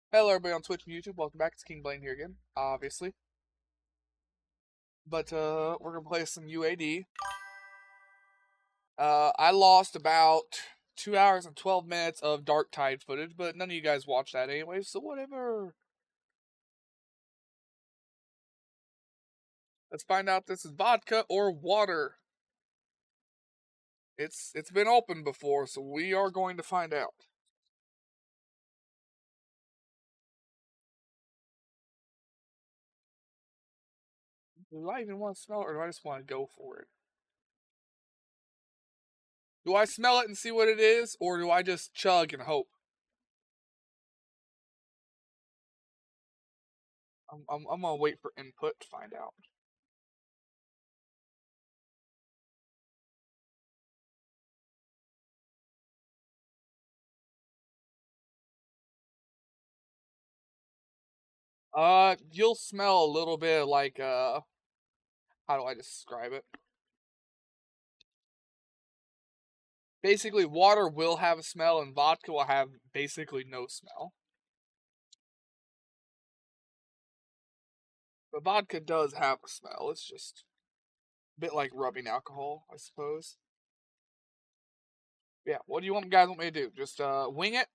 Hello, everybody on Twitch and YouTube. Welcome back. It's King Blaine here again, obviously. But we're gonna play some UAD. I lost about 2 hours and 12 minutes of Dark Tide footage, but none of you guys watched that anyway, so whatever. Let's find out if this is vodka or water. It's been opened before, so we are going to find out. Do I even want to smell it, or do I just want to go for it? Do I smell it and see what it is, or do I just chug and hope? I'm gonna wait for input to find out. You'll smell a little bit like, how do I describe it? Basically, water will have a smell and vodka will have basically no smell. But vodka does have a smell. It's just a bit like rubbing alcohol, I suppose. Yeah, what do you guys want me to do? Just, wing it?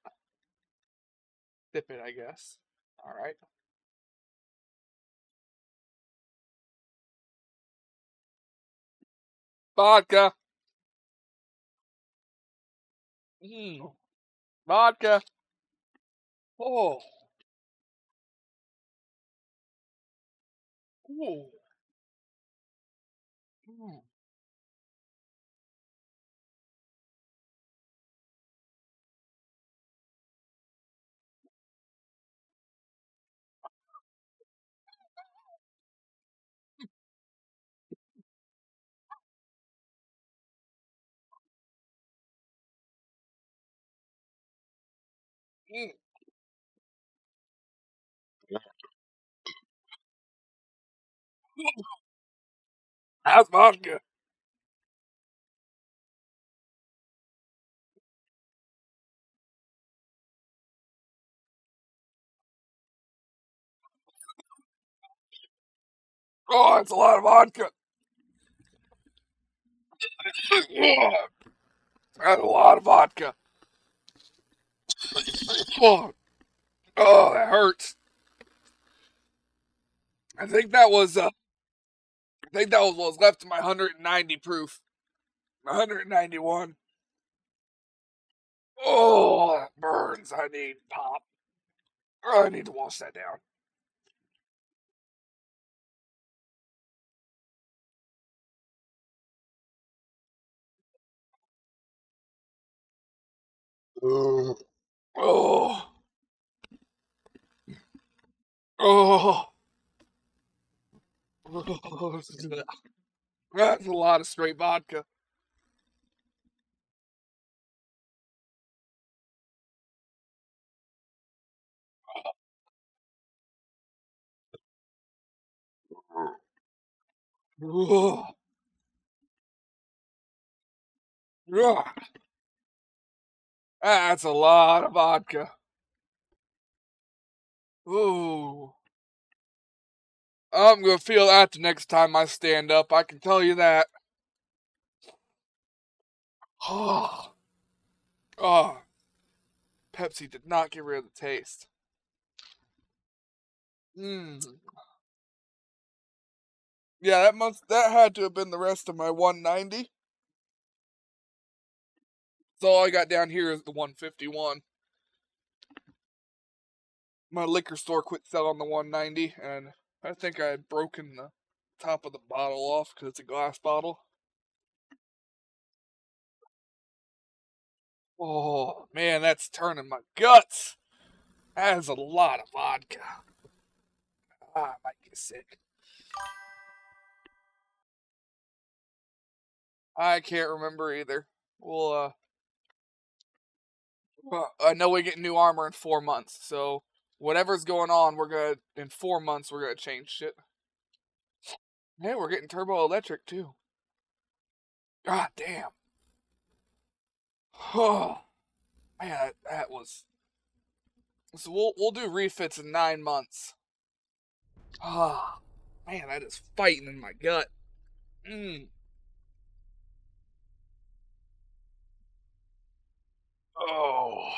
Sip it, I guess. Alright. Vodka! Mmm. Vodka! Oh. Ooh. Mm. Mm. That's vodka. Oh, it's a lot of vodka. That's a lot of vodka. Oh, oh, that hurts. I think that was what was left of my 190 proof. 191. Oh, that burns. I need pop. Oh, I need to wash that down. Oh, oh, oh. That's a lot of straight vodka. Oh, oh. That's a lot of vodka. Ooh. I'm gonna feel that the next time I stand up, I can tell you that. Oh, oh. Pepsi did not get rid of the taste. Mmm. Yeah, that had to have been the rest of my 190. So all I got down here is the 151. My liquor store quit selling the 190, and I think I had broken the top of the bottle off because it's a glass bottle. Oh man, that's turning my guts. That is a lot of vodka. I might get sick. I can't remember either. Well, I know we get new armor in 4 months, so whatever's going on, in 4 months we're gonna change shit. Hey, we're getting turbo electric too. God damn. Oh man, that was So we'll do refits in 9 months. Ah, man, that is fighting in my gut. Mm. Oh,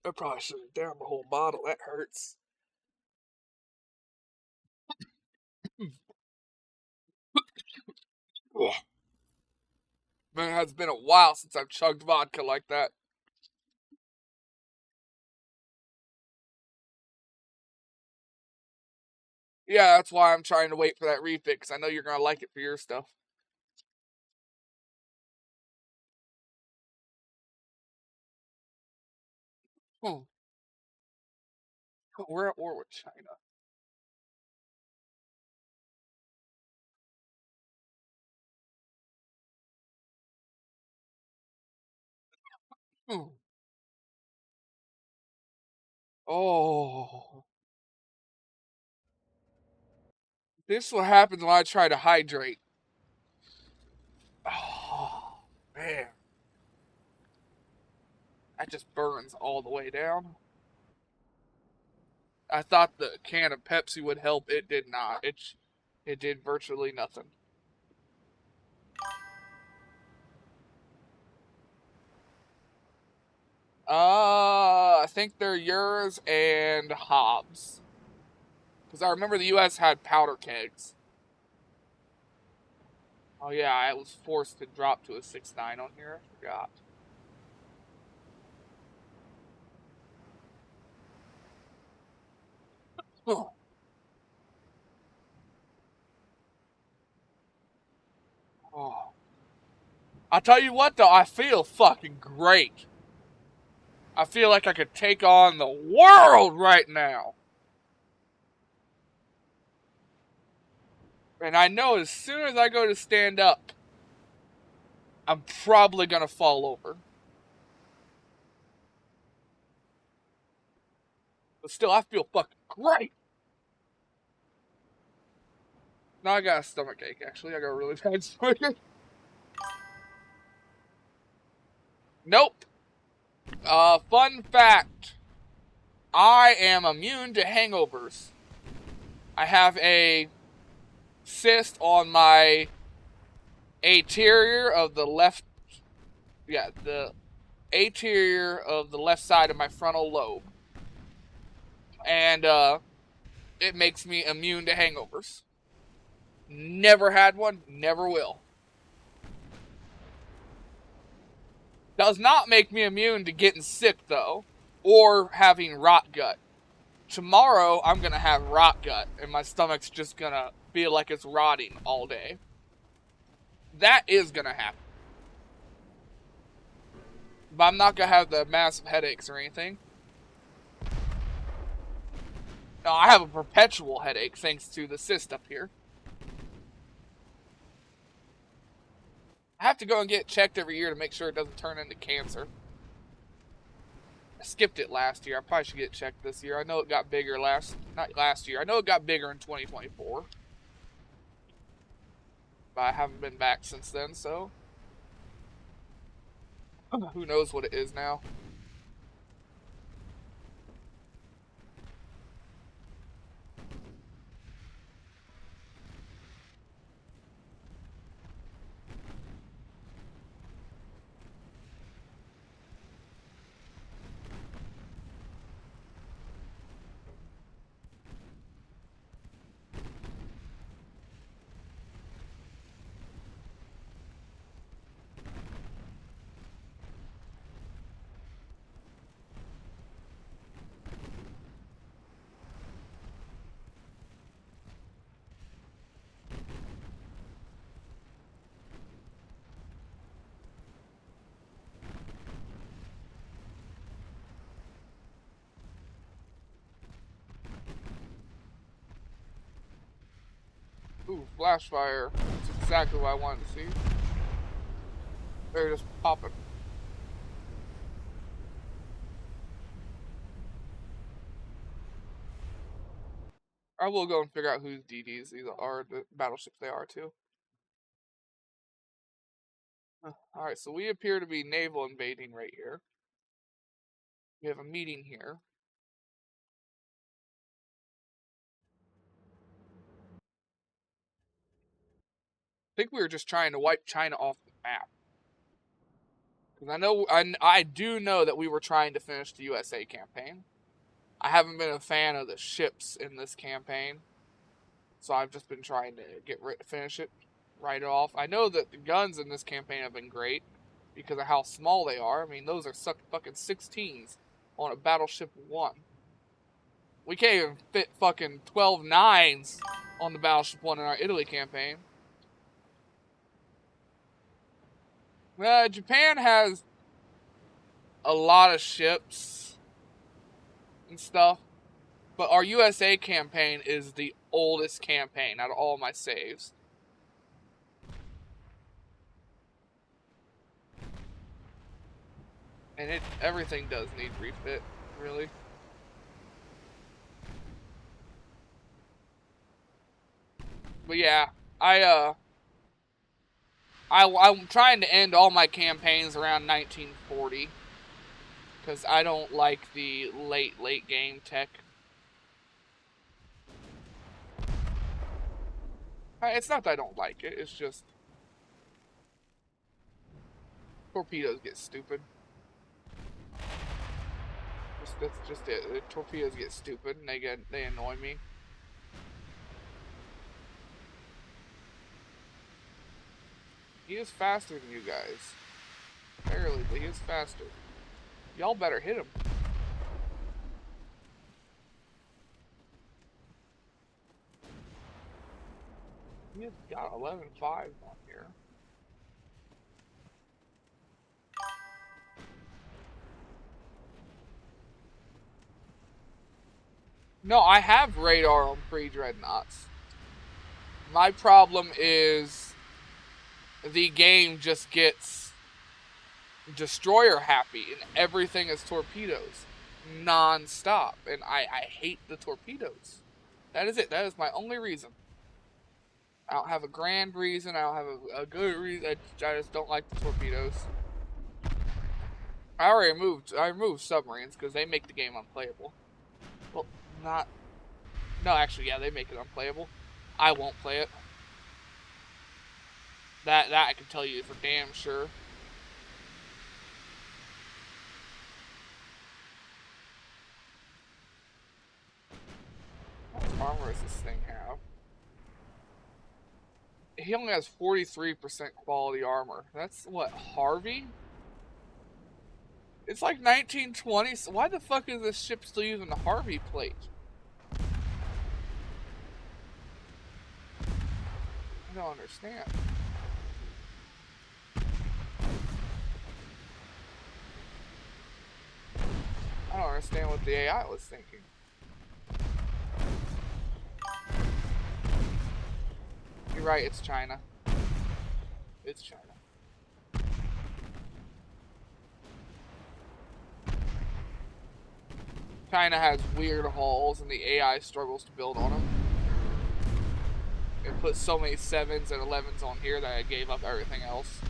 I probably should have downed the whole bottle. That hurts. Ugh. Man, it has been a while since I've chugged vodka like that. Yeah, that's why I'm trying to wait for that refit, because I know you're gonna like it for your stuff. Hmm. We're at war with China. Hmm. Oh, this is what happens when I try to hydrate. Oh, man, that just burns all the way down. I thought the can of Pepsi would help. It did not. It did virtually nothing. I think they're yours and Hobbs. Because I remember the U.S. had powder kegs. Oh yeah, I was forced to drop to a 6.9 on here. I forgot. Oh. Oh. I'll tell you what though, I feel fucking great. I feel like I could take on the world right now. And I know as soon as I go to stand up, I'm probably gonna fall over. But still, I feel fucking great. Now I got a stomach ache, actually. I got a really bad stomach ache. Nope. Fun fact. I am immune to hangovers. I have a cyst on my anterior of the left, yeah, the anterior of the left side of my frontal lobe. And, it makes me immune to hangovers. Never had one, never will. Does not make me immune to getting sick, though, or having rot gut. Tomorrow, I'm gonna have rot gut, and my stomach's just gonna feel like it's rotting all day. That is gonna happen. But I'm not gonna have the massive headaches or anything. No, I have a perpetual headache thanks to the cyst up here. I have to go and get checked every year to make sure it doesn't turn into cancer. I skipped it last year. I probably should get checked this year. I know it got bigger not last year. I know it got bigger in 2024. But I haven't been back since then, so who knows what it is now. Ooh, flash fire. That's exactly what I wanted to see. They're just popping. I will go and figure out whose DDs these are, the battleships they are too. Alright, so we appear to be naval invading right here. We have a meeting here. think we were just trying to wipe China off the map. Because I do know that we were trying to finish the USA campaign. I haven't been a fan of the ships in this campaign, so I've just been trying to finish it, write it off. I know that the guns in this campaign have been great because of how small they are. I mean, those are fucking 16s on a Battleship 1. We can't even fit fucking 12 9s on the Battleship 1 in our Italy campaign. Japan has a lot of ships and stuff, but our USA campaign is the oldest campaign out of all my saves. And everything does need refit, really. But yeah, I'm trying to end all my campaigns around 1940 because I don't like the late game tech. It's not that I don't like it, it's just torpedoes get stupid. That's just it. The torpedoes get stupid and they annoy me. He is faster than you guys. Barely, but he is faster. Y'all better hit him. He's got 11.5 on here. No, I have radar on pre-dreadnoughts. My problem is the game just gets destroyer happy and everything is torpedoes non-stop, and I hate the torpedoes. That is it. That is my only reason. I don't have a grand reason. I don't have a good reason. I just don't like the torpedoes. I removed submarines because they make the game unplayable. Well, not. No, actually, yeah, they make it unplayable. I won't play it. That I can tell you for damn sure. How much armor does this thing have? He only has 43% quality armor. That's what, Harvey? It's like 1920s. Why the fuck is this ship still using the Harvey plate? I don't understand. I don't understand what the AI was thinking. You're right, it's China. It's China. China has weird hulls and the AI struggles to build on them. It put so many 7s and 11s on here that I gave up everything else.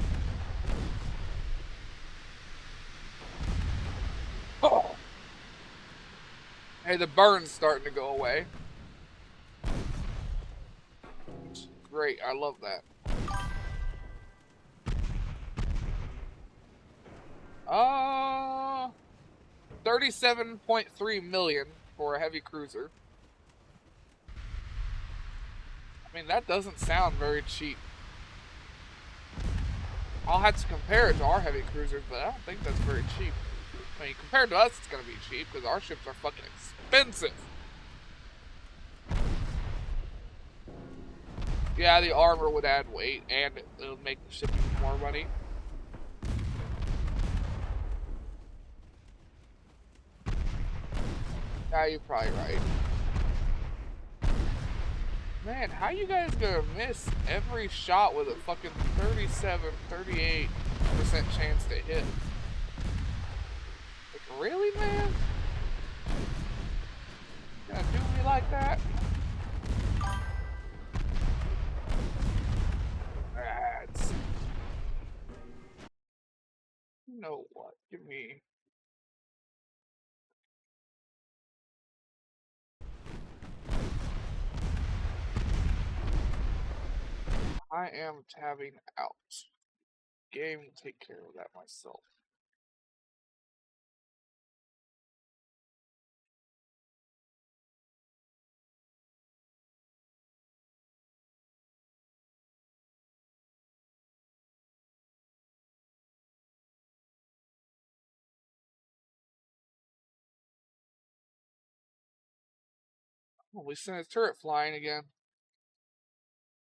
Oh. Hey, the burn's starting to go away. Great, I love that. 37.3 million for a heavy cruiser. I mean, that doesn't sound very cheap. I'll have to compare it to our heavy cruisers, but I don't think that's very cheap. I mean, compared to us, it's gonna be cheap because our ships are fucking expensive. Yeah, the armor would add weight, and it would make the ship even more money. Yeah, you're probably right. Man, how you guys gonna miss every shot with a fucking 37, 38% chance to hit? Like, really, man? You gonna do me like that? That's... You know what? Give me... I am tabbing out. Game will take care of that myself. Oh, we sent his turret flying again.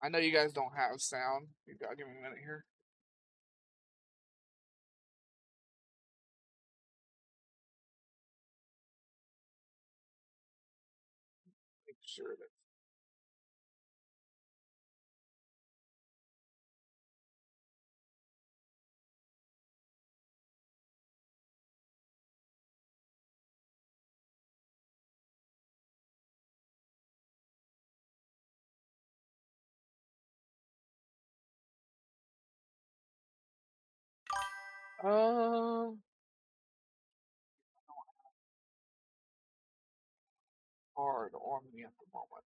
I know you guys don't have sound. You gotta give me a minute here. Make sure that uh hard on me at the moment.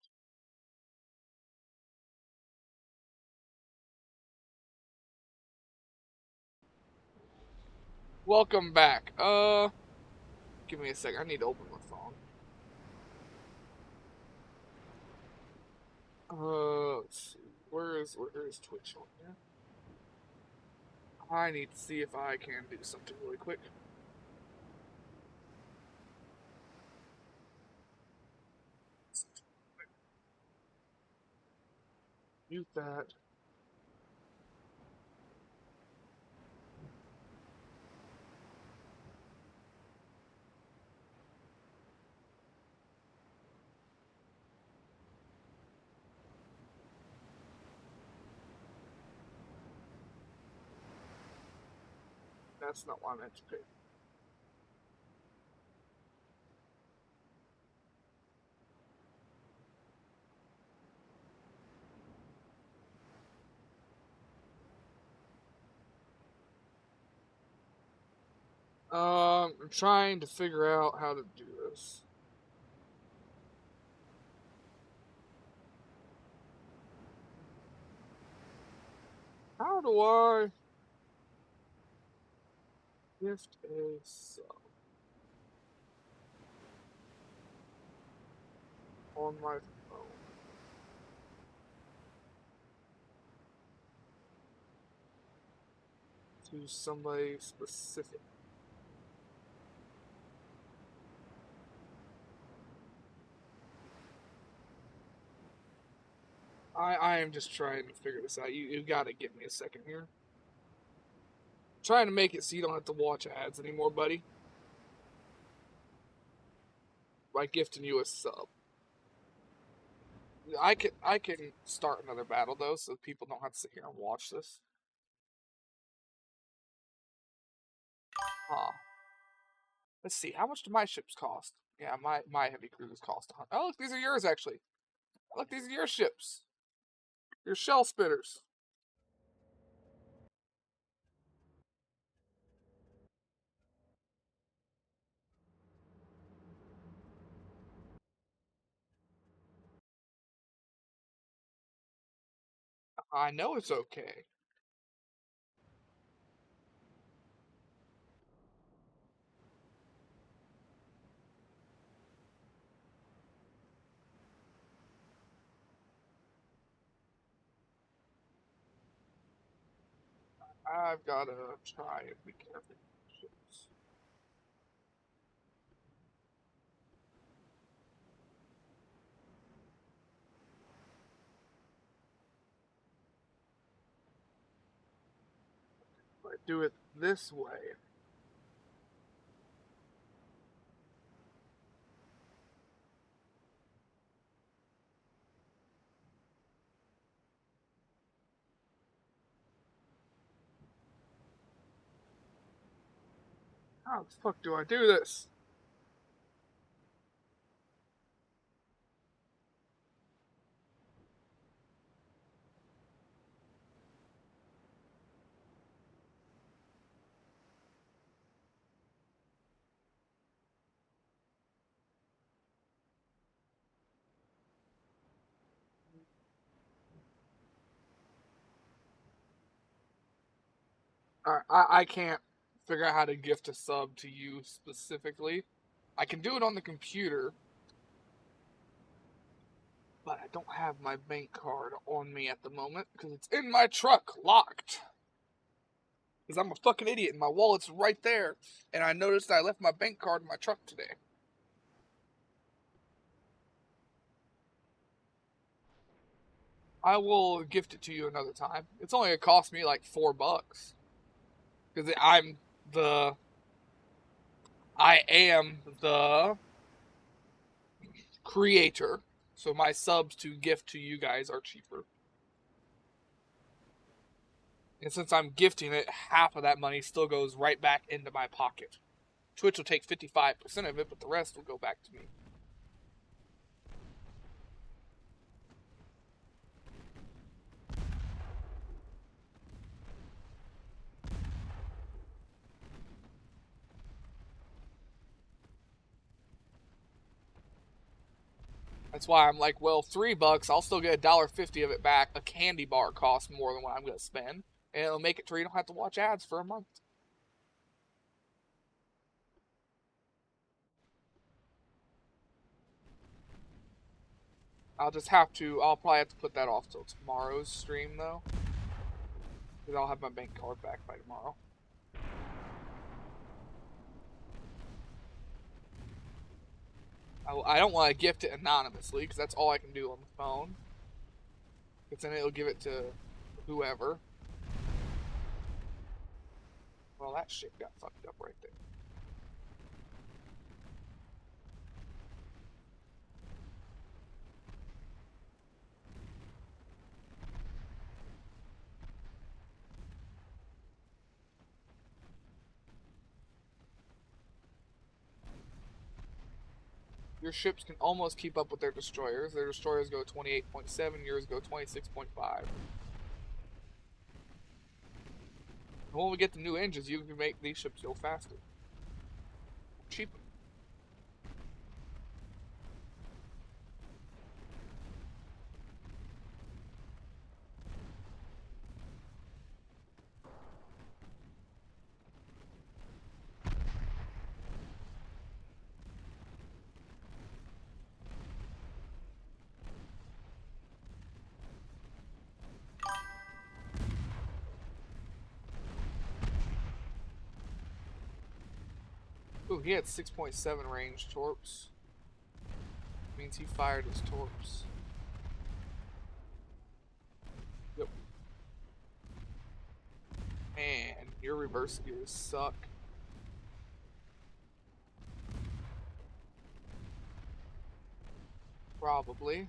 Welcome back. Give me a sec. I need to open my phone. Let's see. Where is Twitch on here? I need to see if I can do something really quick. Mute that. That's not what I meant to pick. I'm trying to figure out how to do this. How do I gift a sub on my phone? To somebody specific. I am just trying to figure this out. You gotta give me a second here. I'm trying to make it so you don't have to watch ads anymore, buddy. By gifting you a sub. I can start another battle though, so people don't have to sit here and watch this. Huh. Let's see. How much do my ships cost? Yeah, my heavy cruisers cost 100. Oh, look, these are yours actually. Look, these are your ships. Your shell spitters. I know it's okay. I've gotta try and be careful with ships. If I do it this way. How the fuck do I do this? I can't figure out how to gift a sub to you specifically. I can do it on the computer, but I don't have my bank card on me at the moment because it's in my truck, locked. Because I'm a fucking idiot and my wallet's right there, and I noticed I left my bank card in my truck today. I will gift it to you another time. It's only gonna cost me like $4 because the I am the creator, so my subs to gift to you guys are cheaper. And since I'm gifting it, half of that money still goes right back into my pocket. Twitch will take 55% of it, but the rest will go back to me. That's why I'm like, well, $3, I'll still get $1.50 of it back. A candy bar costs more than what I'm gonna spend, and it'll make it to where you don't have to watch ads for a month. I'll probably have to put that off till tomorrow's stream though, because I'll have my bank card back by tomorrow. I don't want to gift it anonymously because that's all I can do on the phone. Because then it'll give it to whoever. Well, that shit got fucked up right there. Your ships can almost keep up with their destroyers. Their destroyers go 28.7, yours go 26.5. When we get the new engines, you can make these ships go faster. Cheaper. Ooh, he had 6.7 range torps. Means he fired his torps. Yep. Man, your reverse gears suck. Probably.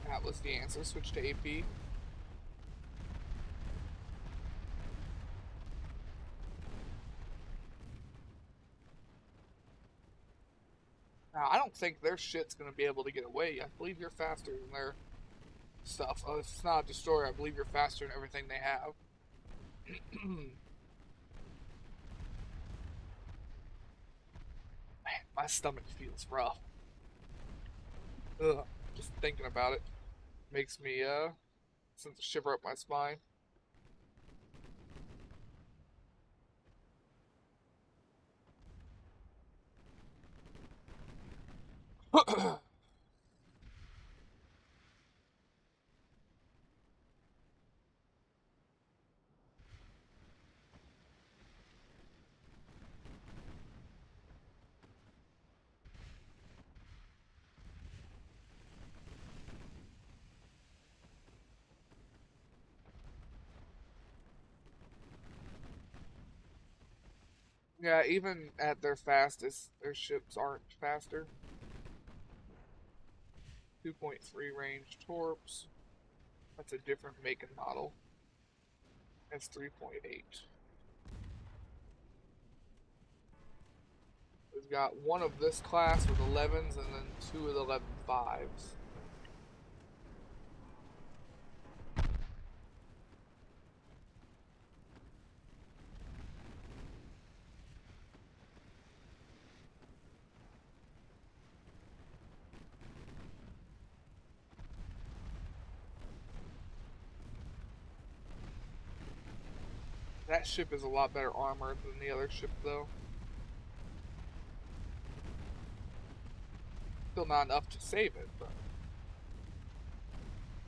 That was the answer. Switch to AP. Now, I don't think their shit's gonna be able to get away. I believe you're faster than their stuff. Oh, if it's not a destroyer, I believe you're faster than everything they have. Man, my stomach feels rough. Ugh, just thinking about it makes me sends a shiver up my spine. Yeah, even at their fastest, their ships aren't faster. 2.3 range torps. That's a different make and model. That's 3.8. We've got one of this class with 11s and then two with 11.5s. That ship is a lot better armored than the other ship, though. Still not enough to save it, but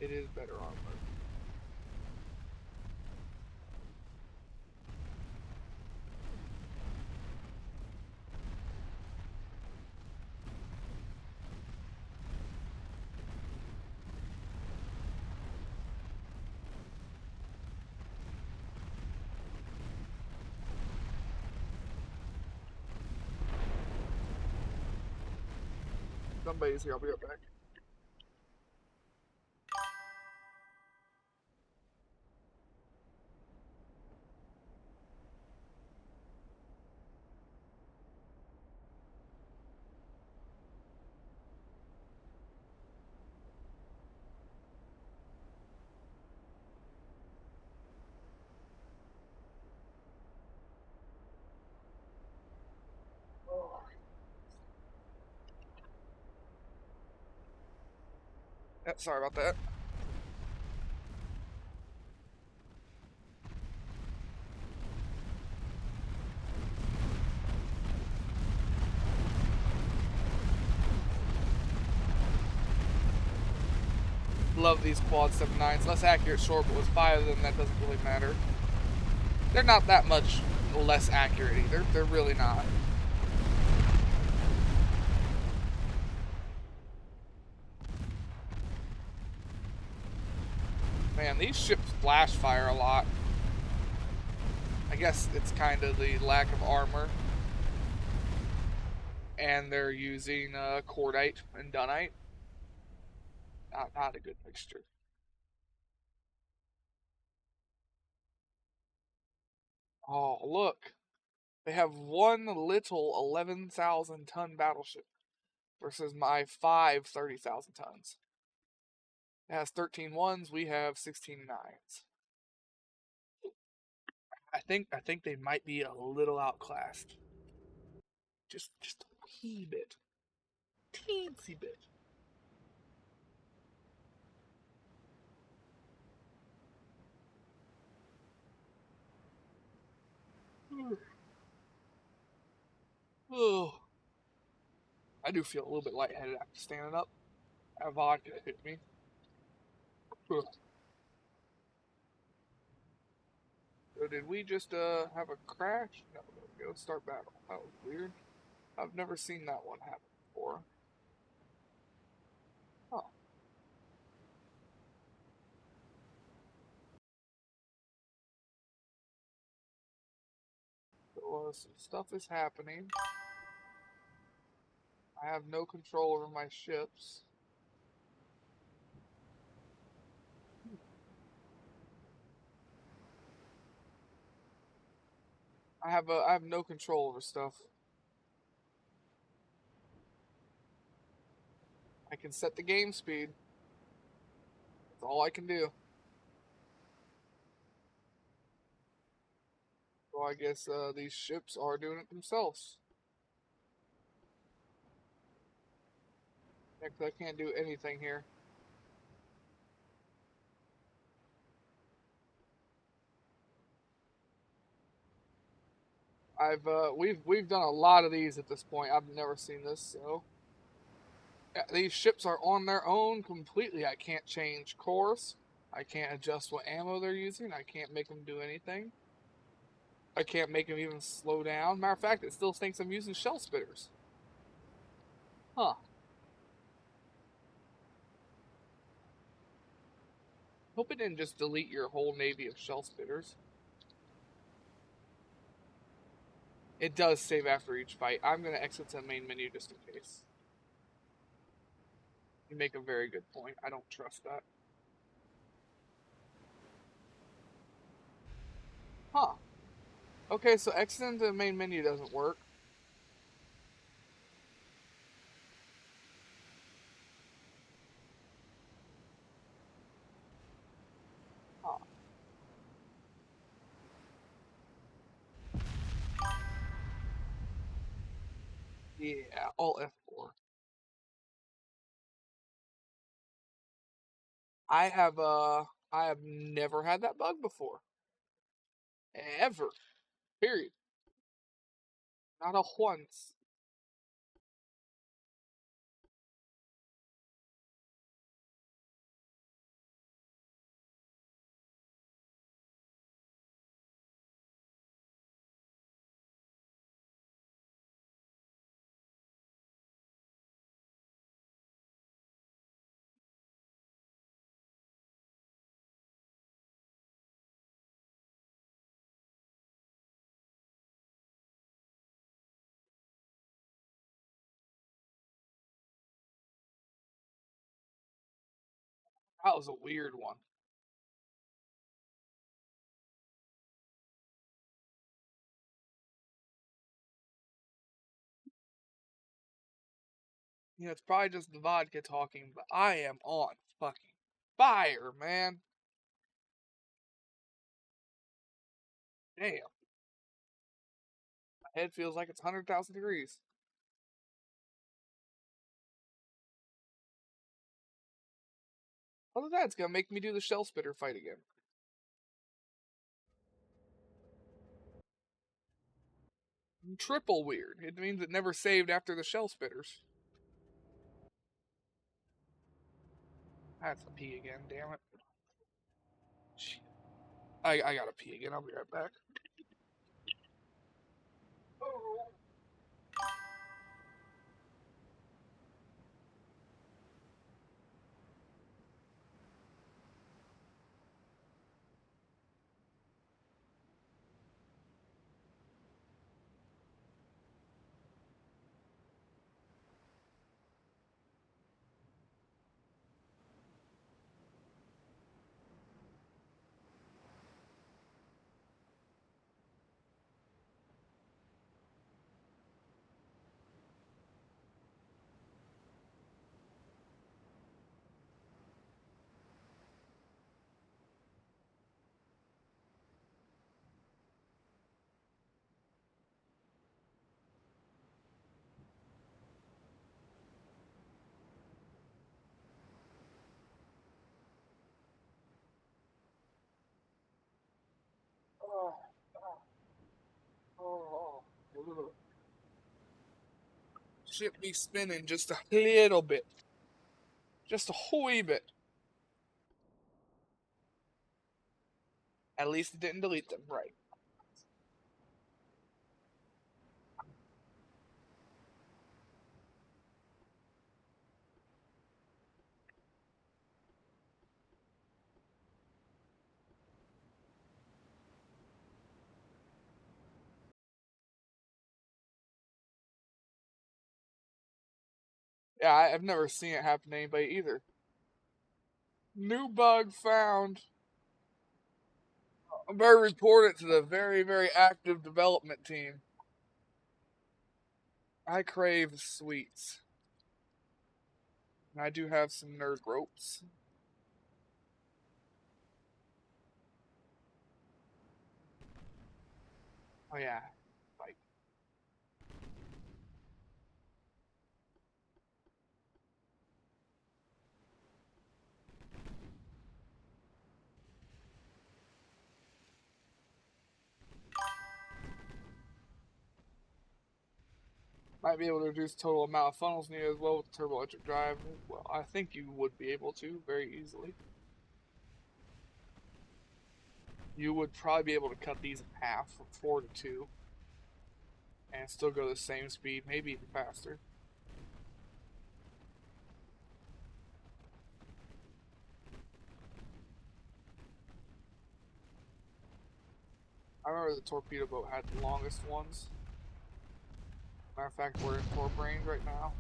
it is better armored. Somebody's here. I'll be right back. Yeah, sorry about that. Love these quad 7.9s. Less accurate, sure, but with 5 of them, that doesn't really matter. They're not that much less accurate either. They're really not. Man, these ships flash fire a lot. I guess it's kind of the lack of armor. And they're using cordite and dunite. Not a good mixture. Oh, look. They have one little 11,000 ton battleship versus my 30,000 tons. It has 13 ones, we have 16 nines. I think they might be a little outclassed. Just a wee bit. Teensy bit. Oh, I do feel a little bit lightheaded after standing up. That vodka hit me. So did we just have a crash? No, there we go. Start battle. That was weird. I've never seen that one happen before. Huh. So some stuff is happening. I have no control over my ships. I have no control over stuff. I can set the game speed. That's all I can do. So I guess these ships are doing it themselves. Heck, I can't do anything here. We've done a lot of these at this point. I've never seen this, so yeah, these ships are on their own completely. I can't change course. I can't adjust what ammo they're using. I can't make them do anything. I can't make them even slow down. Matter of fact, it still thinks I'm using shell spitters. Huh. Hope it didn't just delete your whole navy of shell spitters. It does save after each fight. I'm going to exit to the main menu just in case. You make a very good point. I don't trust that. Huh. Okay, so exiting the main menu doesn't work. Huh. Yeah, Alt F4. I have never had that bug before. Ever. Period. Not a once. That was a weird one. You know, it's probably just the vodka talking, but I am on fucking fire, man. Damn. My head feels like it's 100,000 degrees. Other than that, it's gonna make me do the shell spitter fight again. Triple weird. It means it never saved after the shell spitters. That's a pee again, damn it. Shit. I gotta pee again. I'll be right back. Oh, oh, oh. Shit be spinning just a little bit. Just a wee bit. At least it didn't delete them, right? Yeah, I've never seen it happen to anybody either. New bug found. I better report it to the very, very active development team. I crave sweets. And I do have some nerd ropes. Oh yeah. Like, might be able to reduce total amount of funnels needed as well with the turbo electric drive. Well, I think you would be able to very easily. You would probably be able to cut these in half from 4 to 2 and still go the same speed, maybe even faster. I remember the torpedo boat had the longest ones. Matter of fact, we're in torp range right now.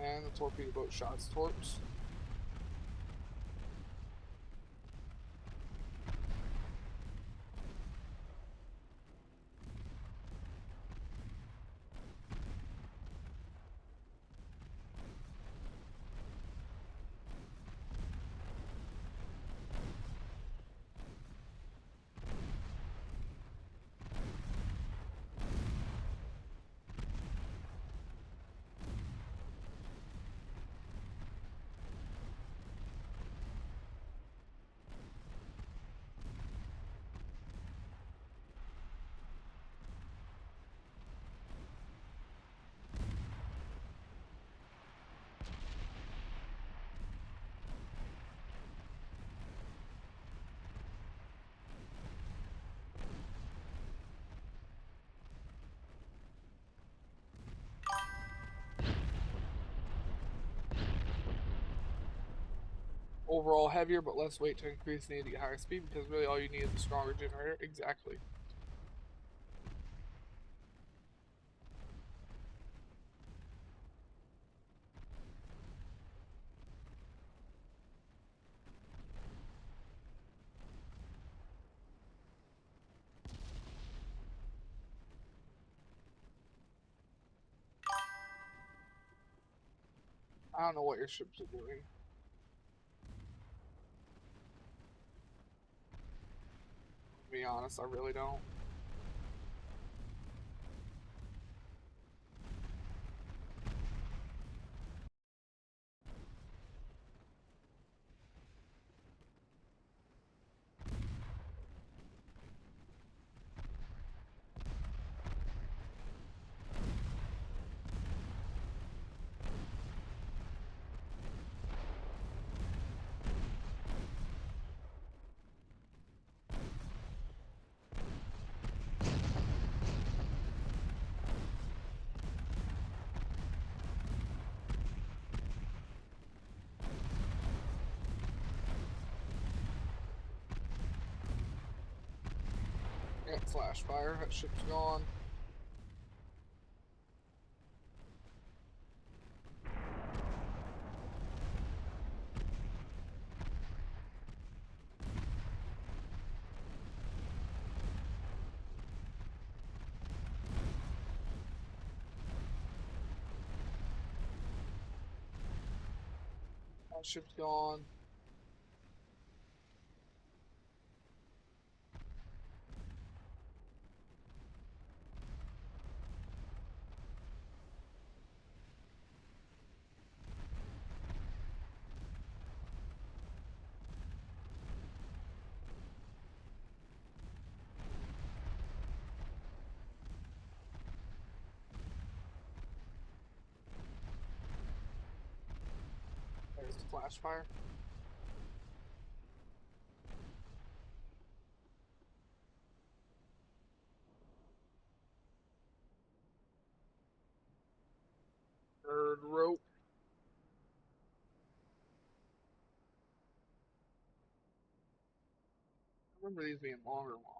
And the torpedo boat shots torps. Overall heavier but less weight to increase the need to get higher speed, because really all you need is a stronger generator. Exactly. I don't know what your ships are doing. To be honest, I really don't. Yeah, flash fire. That ship's gone. That ship's gone. There's the flash fire. Third rope. I remember these being longer and long.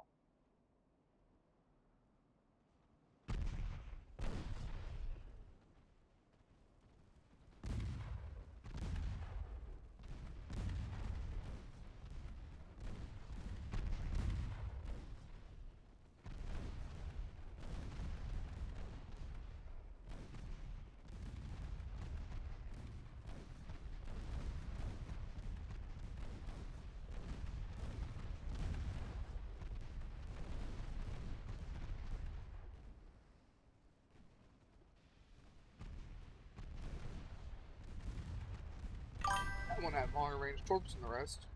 That one had longer range torps than the rest.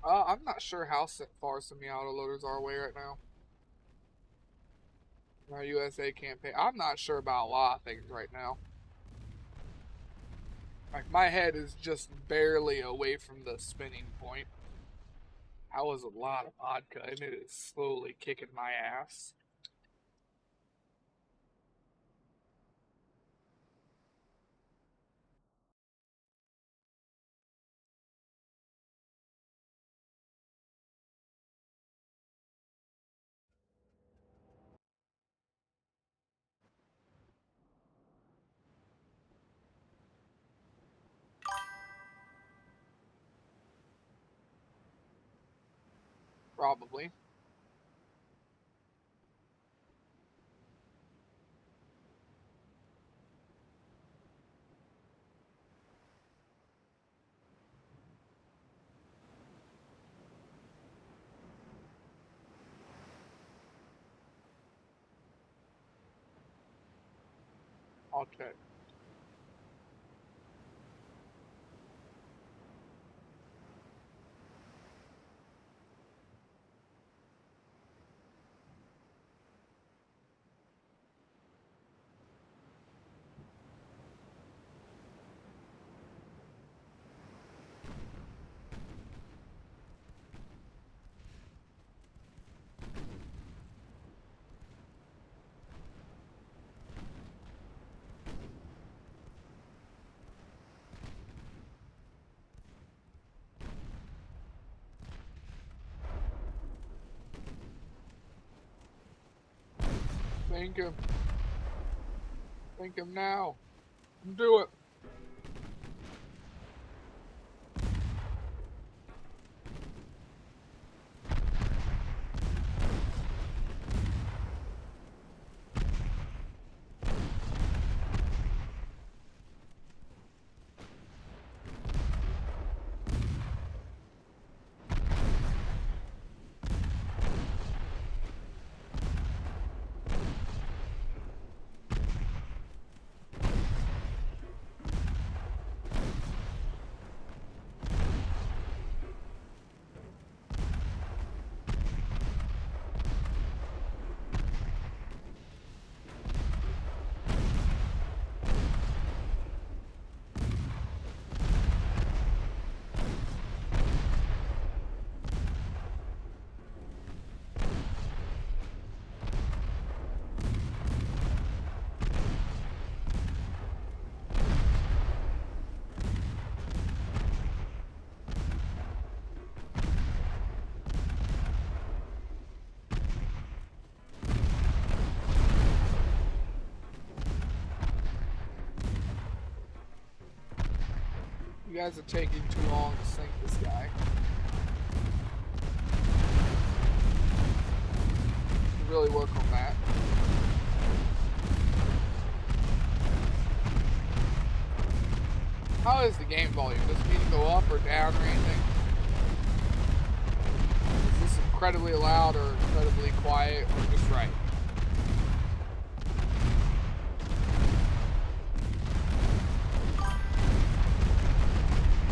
I'm not sure how far semi-auto loaders are away right now. Our USA campaign. I'm not sure about a lot of things right now. Like, my head is just barely away from the spinning point. That was a lot of vodka, and it is slowly kicking my ass. Probably. I'll check. Thank him. Thank him now. Do it. You guys are taking too long to sink this guy. Really work on that. How is the game volume? Does it need to go up or down or anything? Is this incredibly loud or incredibly quiet or just right?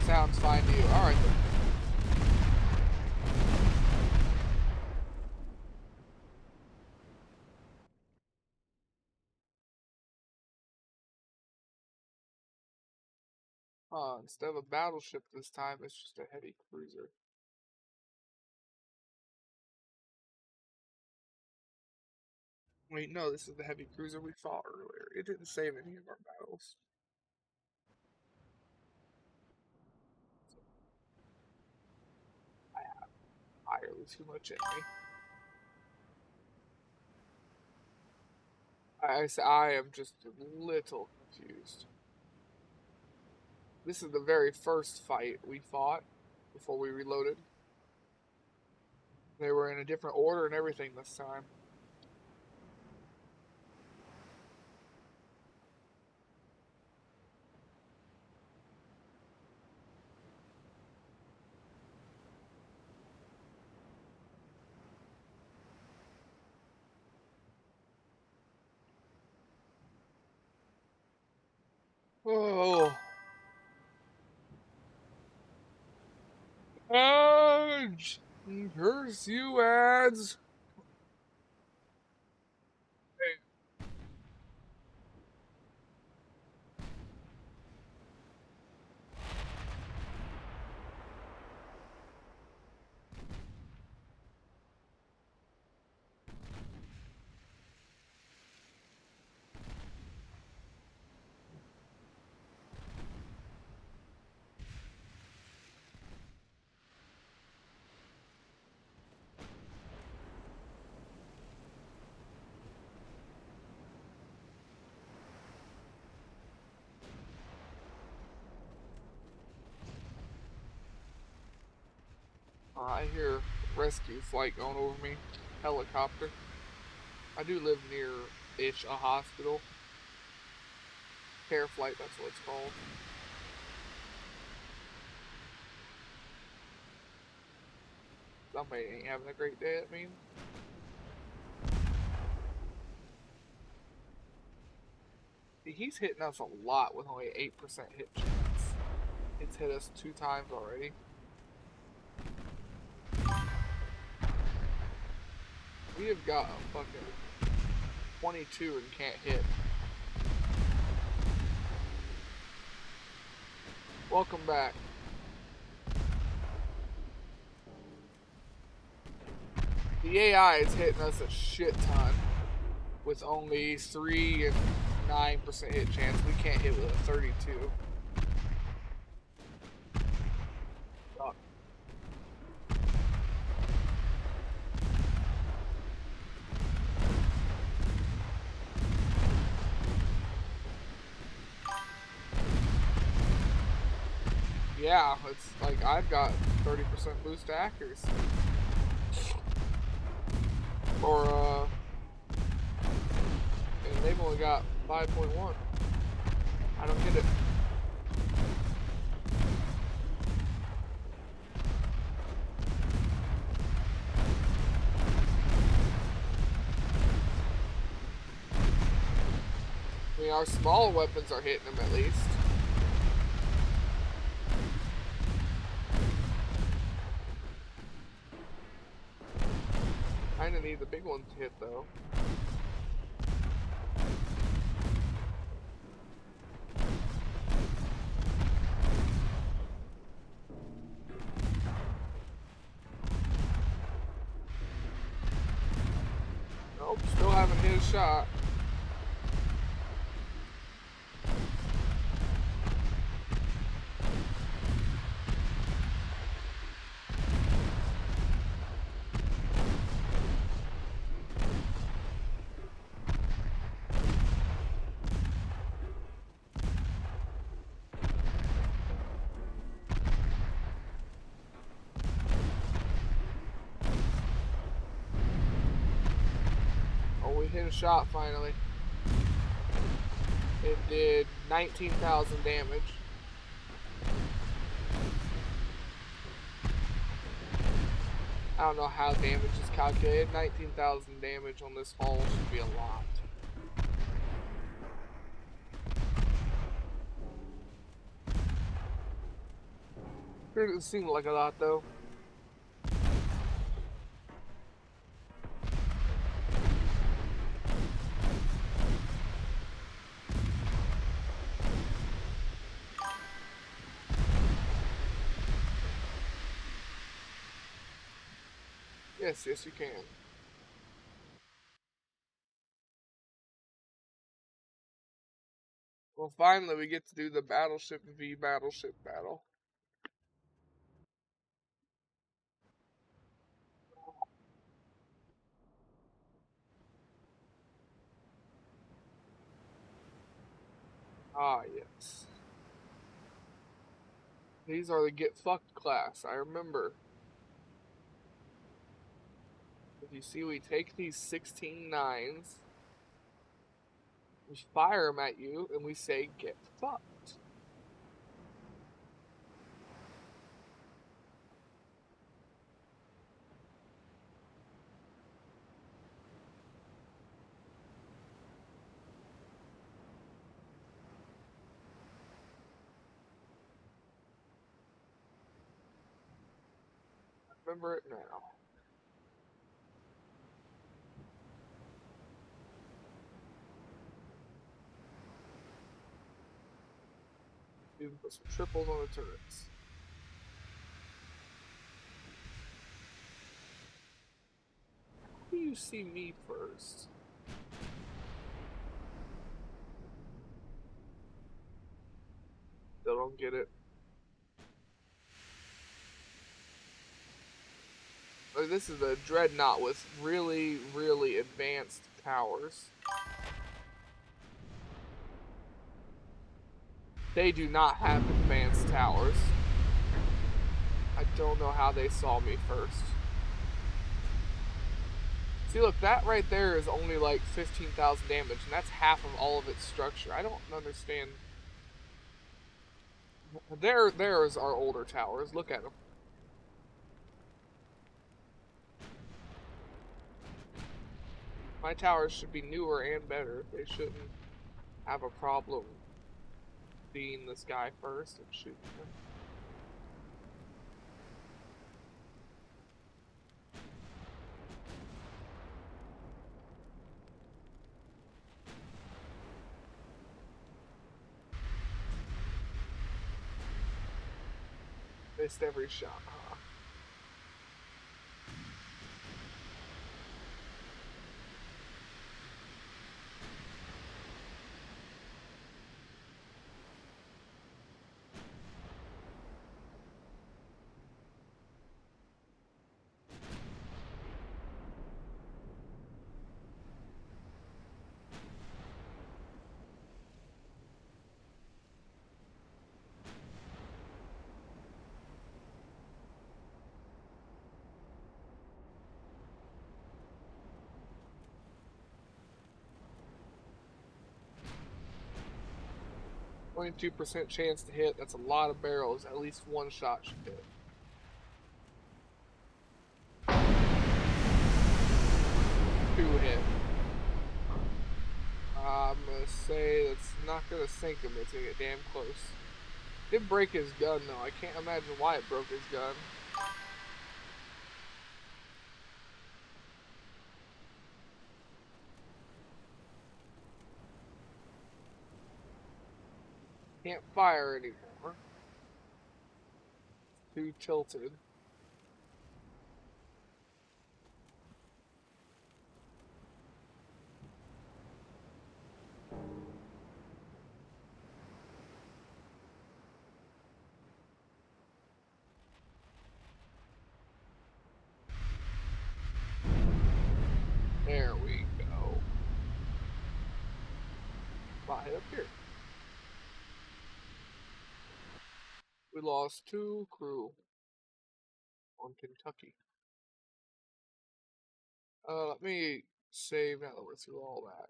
Sounds fine to you. Alright then. Instead of a battleship this time, it's just a heavy cruiser. Wait, no, this is the heavy cruiser we fought earlier. It didn't save any of our battles. I have entirely too much in me. I am just a little confused. This is the very first fight we fought before we reloaded. They were in a different order and everything this time. Oh. Edge! Curse you, ads! I hear rescue flight going over me. Helicopter. I do live near-ish a hospital. Care flight, that's what it's called. Somebody ain't having a great day, it means. He's hitting us a lot with only 8% hit chance. It's hit us 2 times already. We have got a fucking 22 and can't hit. Welcome back. The AI is hitting us a shit ton with only 3 and 9% hit chance. We can't hit with a 32. Oh. Yeah, it's like I've got 30% boost to accuracy. Or, and they've only got 5.1. I don't get it. I mean, our small weapons are hitting them at least. Kinda need the big ones to hit though. Nope, still haven't hit a shot. Hit a shot finally. It did 19,000 damage. I don't know how damage is calculated. 19,000 damage on this hull should be a lot. It doesn't seem like a lot though. Yes, yes you can. Well, finally we get to do the battleship v battleship battle. Ah, yes. These are the get fucked class, I remember. If you see, we take these 16 9s, we fire them at you, and we say, get fucked. Remember it now. You can put some triples on the turrets. How do you see me first? Still don't get it. Like, this is a Dreadnought with really, really advanced towers. They do not have advanced towers. I don't know how they saw me first. See, look, that right there is only like 15,000 damage, and that's half of all of its structure. I don't understand. There's our older towers. Look at them. My towers should be newer and better. They shouldn't have a problem being this guy first and shooting him. Missed every shot, huh? .2% chance to hit. That's a lot of barrels. At least one shot should hit. Two hit. I'm gonna say that's not gonna sink him. It's gonna get damn close. Did break his gun though. I can't imagine why it broke his gun. Can't fire anymore. Too tilted. There we go. Fly up here. We lost 2 crew on Kentucky. Let me save now that we're through all that.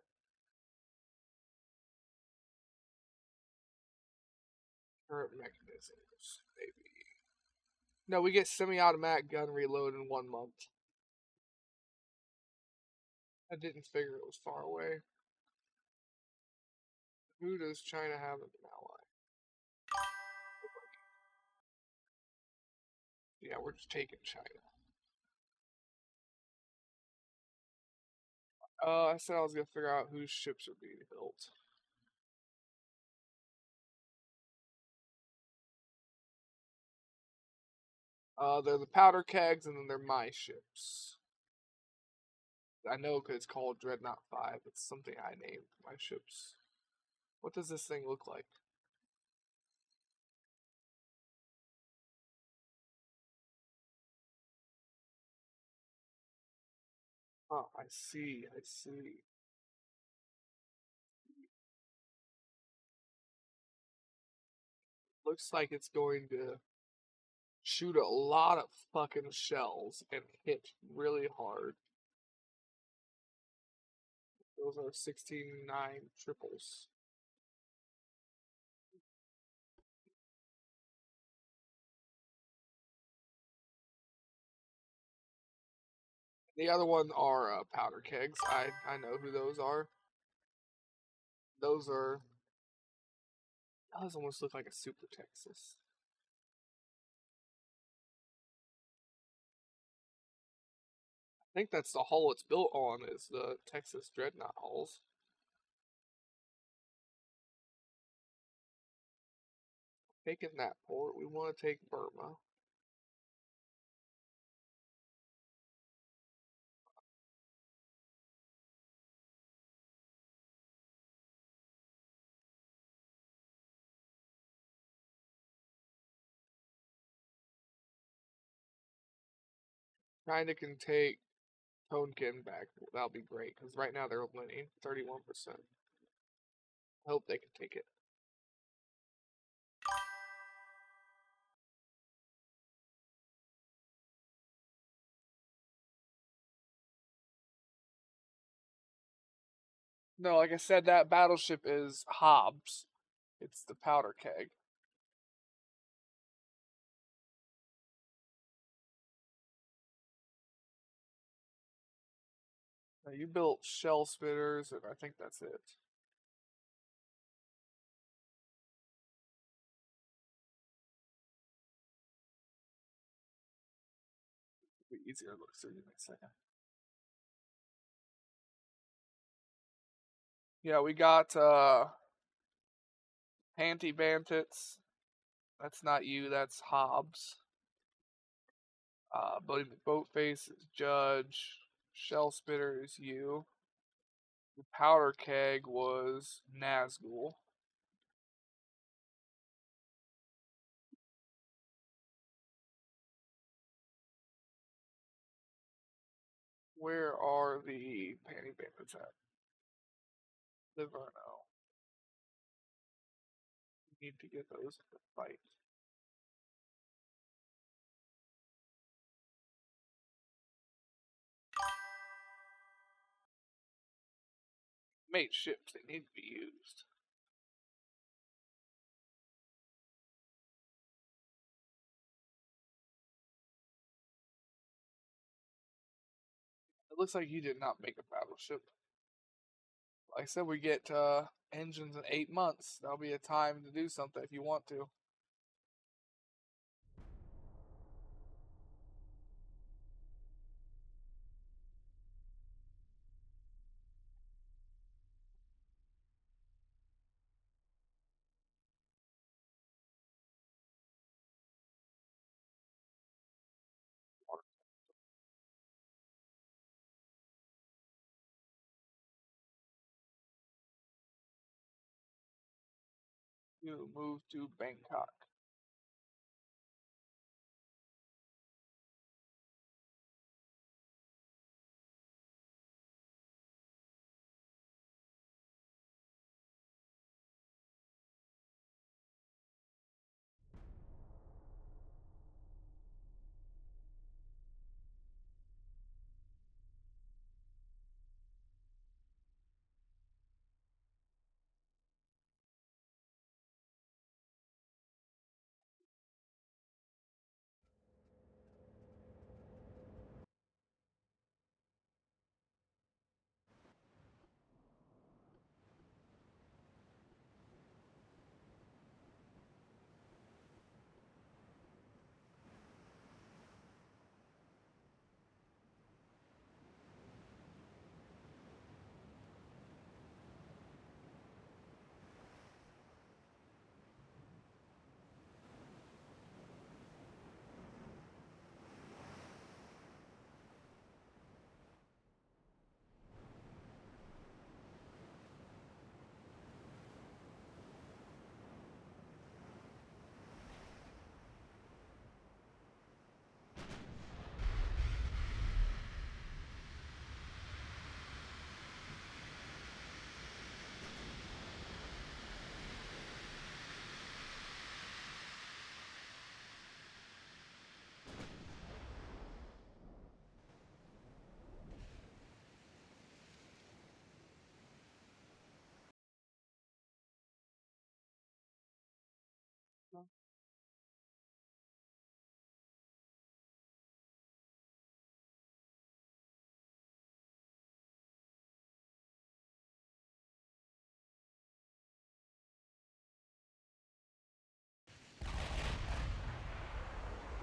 Turret mechanisms, maybe. No, we get semi-automatic gun reload in 1 month. I didn't figure it was far away. Who does China have as an ally? Yeah, we're just taking China. I said I was gonna figure out whose ships are being built. They're the powder kegs, and then they're my ships. I know because it's called Dreadnought 5. It's something I named my ships. What does this thing look like? Oh, I see. I see. Looks like it's going to shoot a lot of fucking shells and hit really hard. Those are 16-9 triples. The other one are powder kegs. I know who those are. Those are. Those almost look like a Super Texas. I think that's the hull it's built on. Is the Texas Dreadnought hulls. Taking that port. We want to take Burma. China can take Tonkin back. That'll be great because right now they're winning 31%. I hope they can take it. No, like I said, that battleship is Hobbs. It's the powder keg. Now, you built shell spitters, and I think that's it. It'll be easier to look through in a second. Yeah, we got Panty Bandits. That's not you, that's Hobbs. Boatface is Judge. Shell Spitter is you. The powder keg was Nazgul. Where are the Panty Bandits at? Liverno. We need to get those in the fight. Mate ships, they need to be used. It looks like you did not make a battleship. Like I said, we get engines in 8 months. That'll be a time to do something if you want to. You move to Bangkok.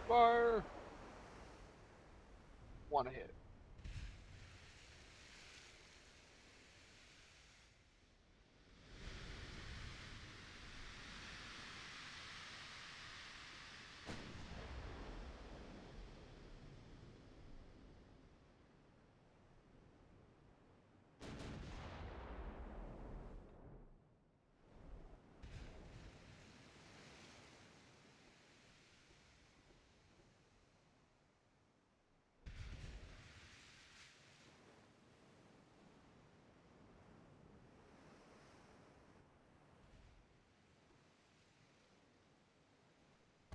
Fire! One hit.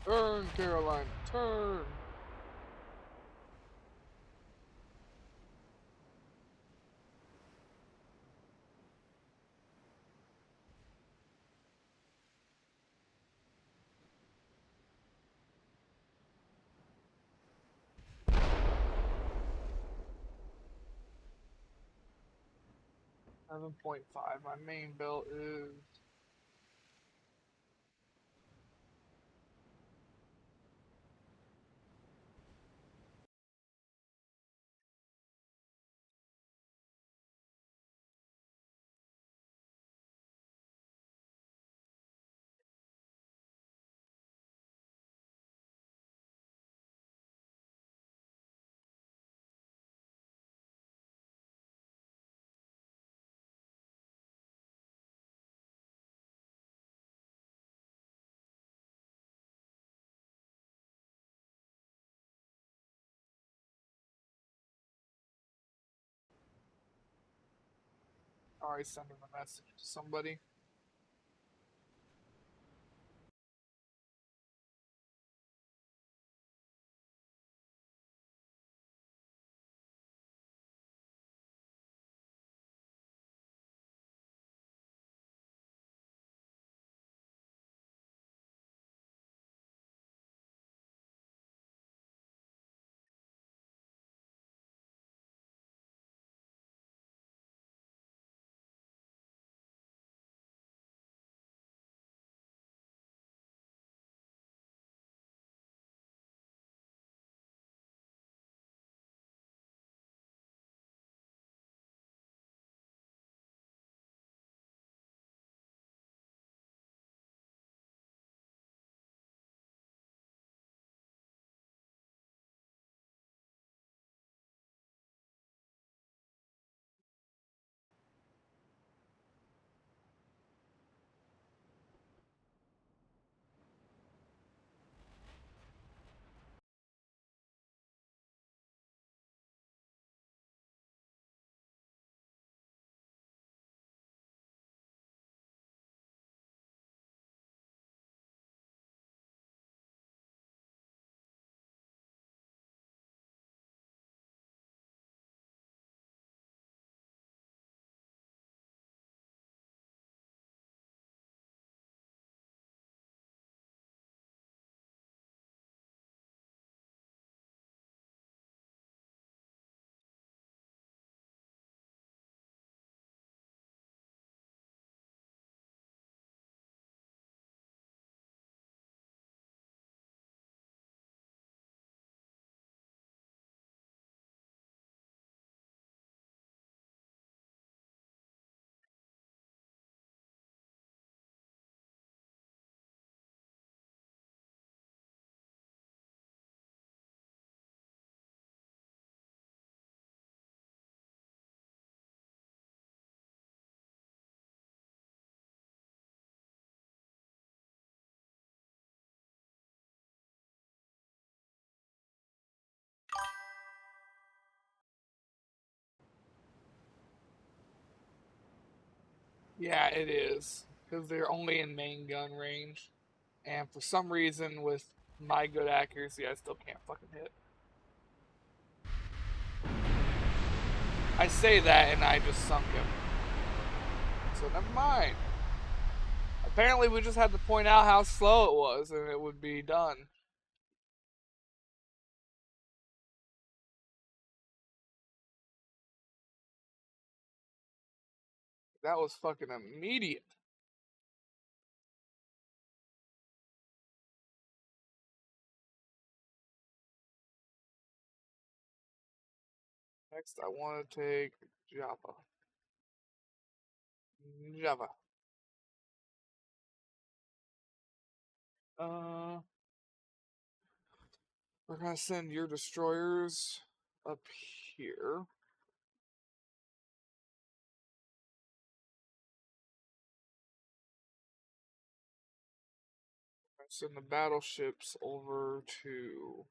Turn, Caroline, turn! 7.5. My main belt is. Already sending a message to somebody. Yeah, it is. Because they're only in main gun range. And for some reason, with my good accuracy, I still can't fucking hit. I say that and I just sunk him. So never mind. Apparently, we just had to point out how slow it was and it would be done. That was fucking immediate. Next, I want to take Java. Java. Uh, we're gonna send your destroyers up here. Send the battleships over to.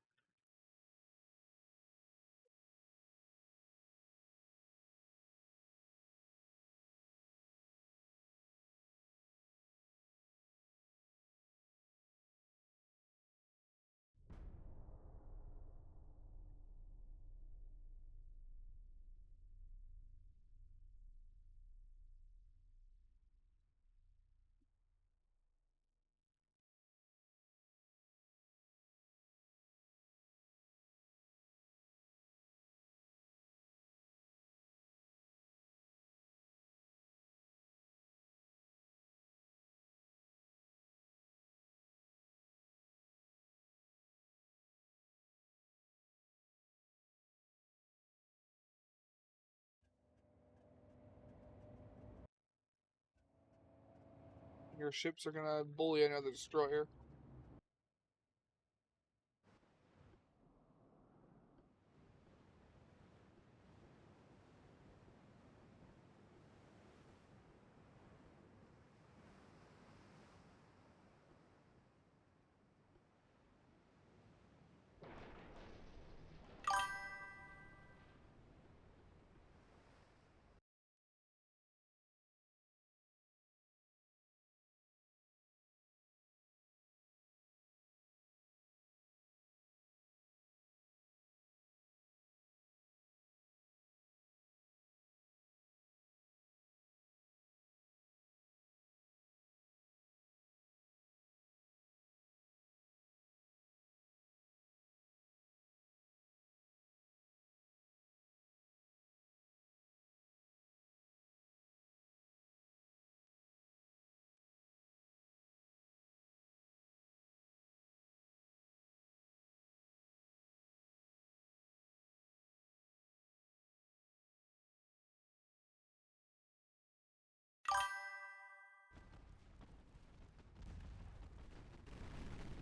Your ships are gonna bully another destroyer.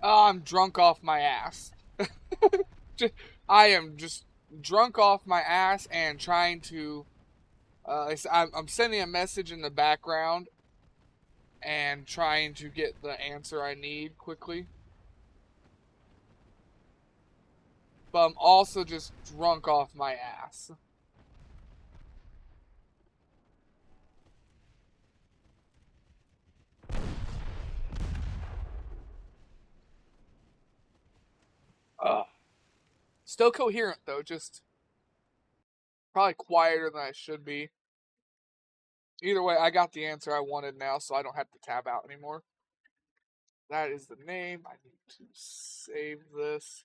Oh, I'm drunk off my ass. I am just drunk off my ass and trying to. I'm sending a message in the background and trying to get the answer I need quickly. But I'm also just drunk off my ass. Ugh. Still coherent though, just probably quieter than I should be. Either way, I got the answer I wanted now, so I don't have to tab out anymore. That is the name. I need to save this.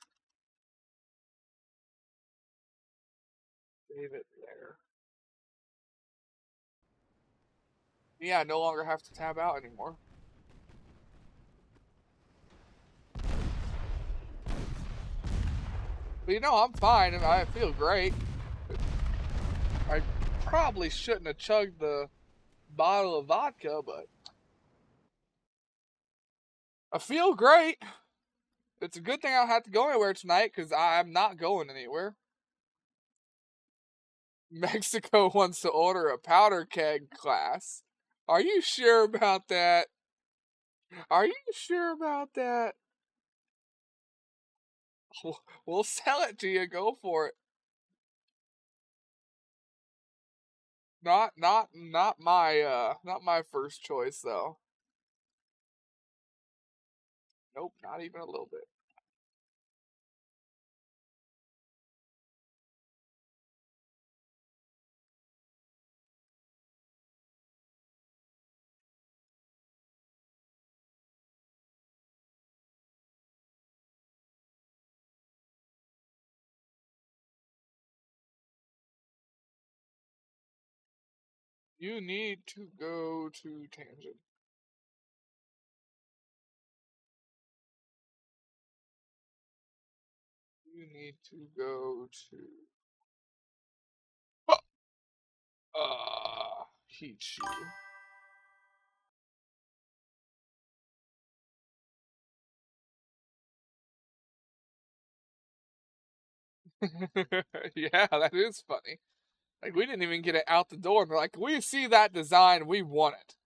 Save it there. Yeah, I no longer have to tab out anymore. But you know, I'm fine and I feel great. I probably shouldn't have chugged the bottle of vodka, but I feel great. It's a good thing I don't have to go anywhere tonight because I'm not going anywhere. Mexico wants to order a powder keg class. Are you sure about that? Are you sure about that? We'll sell it to you. Go for it. Not my first choice though. Nope, not even a little bit. You need to go to tangent. You need to go to heat shoe. Yeah, that is funny. Like we didn't even get it out the door, and they're like, "We see that design, we want it."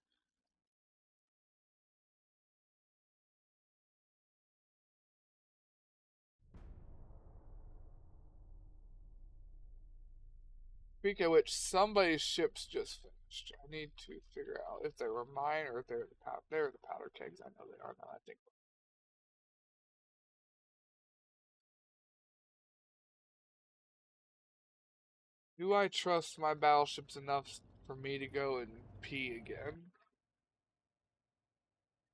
Speaking of which, somebody's ship's just finished. I need to figure out if they were mine or if they're the powder kegs. I know they are now. I think. Do I trust my battleships enough for me to go and pee again?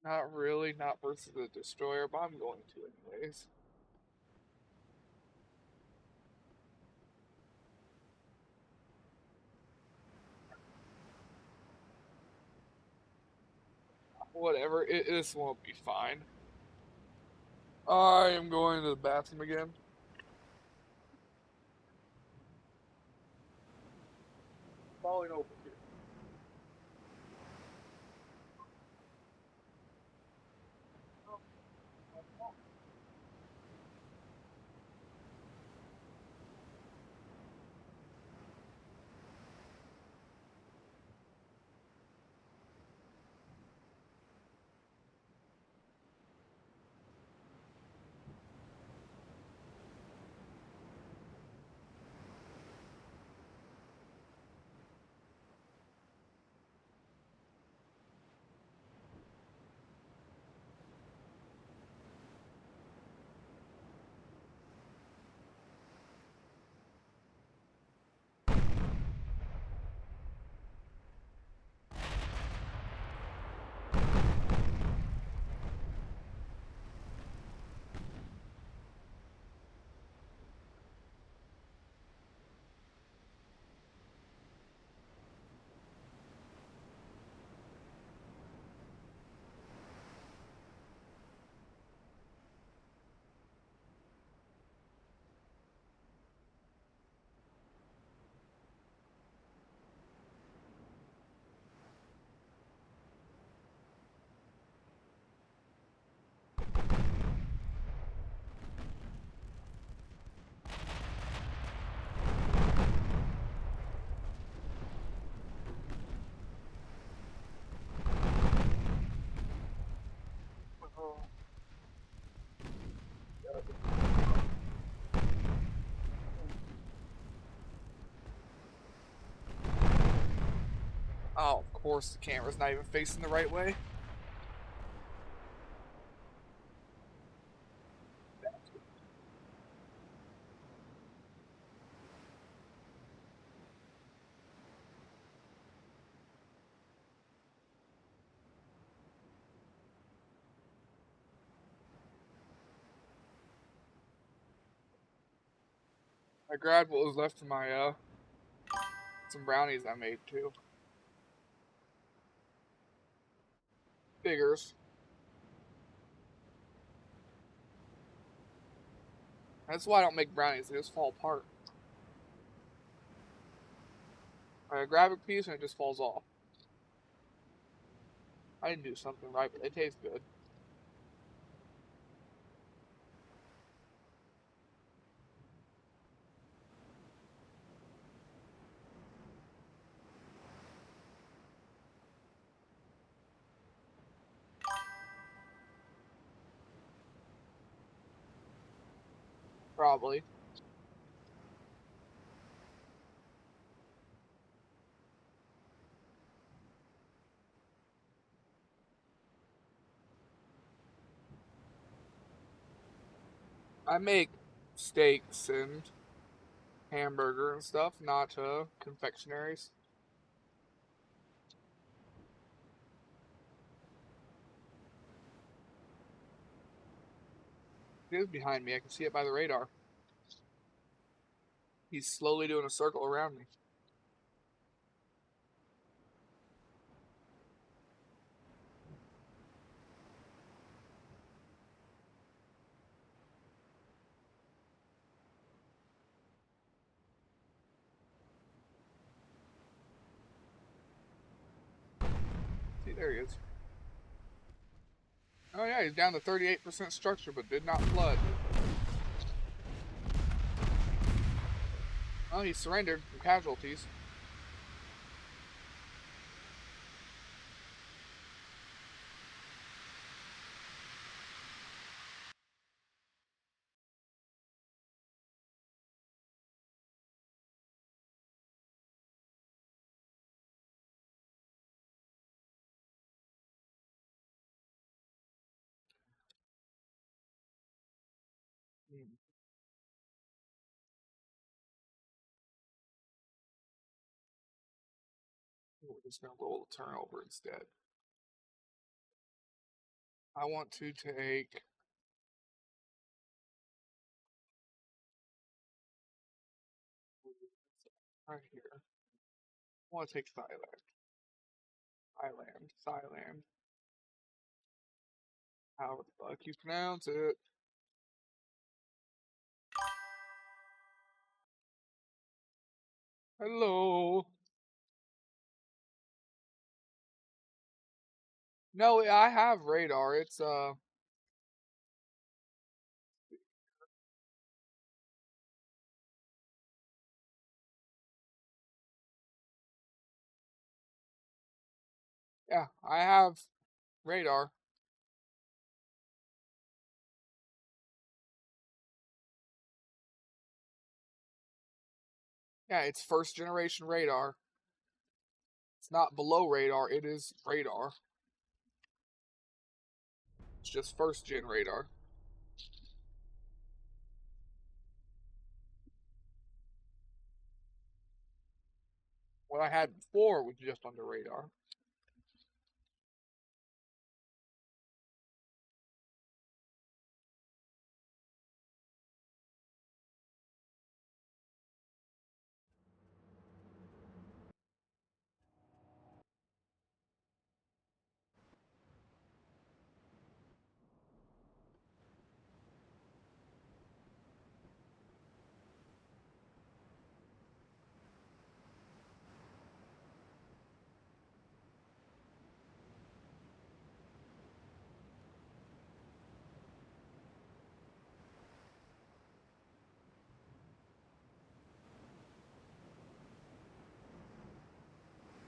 Not really, not versus the destroyer, but I'm going to anyways. Whatever, this won't be fine. I am going to the bathroom again. Falling over here. course, the camera's not even facing the right way. I grabbed what was left of my some brownies I made too. Figures. That's why I don't make brownies, they just fall apart. I grab a piece and it just falls off. I didn't do something right, but they taste good. Probably. I make steaks and hamburger and stuff, not confectionaries. It is behind me. I can see it by the radar. He's slowly doing a circle around me. See, there he is. Oh yeah, he's down to 38% structure, but did not flood. Oh, he surrendered from casualties. Hmm. We're just gonna roll the turnover instead. I want to take. Right here. I want to take Thailand. Thailand. However the fuck you pronounce it. Hello. No, I have radar. It's. Yeah, I have radar. Yeah, it's first generation radar. It's not below radar, it is radar. It's just first gen radar. What I had before was just under radar.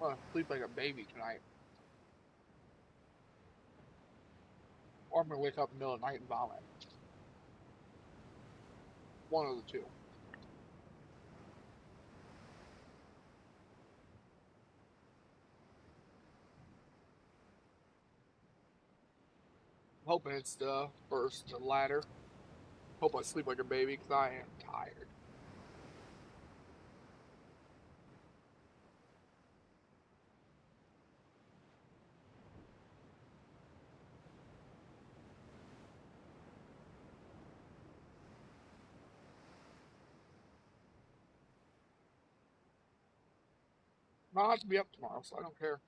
I'm gonna sleep like a baby tonight. Or I'm gonna wake up in the middle of the night and vomit. One of the two. hoping it's the first, the latter. Hope I sleep like a baby because I am tired. I'll have to be up tomorrow, so I don't care.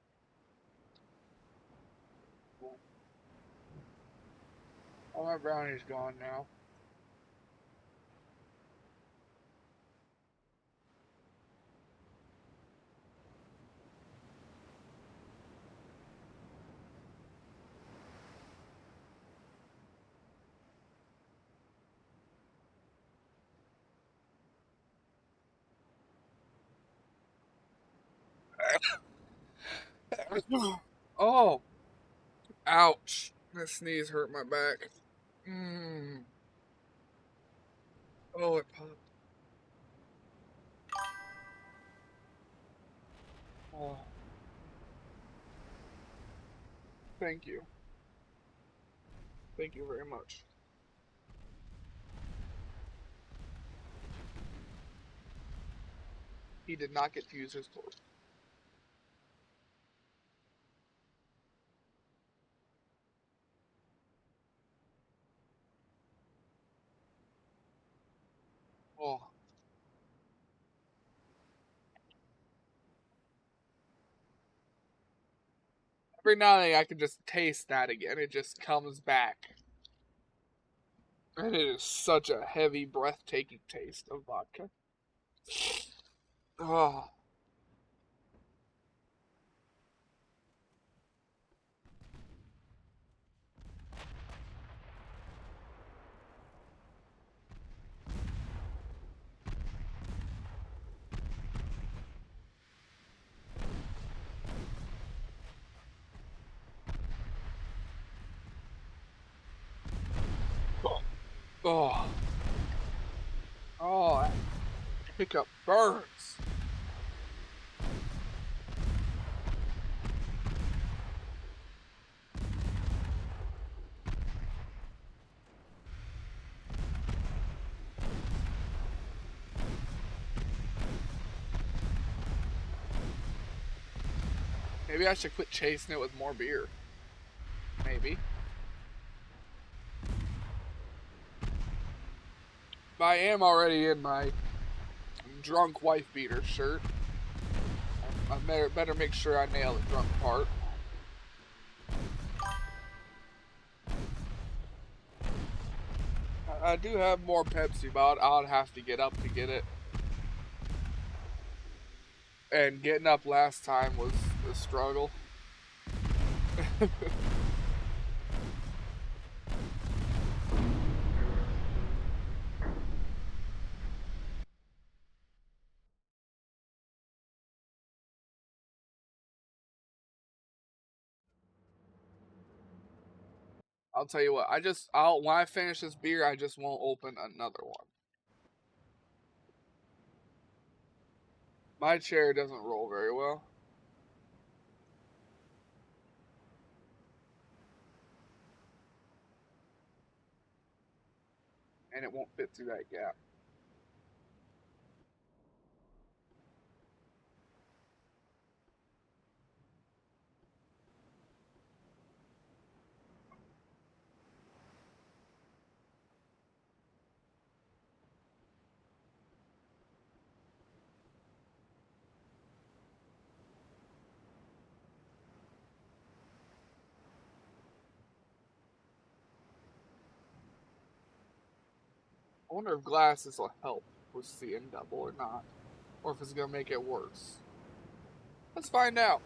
All my brownie's gone now. Oh, ouch. That sneeze hurt my back. Mm. Oh, it popped. Oh, thank you. Thank you very much. He did not get to use his toy. Oh, every now and then I can just taste that again. It just comes back. And it is such a heavy, breathtaking taste of vodka. Oh, oh, oh, that hiccup burns. Maybe I should quit chasing it with more beer. Maybe. But I am already in my drunk wife beater shirt. I better make sure I nail the drunk part. I do have more Pepsi, but I'd have to get up to get it. And getting up last time was a struggle. I'll tell you what. I'll when I finish this beer, I just won't open another one. My chair doesn't roll very well, and it won't fit through that gap. I wonder if glasses will help with seeing double or not, or if it's gonna make it worse. Let's find out.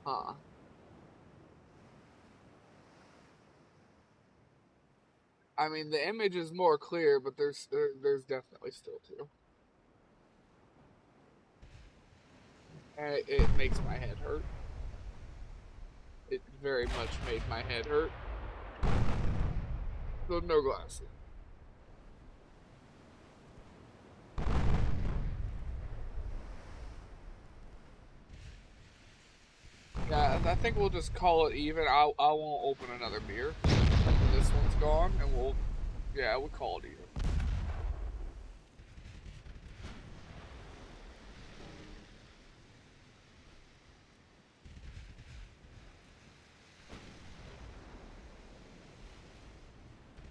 Huh. I mean, the image is more clear, but there's definitely still two, and it makes my head hurt. It very much made my head hurt. So no glasses. think we'll just call it even. I won't open another beer when this one's gone, and we'll call it even.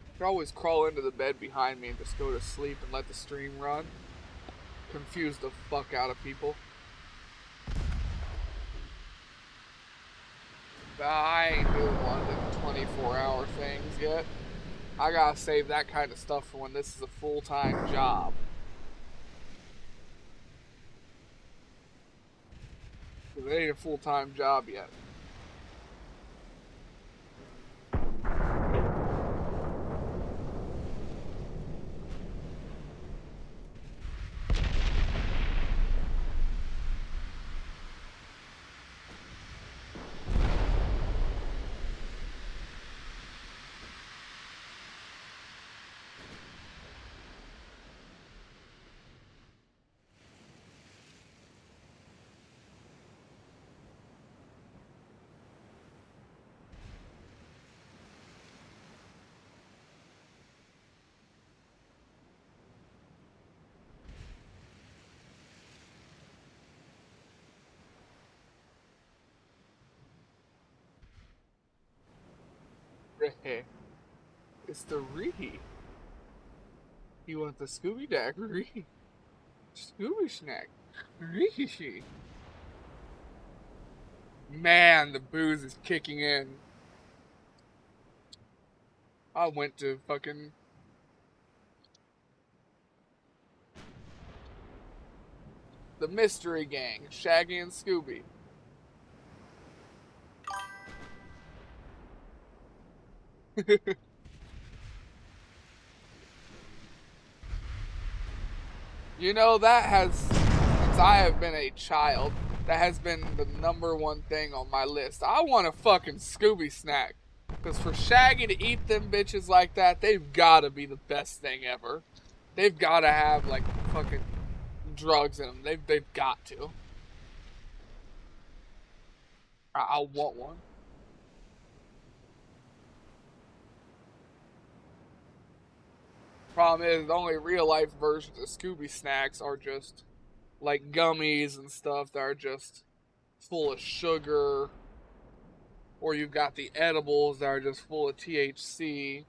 You can always crawl into the bed behind me and just go to sleep and let the stream run. Confuse the fuck out of people. I ain't doing one of the 24-hour things yet. I gotta save that kind of stuff for when this is a full-time job. Because it ain't a full-time job yet. It's the Ree. You want the Scooby Daggery? Scooby Snack. Ree. Man, the booze is kicking in. I went to fucking the Mystery Gang, Shaggy and Scooby. You know, that has, since I have been a child, that has been the #1 thing on my list. I want a fucking Scooby snack. Because for Shaggy to eat them bitches like that, they've gotta be the best thing ever. They've gotta have, like, fucking drugs in them. They've got to. I want one. Problem is, the only real life versions of Scooby snacks are just like gummies and stuff that are just full of sugar, or you've got the edibles that are just full of THC.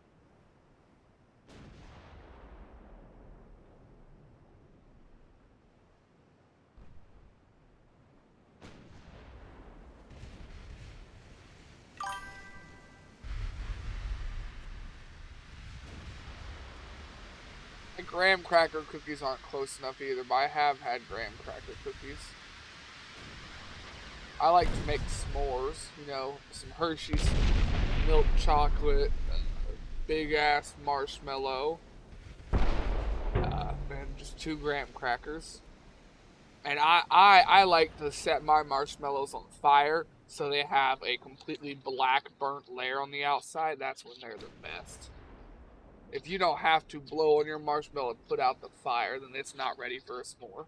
The graham cracker cookies aren't close enough either, but I have had graham cracker cookies. I like to make s'mores, you know, some Hershey's milk chocolate, big ass marshmallow, and just 2 graham crackers. And I like to set my marshmallows on fire so they have a completely black burnt layer on the outside. That's when they're the best. If you don't have to blow on your marshmallow and put out the fire, then it's not ready for a s'more.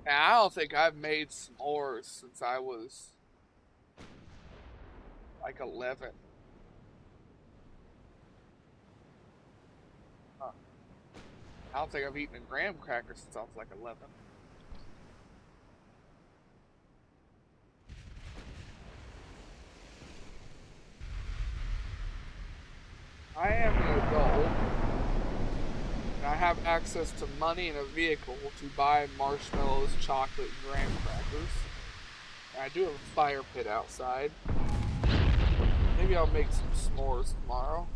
And I don't think I've made s'mores since I was like 11. Huh. I don't think I've eaten a graham cracker since I was like 11. I am an adult, and I have access to money and a vehicle to buy marshmallows, chocolate, and graham crackers. And I do have a fire pit outside. Maybe I'll make some s'mores tomorrow.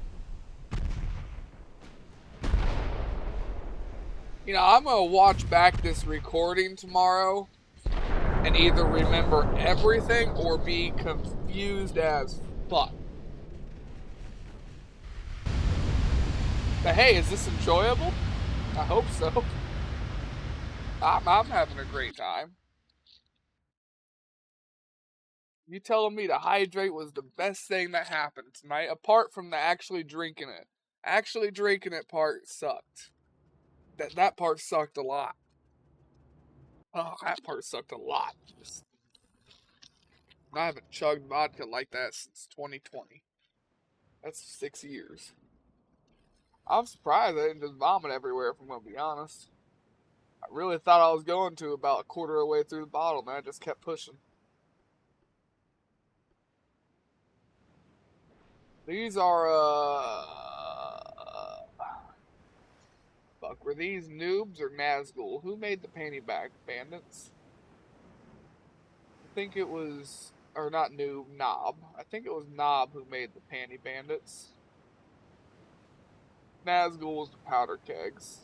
You know, I'm gonna watch back this recording tomorrow and either remember everything or be confused as fuck. But hey, is this enjoyable? I hope so. I'm having a great time. You telling me to hydrate was the best thing that happened tonight, apart from the actually drinking it. Actually drinking it part sucked. That part sucked a lot. Oh, that part sucked a lot. I haven't chugged vodka like that since 2020. That's 6 years. I'm surprised I didn't just vomit everywhere, if I'm gonna be honest. I really thought I was going to about a quarter of the way through the bottle, man. I just kept pushing. These are, fuck, were these noobs or Nazgul? Who made the panty bag bandits? I think it was, or not noob, Knob. I think it was Knob who made the panty bandits. Nazgul was the powder kegs.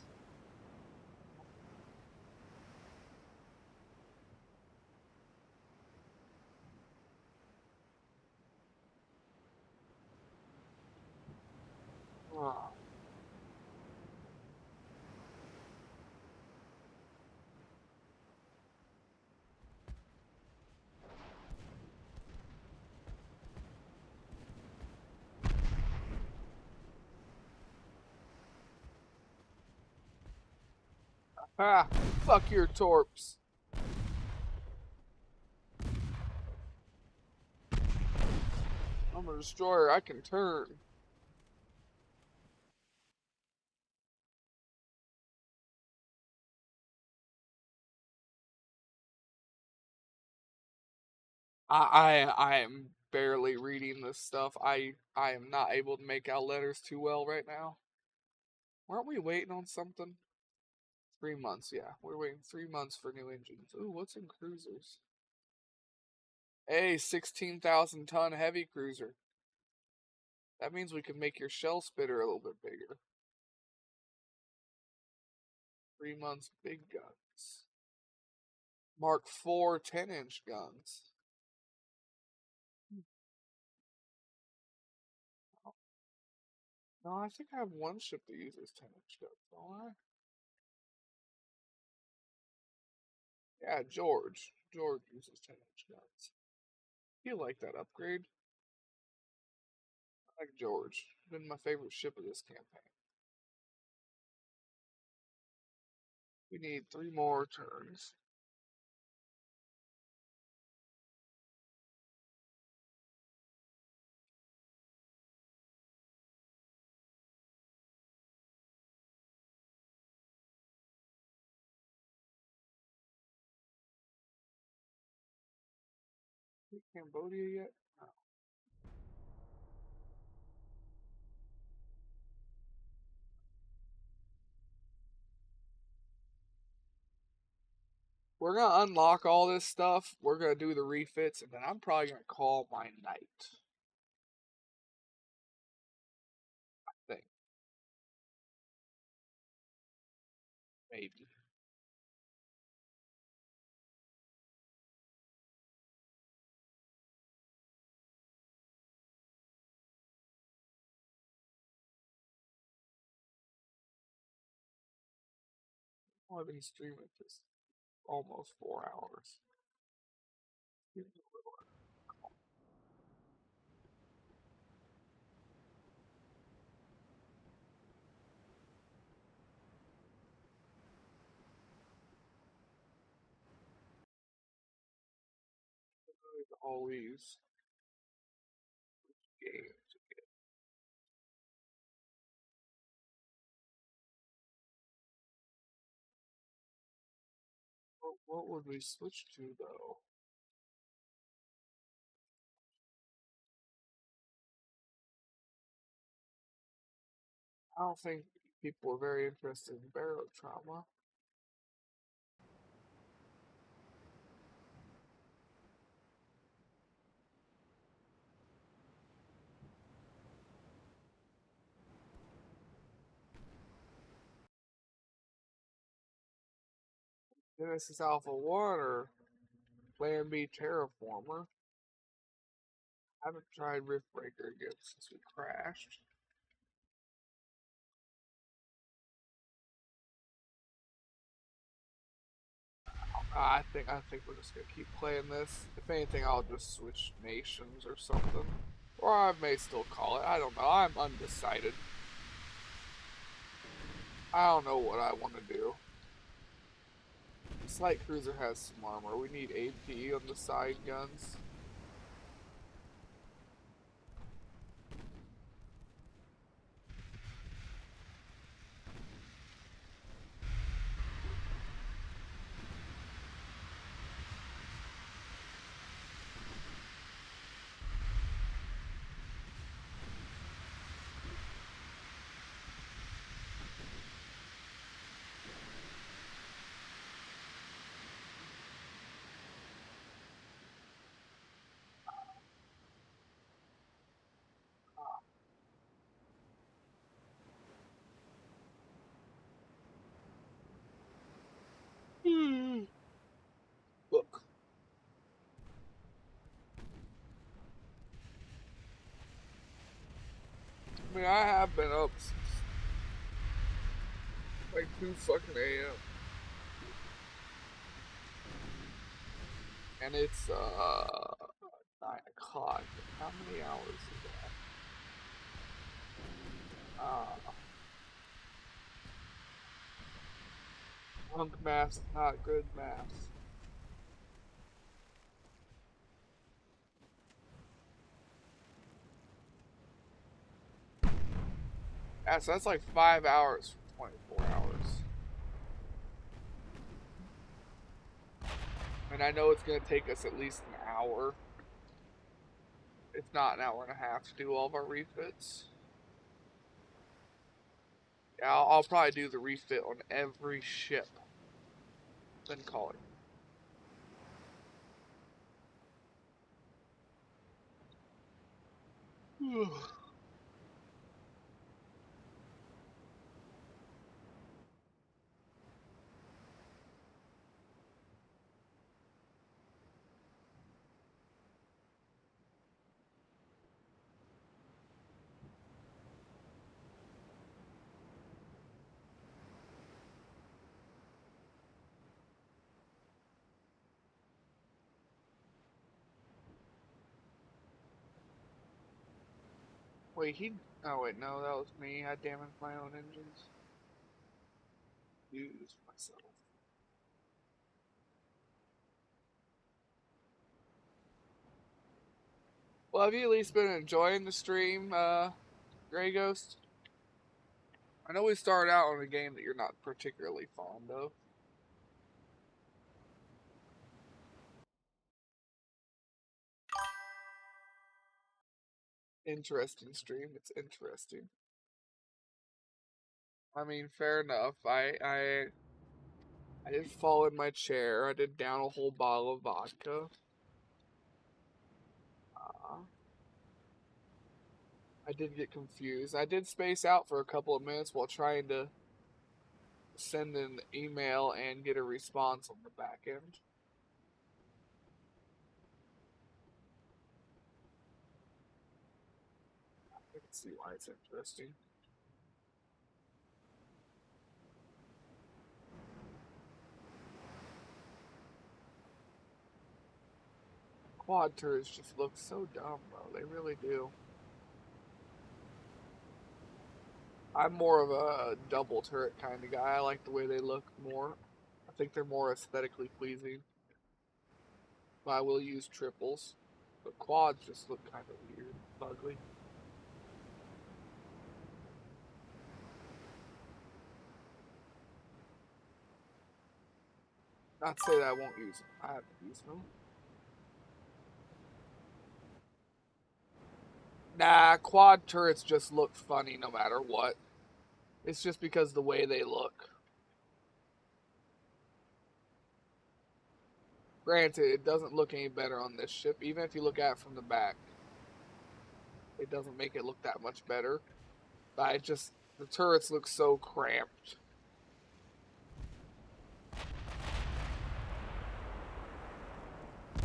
Oh. Ah, fuck your torps. I'm a destroyer. I can turn. I am barely reading this stuff. I am not able to make out letters too well right now. Weren't we waiting on something? 3 months, yeah. We're waiting 3 months for new engines. Ooh, what's in cruisers? A 16,000 ton heavy cruiser. That means we can make your shell spitter a little bit bigger. 3 months big guns. Mark IV 10-inch guns. No, I think I have one ship that uses 10-inch guns, don't I? Yeah, George. George uses 10-inch guns. You like that upgrade? I like George. Been my favorite ship of this campaign. We need 3 more turns. Cambodia yet? No. We're gonna unlock all this stuff. We're gonna do the refits, and then I'm probably gonna call my knight. I think maybe. I've been streaming this almost 4 hours. Always games. What would we switch to though? I don't think people are very interested in barotrauma. Genesis Alpha 1 or Plan B Terraformer. I haven't tried Riftbreaker again since we crashed. I think we're just gonna keep playing this. If anything, I'll just switch nations or something. Or I may still call it. I don't know. I'm undecided. I don't know what I want to do. This light cruiser has some armor. We need AP on the side guns. Look. I mean, I have been up since like 2 fucking a.m. And it's 9 o'clock. How many hours is that? Punk math's not good maths. Yeah, so that's like 5 hours from 24 hours. And I know it's going to take us at least an hour, if not an hour and a half, to do all of our refits. Yeah, I'll probably do the refit on every ship. Then call it. Wait, he. Oh, wait, no, that was me. I damaged my own engines. Used myself. Well, have you at least been enjoying the stream, Grey Ghost? I know we started out on a game that you're not particularly fond of. Interesting stream. It's interesting. I mean, fair enough. I did fall in my chair. I did down a whole bottle of vodka. I did get confused. I did space out for a couple of minutes while trying to send an email and get a response on the back end. I can see why it's interesting. Quad turrets just look so dumb, bro. They really do. I'm more of a double turret kind of guy. I like the way they look more. I think they're more aesthetically pleasing. But I will use triples. But quads just look kind of weird, ugly. Not to say that I won't use them. I have used them. Nah, quad turrets just look funny no matter what. It's just because the way they look. Granted, it doesn't look any better on this ship. Even if you look at it from the back, it doesn't make it look that much better. But the turrets look so cramped.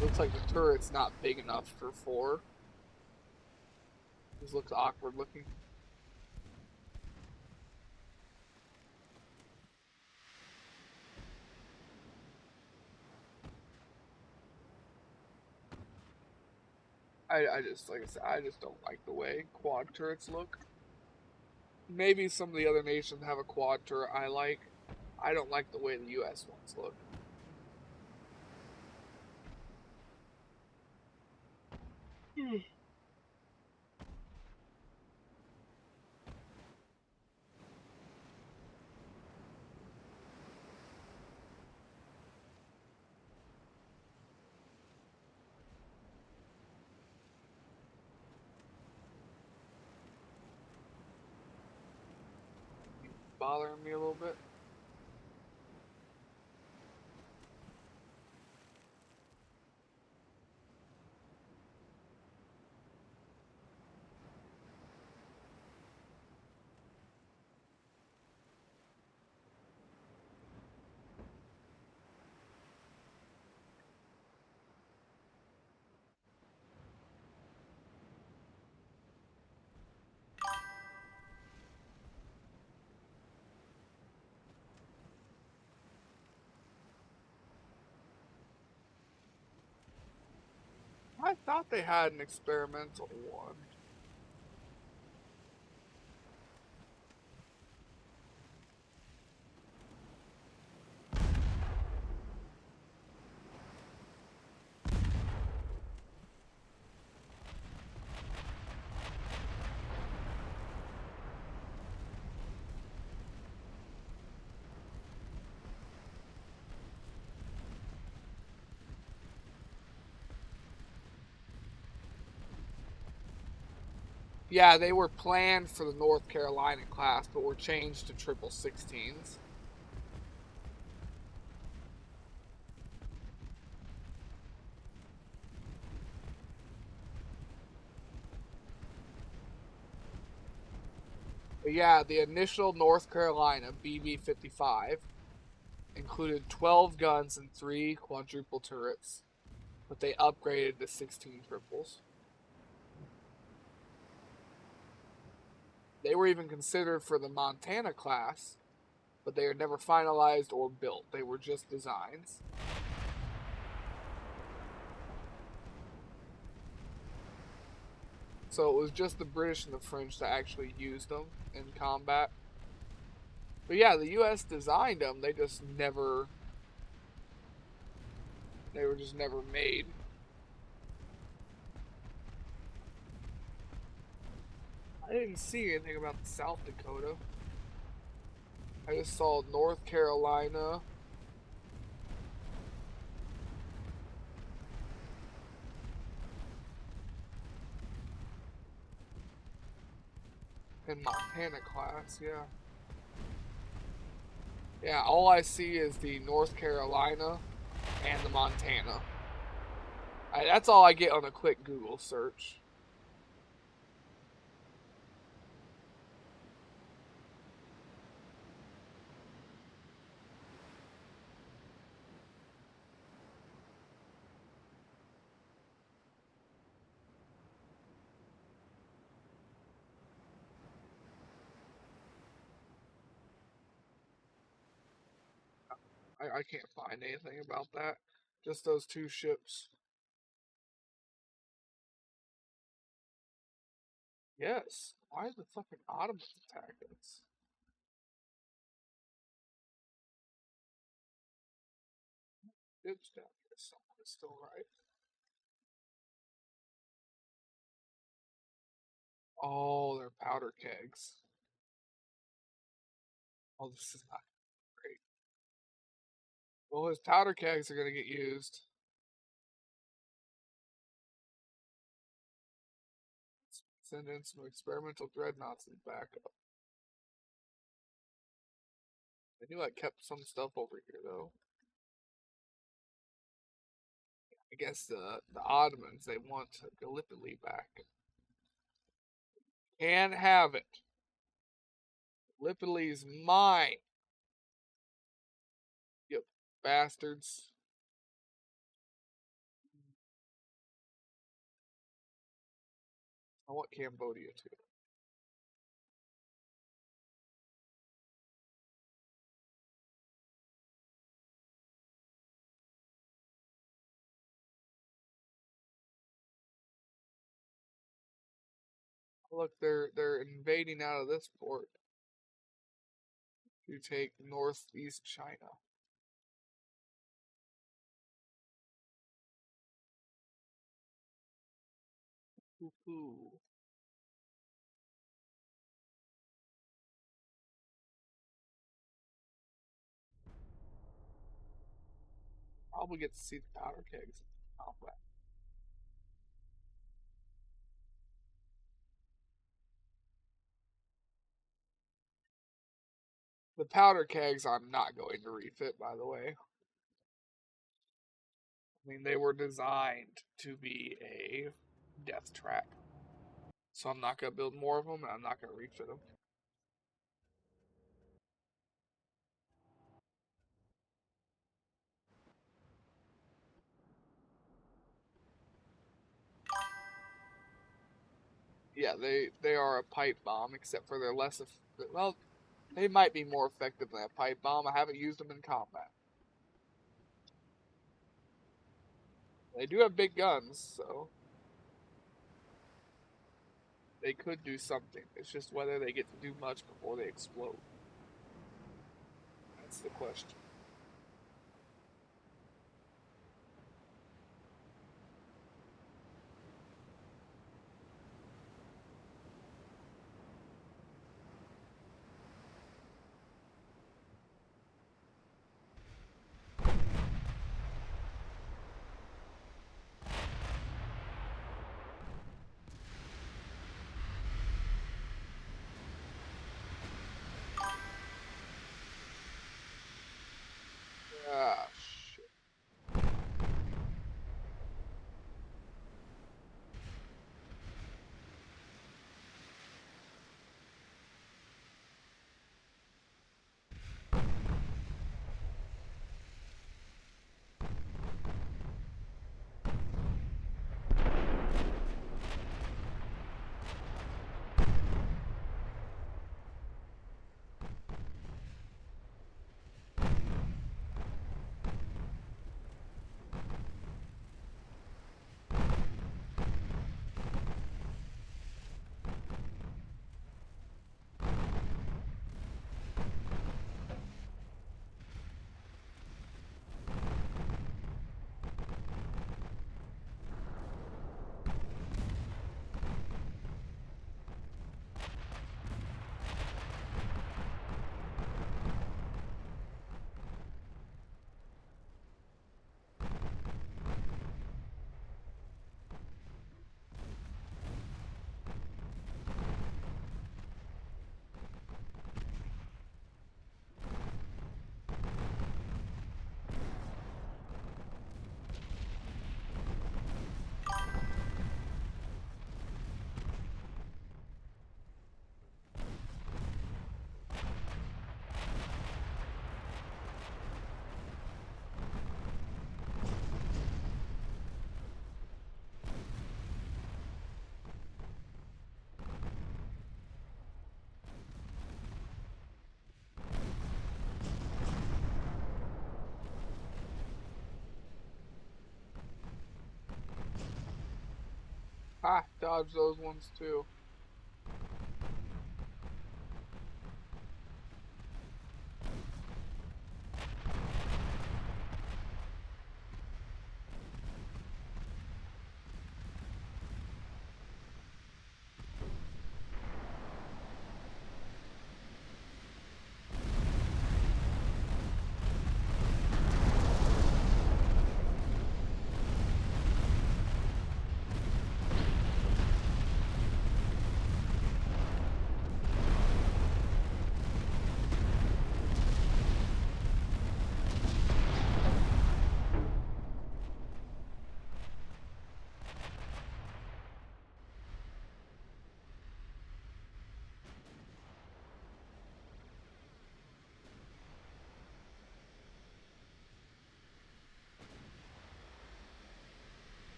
Looks like the turret's not big enough for 4. This looks awkward looking. I just, like I said, I just don't like the way quad turrets look. Maybe some of the other nations have a quad turret I like. I don't like the way the US ones look. Bothering me a little bit. I thought they had an experimental one. Yeah, they were planned for the North Carolina class, but were changed to 16s. But yeah, the initial North Carolina BB-55 included 12 guns and 3 quadruple turrets, but they upgraded to 16 triples. They were even considered for the Montana class, but they are never finalized or built. They were just designs. So it was just the British and the French that actually used them in combat. But yeah, the US designed them, they just never they were just never made. I didn't see anything about South Dakota. I just saw North Carolina. And Montana class, yeah. Yeah, all I see is the North Carolina and the Montana. That's all I get on a quick Google search. I can't find anything about that. Just those 2 ships. Yes. Why did the fucking Ottomans attack us? Ships down here somewhere still, right? Oh, they're powder kegs. Oh, this is not great. Well, his powder kegs are going to get used. Let's send in some experimental dreadnoughts as backup. I knew I kept some stuff over here, though. I guess the Ottomans, they want Gallipoli back. Can't have it. Gallipoli's mine. Yep, bastards. I want Cambodia too. Look, they're invading out of this port to take northeast China. Poo-poo. Probably get to see the powder kegs. Oh, but the powder kegs I'm not going to refit, by the way. I mean, they were designed to be a death trap. So I'm not going to build more of them, and I'm not going to refit them. Yeah, they are a pipe bomb, except for they're less. Well, they might be more effective than a pipe bomb. I haven't used them in combat. They do have big guns, so they could do something. It's just whether they get to do much before they explode. That's the question. Ah, shit. Ah, dodge those ones too.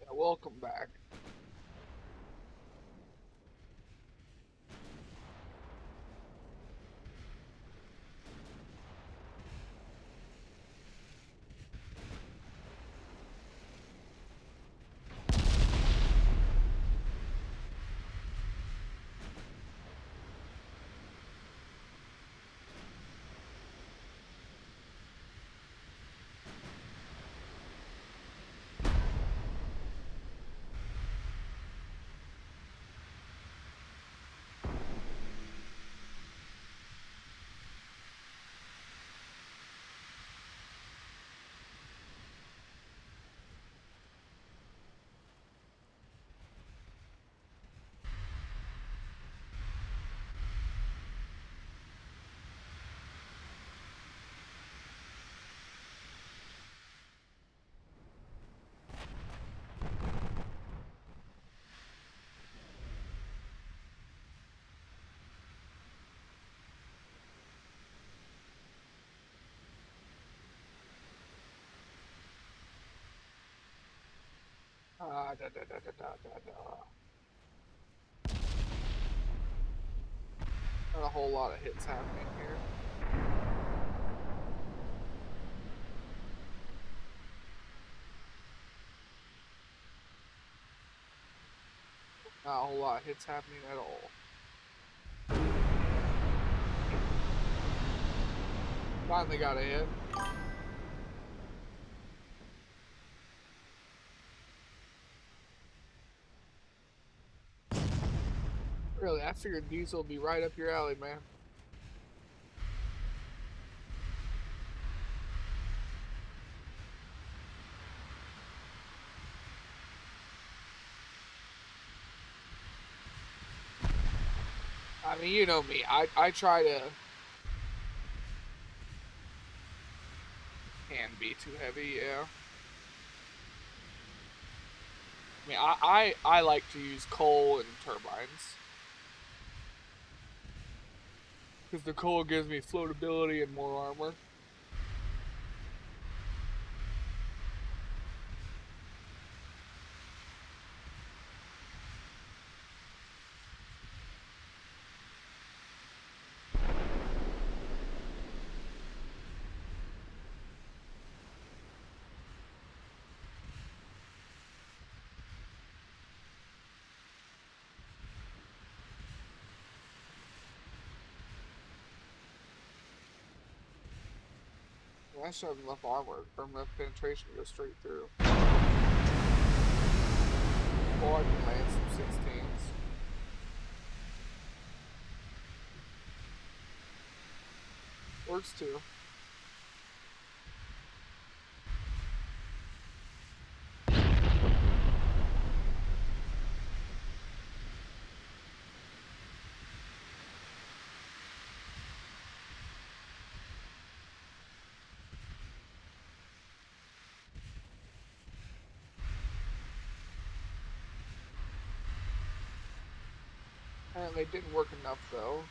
Yeah, welcome back. da, da, da, da, da, da, da. Not a whole lot of hits happening here. Not a whole lot of hits happening at all. Finally got a hit. Really, I figured Diesel would be right up your alley, man. I mean, you know me. I try to... Can be too heavy, yeah. I mean, I like to use coal and turbines. Because the coal gives me floatability and more armor. I should have enough armor or enough penetration to go straight through. Or I can land some 16s. Works too. Apparently it didn't work enough though.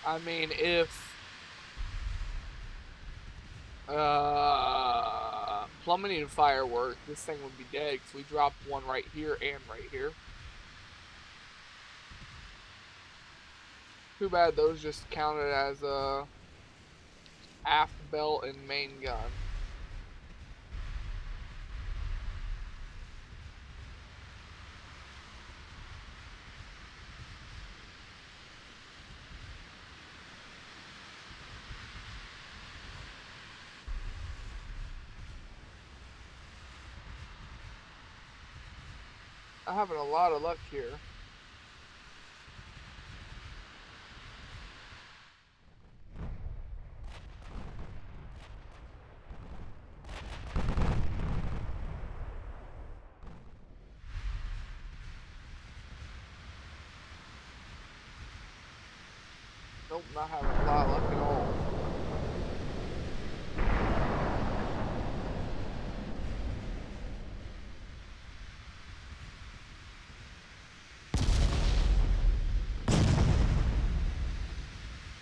I mean, if plummeting fire worked, this thing would be dead because we dropped one right here and right here. Too bad those just counted as a aft belt and main gun. I'm having a lot of luck here. Nope, not having a lot of luck at all.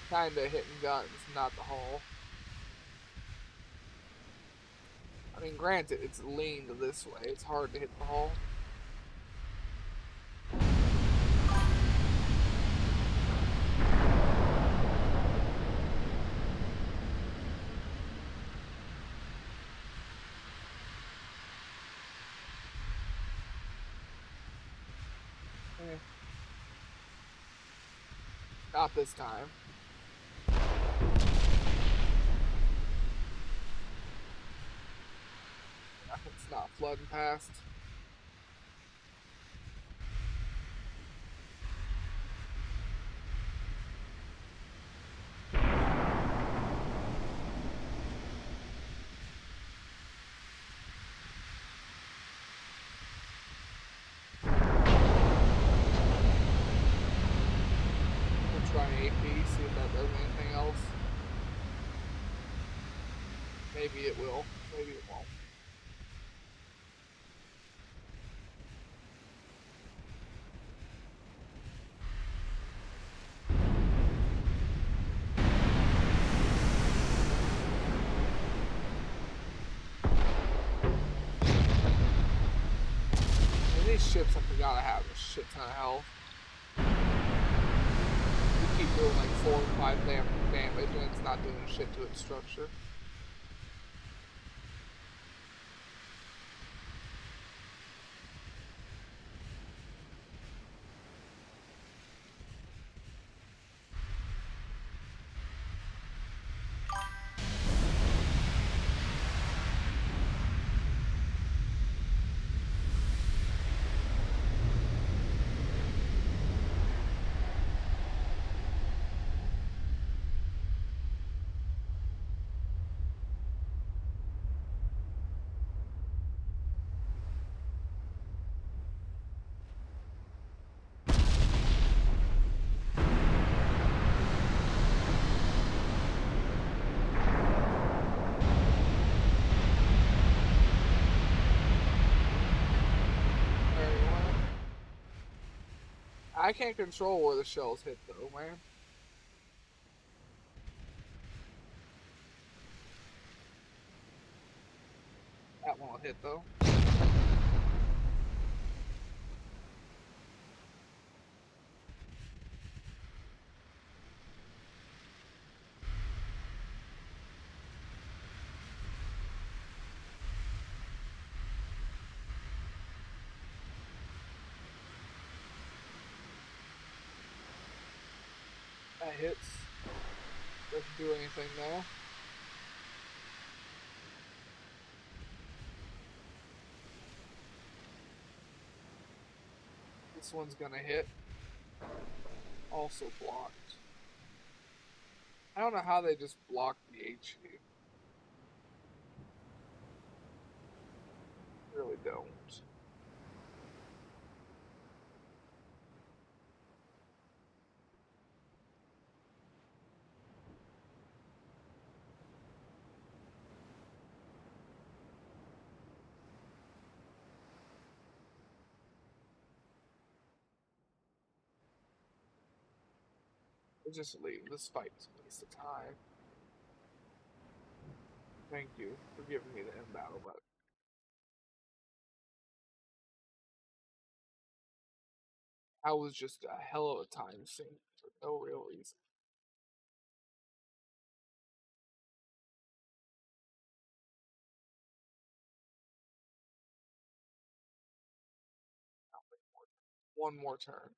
Kinda hitting guns, not the hull. I mean, granted, it's leaned this way. It's hard to hit the hull. Eh. Not this time. It's not flooding past. We'll try AP, see if that does anything else. Maybe it will, maybe it won't. ships I gotta have a shit ton of health. We keep doing like 4 or 5 damage and it's not doing shit to its structure. I can't control where the shells hit though, man. That one will hit though. That hits. Doesn't do anything now. This one's gonna hit. Also blocked. I don't know how they just blocked the HE. Really don't. We'll just leave. This fight's a waste of time. Thank you for giving me the end battle, but I was just a hell of a time sink for no real reason. One more turn.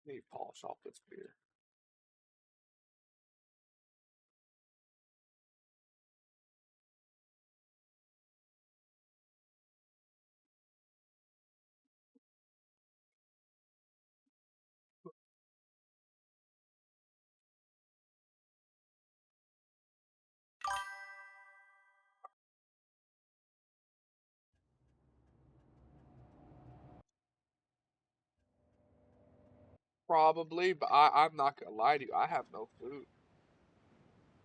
Need to polish off this beer. Probably, but I'm not gonna lie to you. I have no food.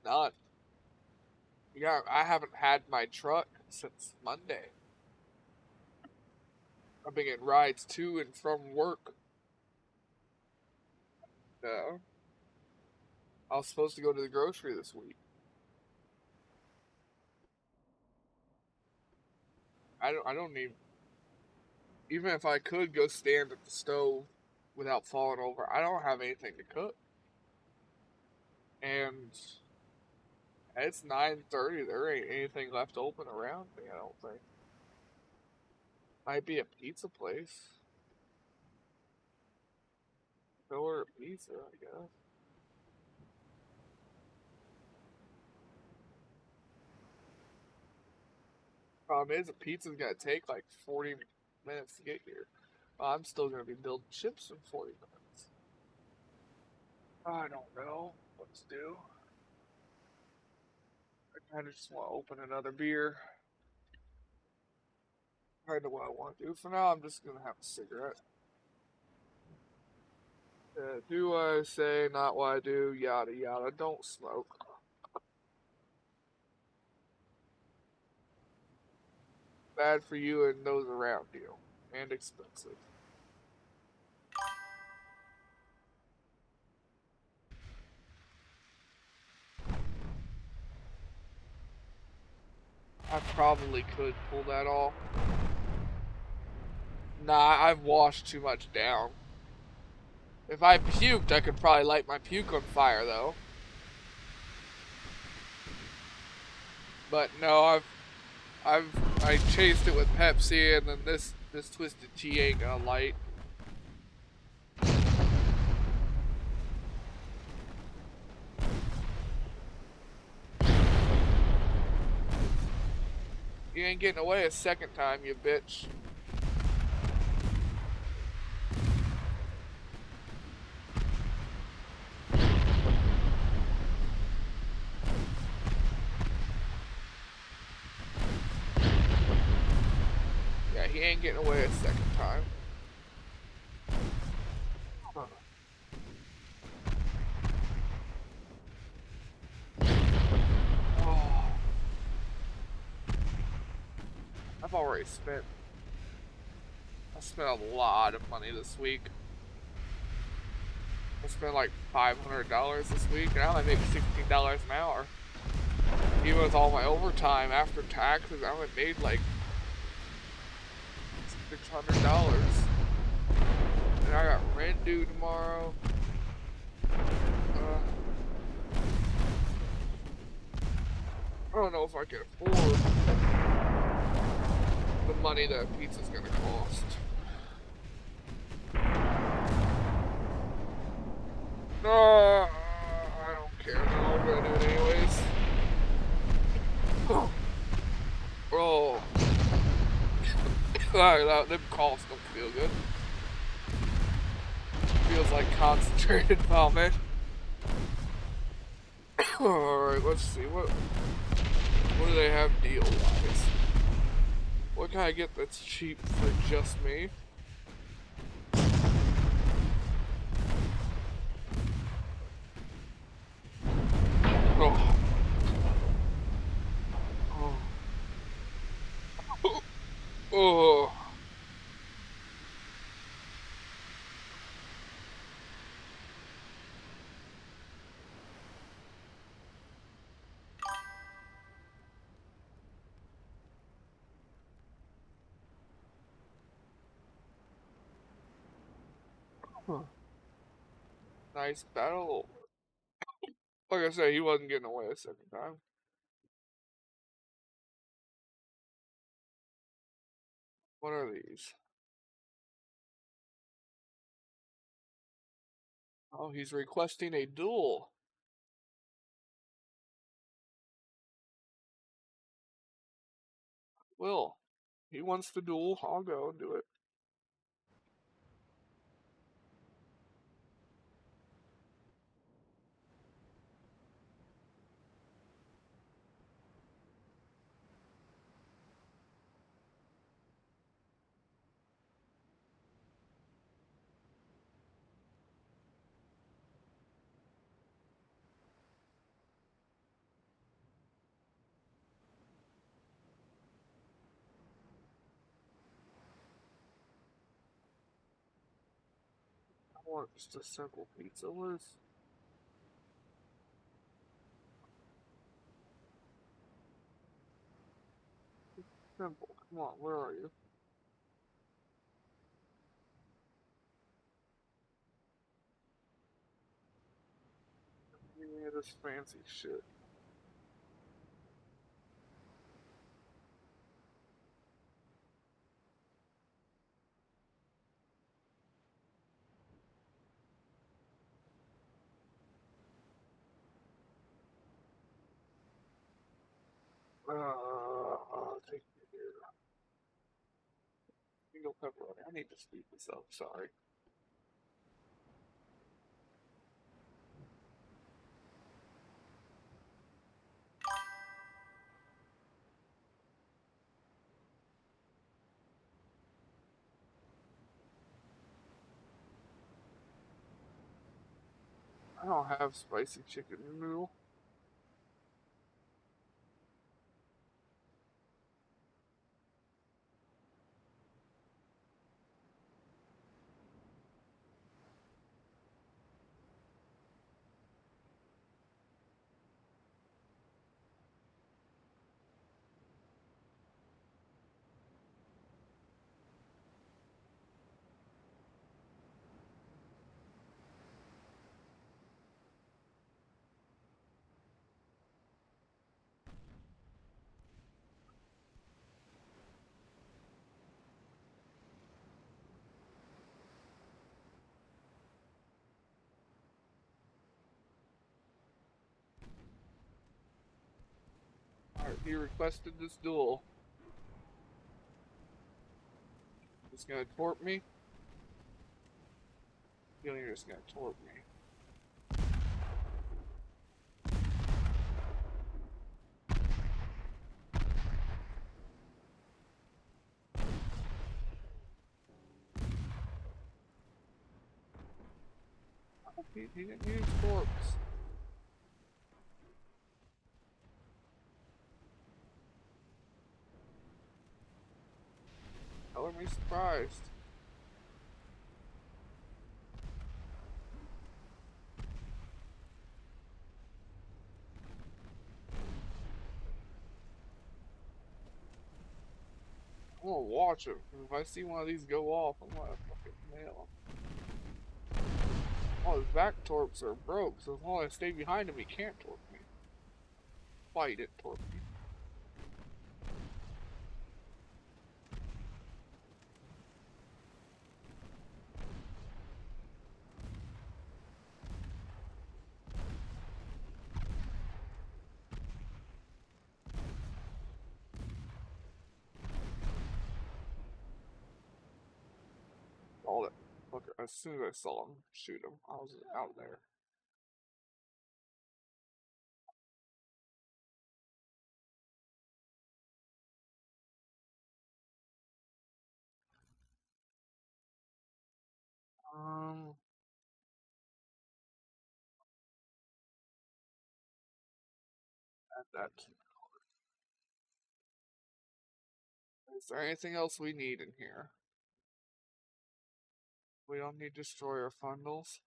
None. Yeah, I haven't had my truck since Monday. I've been getting rides to and from work. No, I was supposed to go to the grocery this week. I don't need. Even if I could go stand at the stove without falling over, I don't have anything to cook. And it's 9:30. There ain't anything left open around me. I don't think. Might be a pizza place. Go order a pizza, I guess. Problem is, a pizza's gonna take like 40 minutes to get here. I'm still gonna be building chips in 40 minutes. I don't know what to do. I kind of just want to open another beer. kind of what I want to do. For now, I'm just gonna have a cigarette. Do what I say, not what I do, yada yada. Don't smoke. Bad for you and those around you. And expensive. I probably could pull that off. Nah, I've washed too much down. If I puked, I could probably light my puke on fire, though. But no, I chased it with Pepsi, and then this twisted tea ain't gonna light. You ain't getting away a second time, you bitch. Yeah, he ain't getting away a second time. Oh. I've already spent. I spent a lot of money this week. I spent like $500 this week, and I only make $16 an hour. Even with all my overtime after taxes, I only made like $600. And I got rent due tomorrow. I don't know if I can afford the money that a pizza's gonna cost. No, I don't care. No, I'm gonna do it anyways. Oh. Them calls don't feel good. Feels like concentrated vomit. Alright, let's see. What do they have deal-wise? What can I get that's cheap for just me? Oh. Oh. Oh. Huh. Nice battle. Like I said, he wasn't getting away a second time. What are these? Oh, he's requesting a duel. Will. He wants the duel. I'll go and do it. I want just a simple pizza. What is simple? Come on, where are you? Give me this fancy shit. Take me here. Single pepperoni. I need to speed this up. Sorry. I don't have spicy chicken noodle. Alright, he requested this duel. He's gonna torp me. You're just gonna torp me. He didn't use torps. Color me surprised. I'm gonna watch him. If I see one of these go off, I'm gonna fucking nail him. All his back torps are broke, so as long as I stay behind him, he can't torp me. Fight it, torp me. All that. Look, as soon as I saw him shoot him, I was out there. Um, at that. Is there anything else we need in here? We don't need destroyer fundals.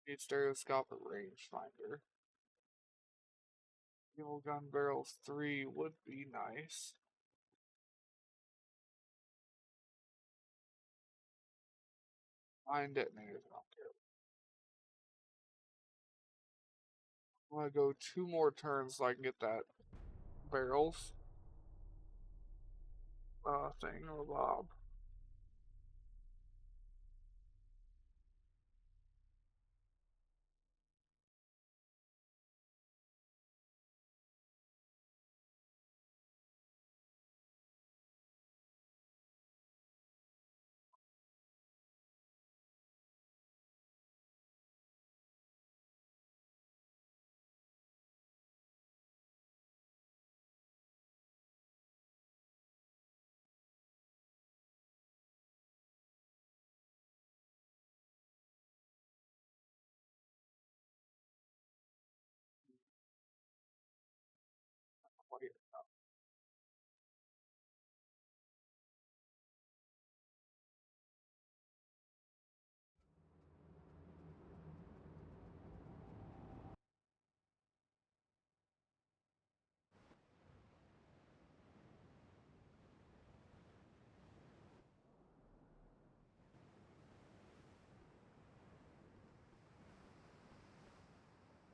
We need stereoscopic rangefinder. Fuel gun barrels 3 would be nice. Mine detonators, I don't care. I'm gonna go 2 more turns so I can get that barrels thing or lob. Wait,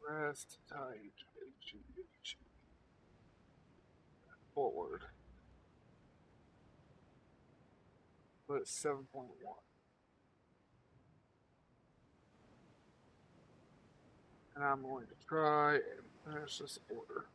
rest tight. Forward. But it's 7.1. And I'm going to try and finish this order.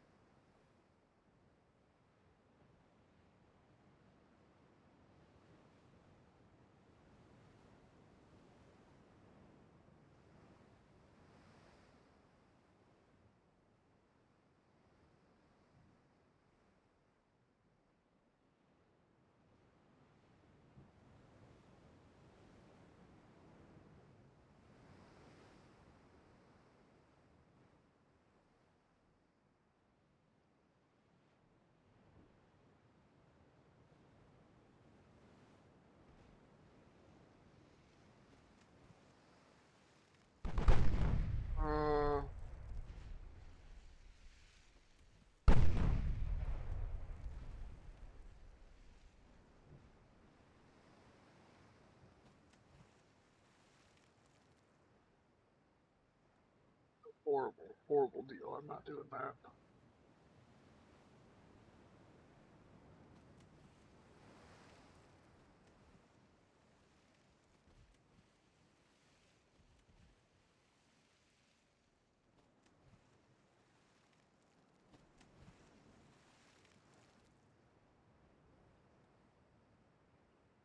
Horrible, horrible deal. I'm not doing that.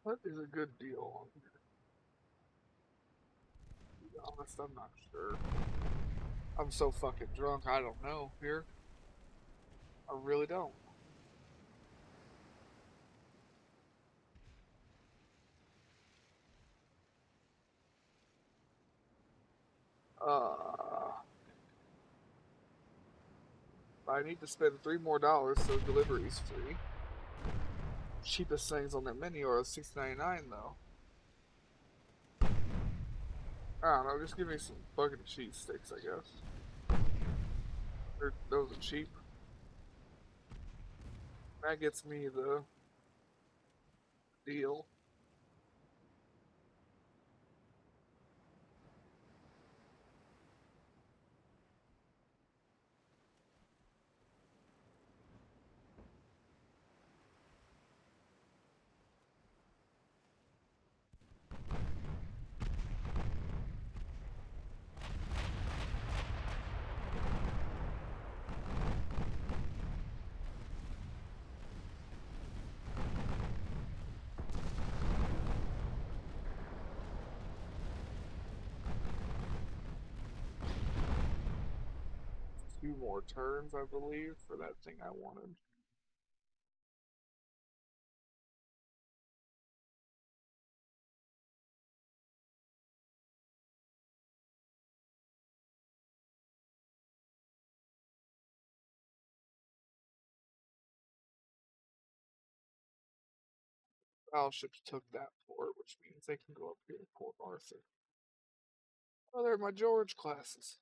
What is a good deal on here? To be honest, I'm not sure. I'm so fucking drunk, I don't know here. I really don't. Uh, I need to spend $3 more, so delivery's free. Cheapest things on their menu are $6.99 though. I don't know, just give me some fucking cheese sticks, I guess. Those are cheap. That gets me the deal. 2 more turns, I believe, for that thing I wanted. Battleships took that port, which means they can go up here to Port Arthur. Oh, they're my George classes.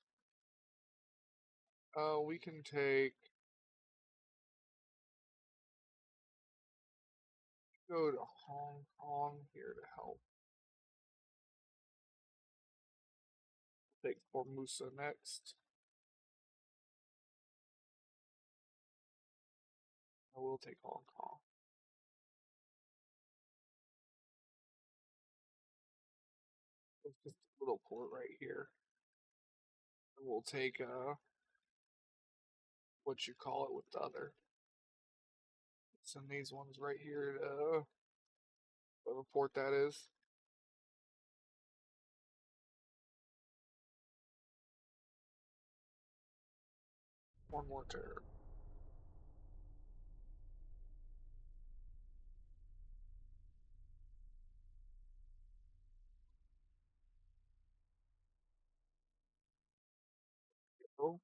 We can take go to Hong Kong here to help. Take Formosa next. I will take Hong Kong. It's just a little port right here. And we'll take what you call it with the other. Send these ones right here to whatever port that is. One more turn. Oh,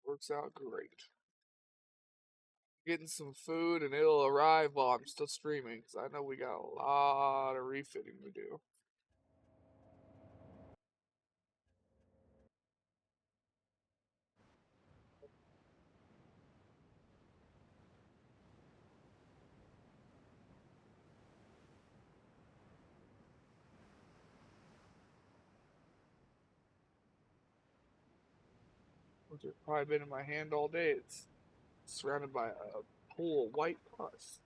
works out great. Getting some food and it'll arrive while I'm still streaming because I know we got a lot of refitting to do. Which has probably been in my hand all day. It's surrounded by a pool of white pus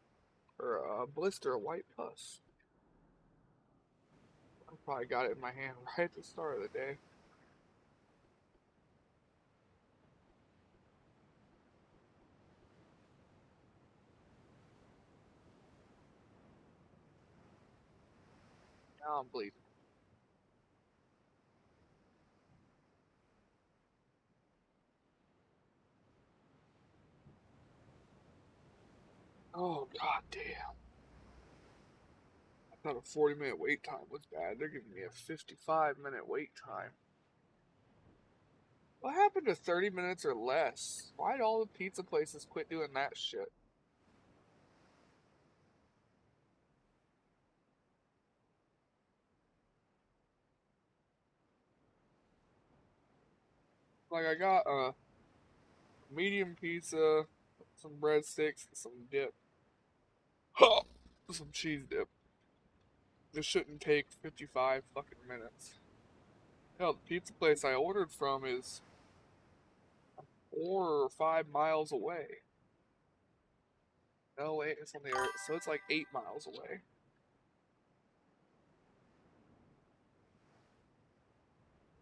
or a blister of white pus. I probably got it in my hand right at the start of the day. Now I'm bleeding. Oh god damn. I thought a 40-minute wait time was bad. They're giving me a 55-minute wait time. What happened to 30 minutes or less? Why'd all the pizza places quit doing that shit? Like I got a medium pizza, some breadsticks, and some dip. Some cheese dip. This shouldn't take 55 fucking minutes. Hell, the pizza place I ordered from is 4 or 5 miles away. No, wait, it's on the air, so it's like 8 miles away.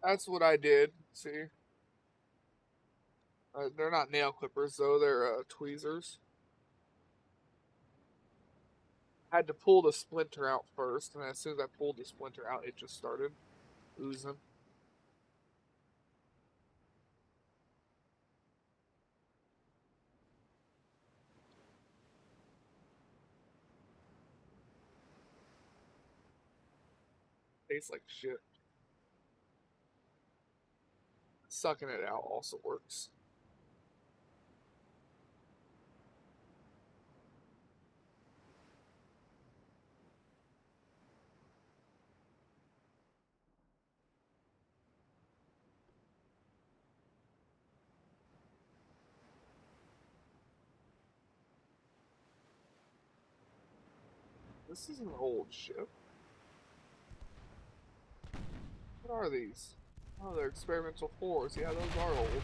That's what I did, see? They're not nail clippers, though, they're tweezers. I had to pull the splinter out first, and as soon as I pulled the splinter out, it just started oozing. Tastes like shit. Sucking it out also works. This is an old ship. What are these? Oh, they're experimental fours. Yeah, those are old.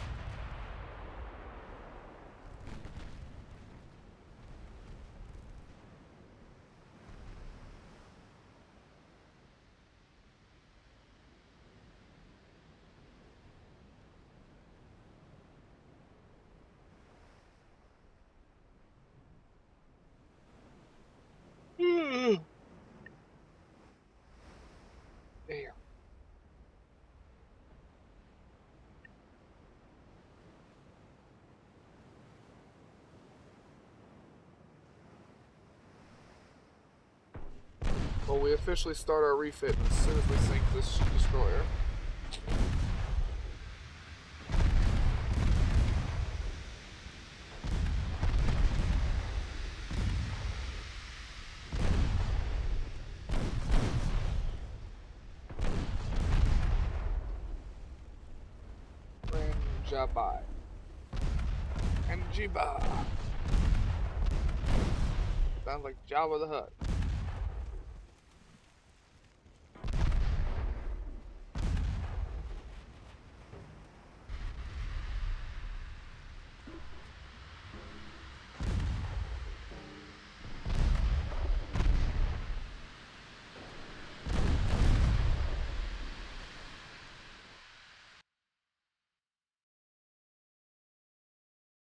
Damn. Well, we officially start our refit as soon as we sink this destroyer. Ranjabai. And Jiba. Sounds like Jabba the Hutt.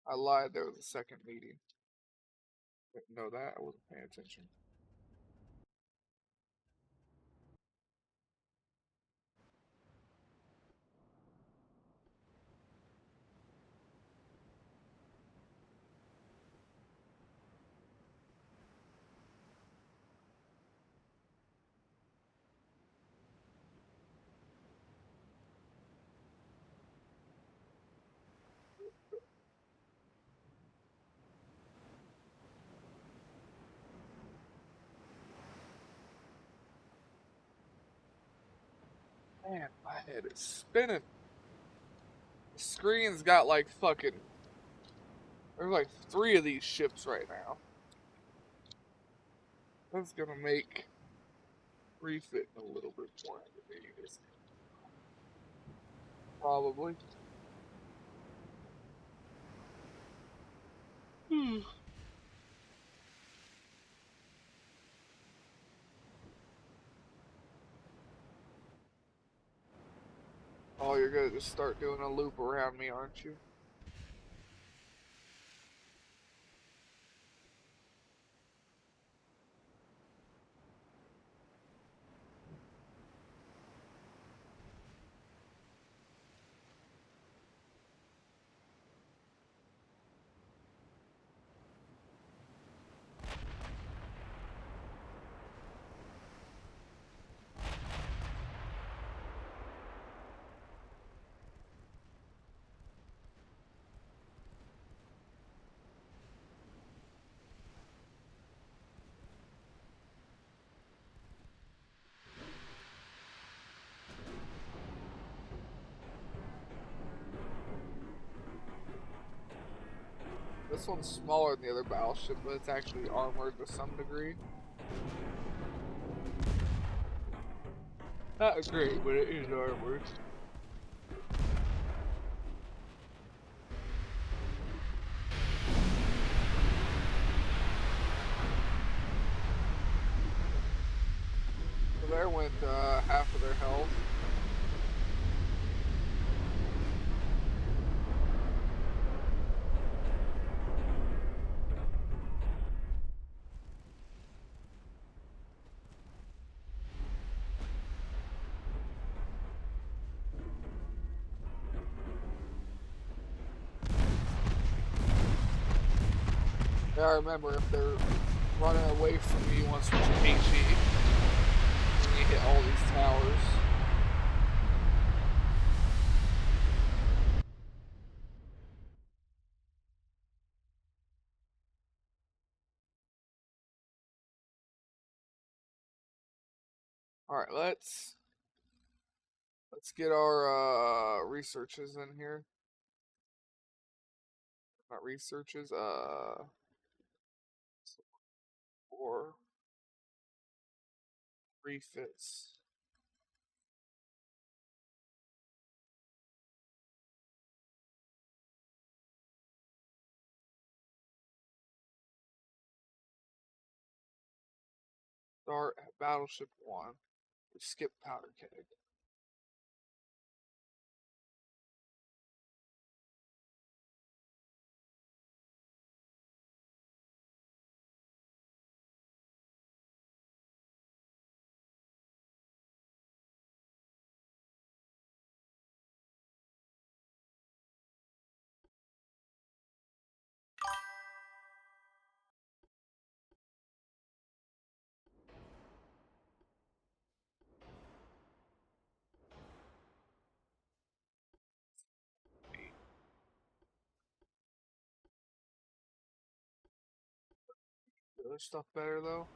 I lied, there was a second meeting. Didn't know that, I wasn't paying attention. Man, my head is spinning. The screen's got like fucking. There's like 3 of these ships right now. That's gonna make refitting a little bit more aggravating. Probably. Oh, you're gonna just start doing a loop around me, aren't you? This one's smaller than the other battleship, but it's actually armored to some degree. Not great, but it is armored. So there went half of their health. Yeah, I remember if they're running away from me, you want to switch to HE. And you hit all these towers. Alright, let's get our researches in here. Not researches, or refits. Start at Battleship 1. We skip Powder Keg. The other stuff better though.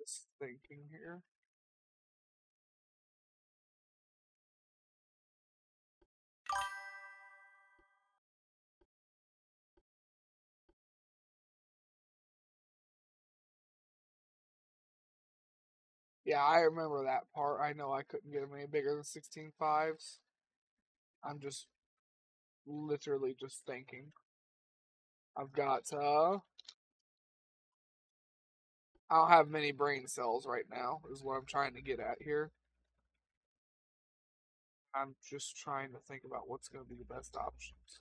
Just thinking here. Yeah, I remember that part. I know I couldn't get them any bigger than 16.5s. I'm just literally just thinking. I've got I don't have many brain cells right now, is what I'm trying to get at here. I'm just trying to think about what's going to be the best options.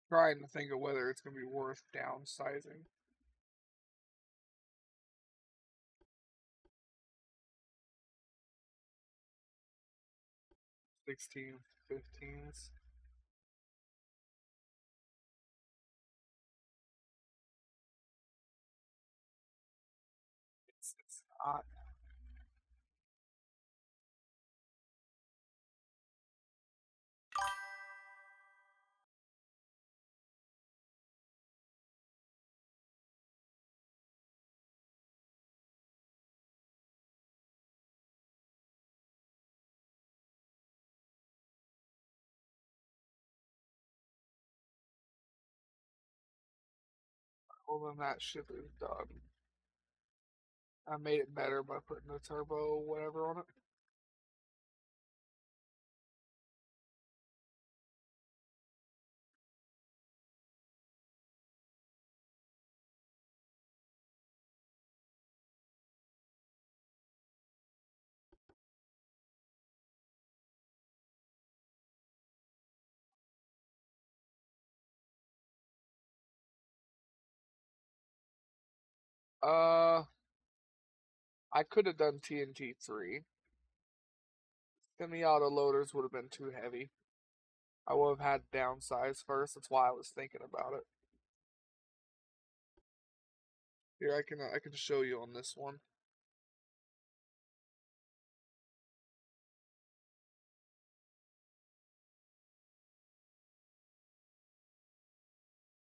Trying to think of whether it's going to be worth downsizing. 16, 15s. It's not. Well, then that ship is done. I made it better by putting the turbo whatever on it. I could have done TNT 3. Semi-auto loaders would have been too heavy. I would have had to downsize first. That's why I was thinking about it. Here, I can show you on this one.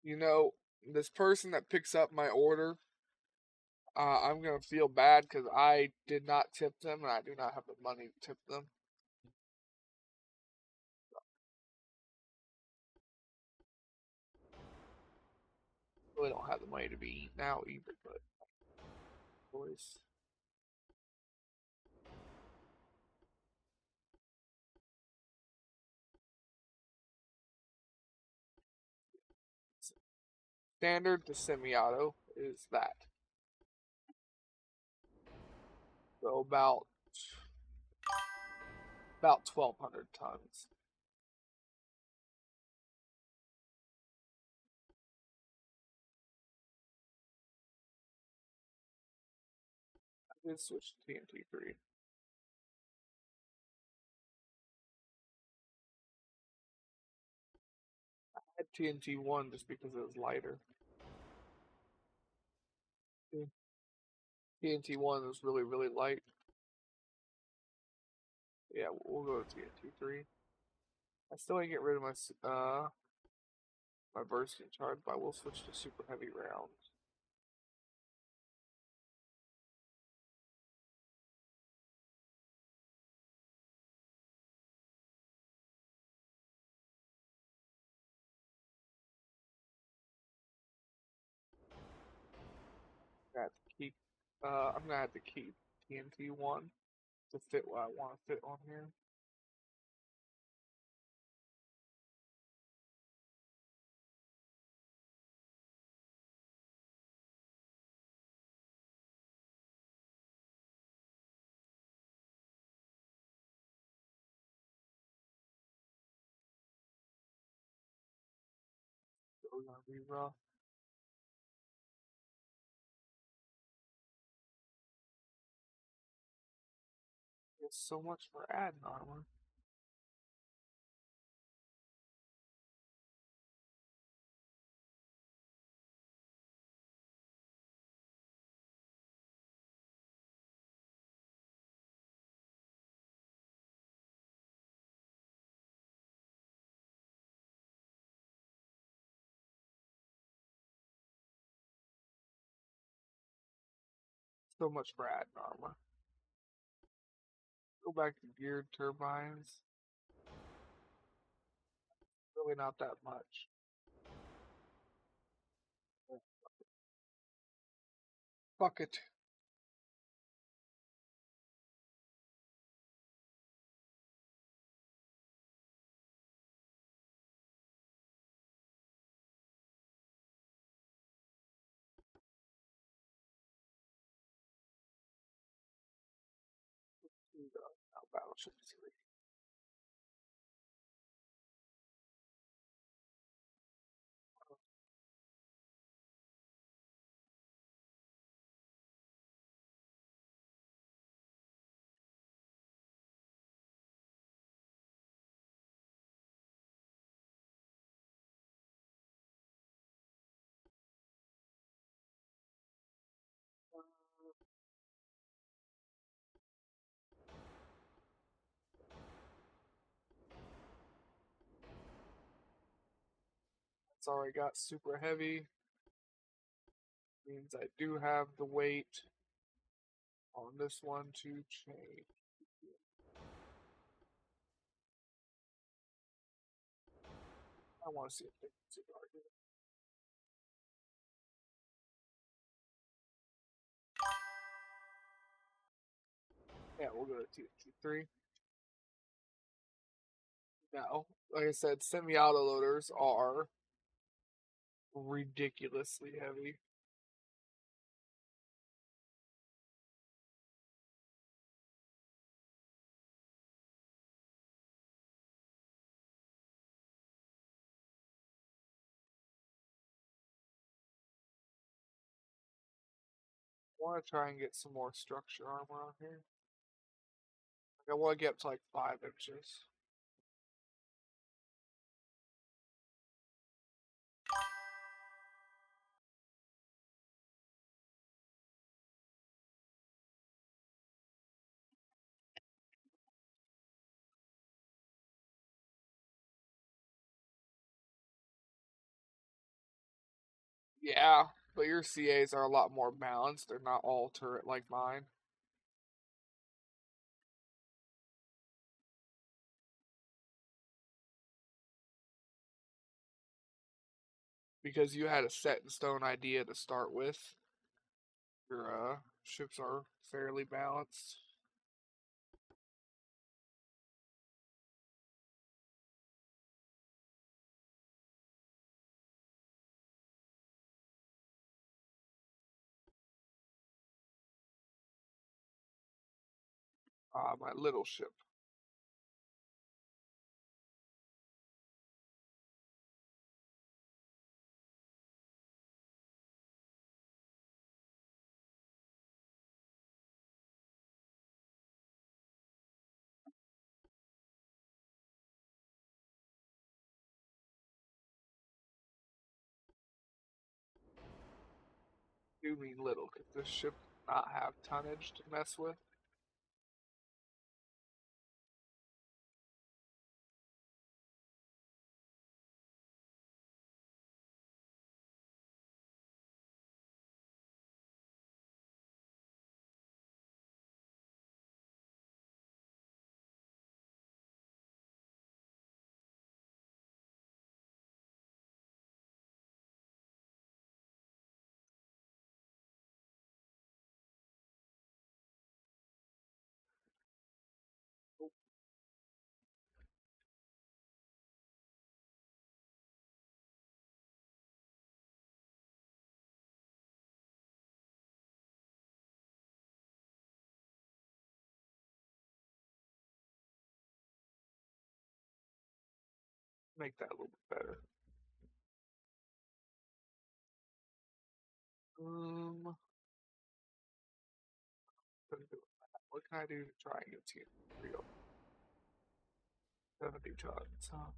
You know, this person that picks up my order, I'm gonna feel bad because I did not tip them and I do not have the money to tip them. Really don't have the money to be eating out either, but boys. Standard to semi-auto is that. So about 1,200 tons. I did switch to TNT 3. I had TNT 1 just because it was lighter. TNT 1 was really light. Yeah, we'll go to TNT 3. I still ain't get rid of my bursting charge, but I will switch to super heavy rounds. I'm gonna have to keep TNT 1 to fit what I want to fit on here. So we're gonna be rough. There's so much for adding armor. So much for adding armor. Go back to geared turbines. Really not that much. Fuck it. Now battleship 3. It's already got super heavy. Means I do have the weight on this one to change. I want to see if they can super argue. Yeah, we'll go to TNT 3. Now, like I said, semi-auto loaders are ridiculously heavy. want to try and get some more structure armor on here. Like I want to get up to like 5 inches. Yeah, but your CAs are a lot more balanced. They're not all turret like mine. Because you had a set in stone idea to start with. Your ships are fairly balanced. My little ship. I do mean little, because this ship does not have tonnage to mess with. Make that a little bit better. Um, what can I do to try and get to real 70 tons? Huh?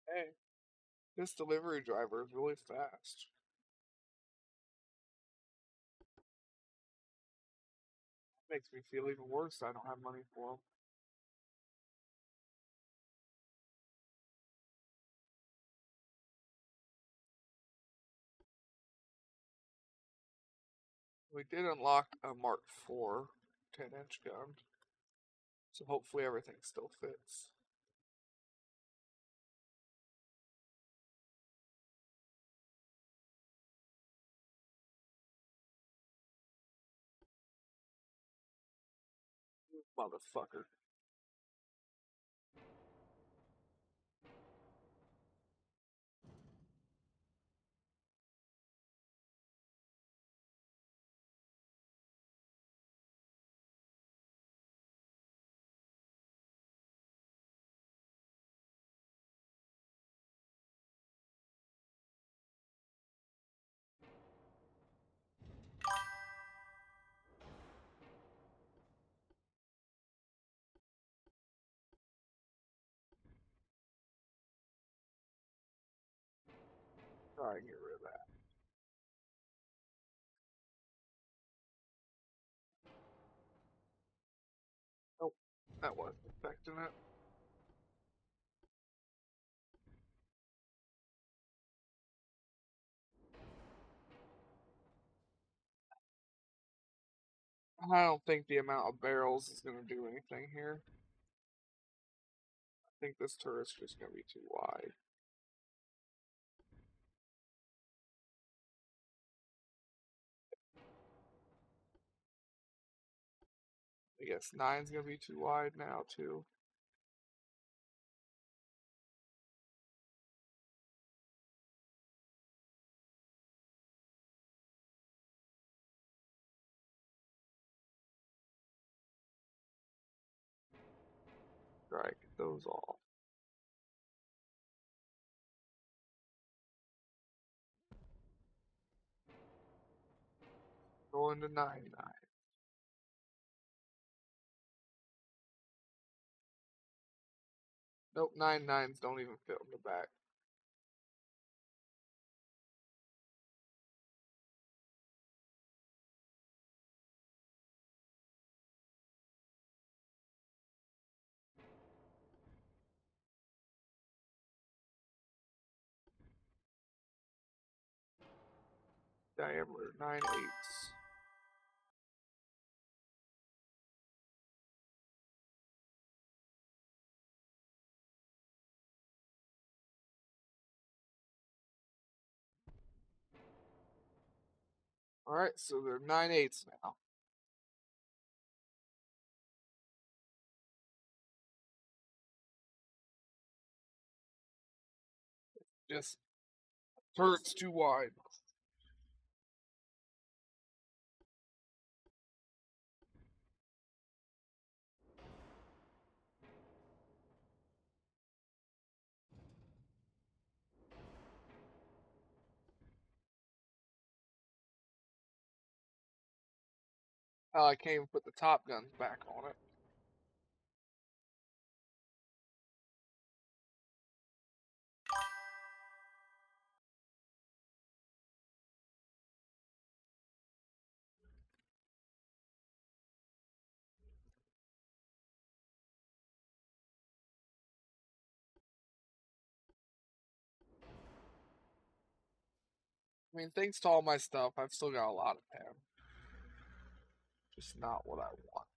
Hey, this delivery driver is really fast. Makes me feel even worse. I don't have money for him. We did unlock a Mark IV 10-inch gun, so hopefully everything still fits. Motherfucker. Try and get rid of that. Nope, that wasn't affecting it. I don't think the amount of barrels is going to do anything here. I think this turret's just going to be too wide. I guess 9's gonna be too wide now too. Try to get those off. Going to 9-9. Nope, 9-9s don't even fit on the back. Diameter 9/8. Alright, so they're 9/8 now. Just turret's too wide. I can't even put the top guns back on it. I mean, thanks to all my stuff, I've still got a lot of pen. Just not what I want.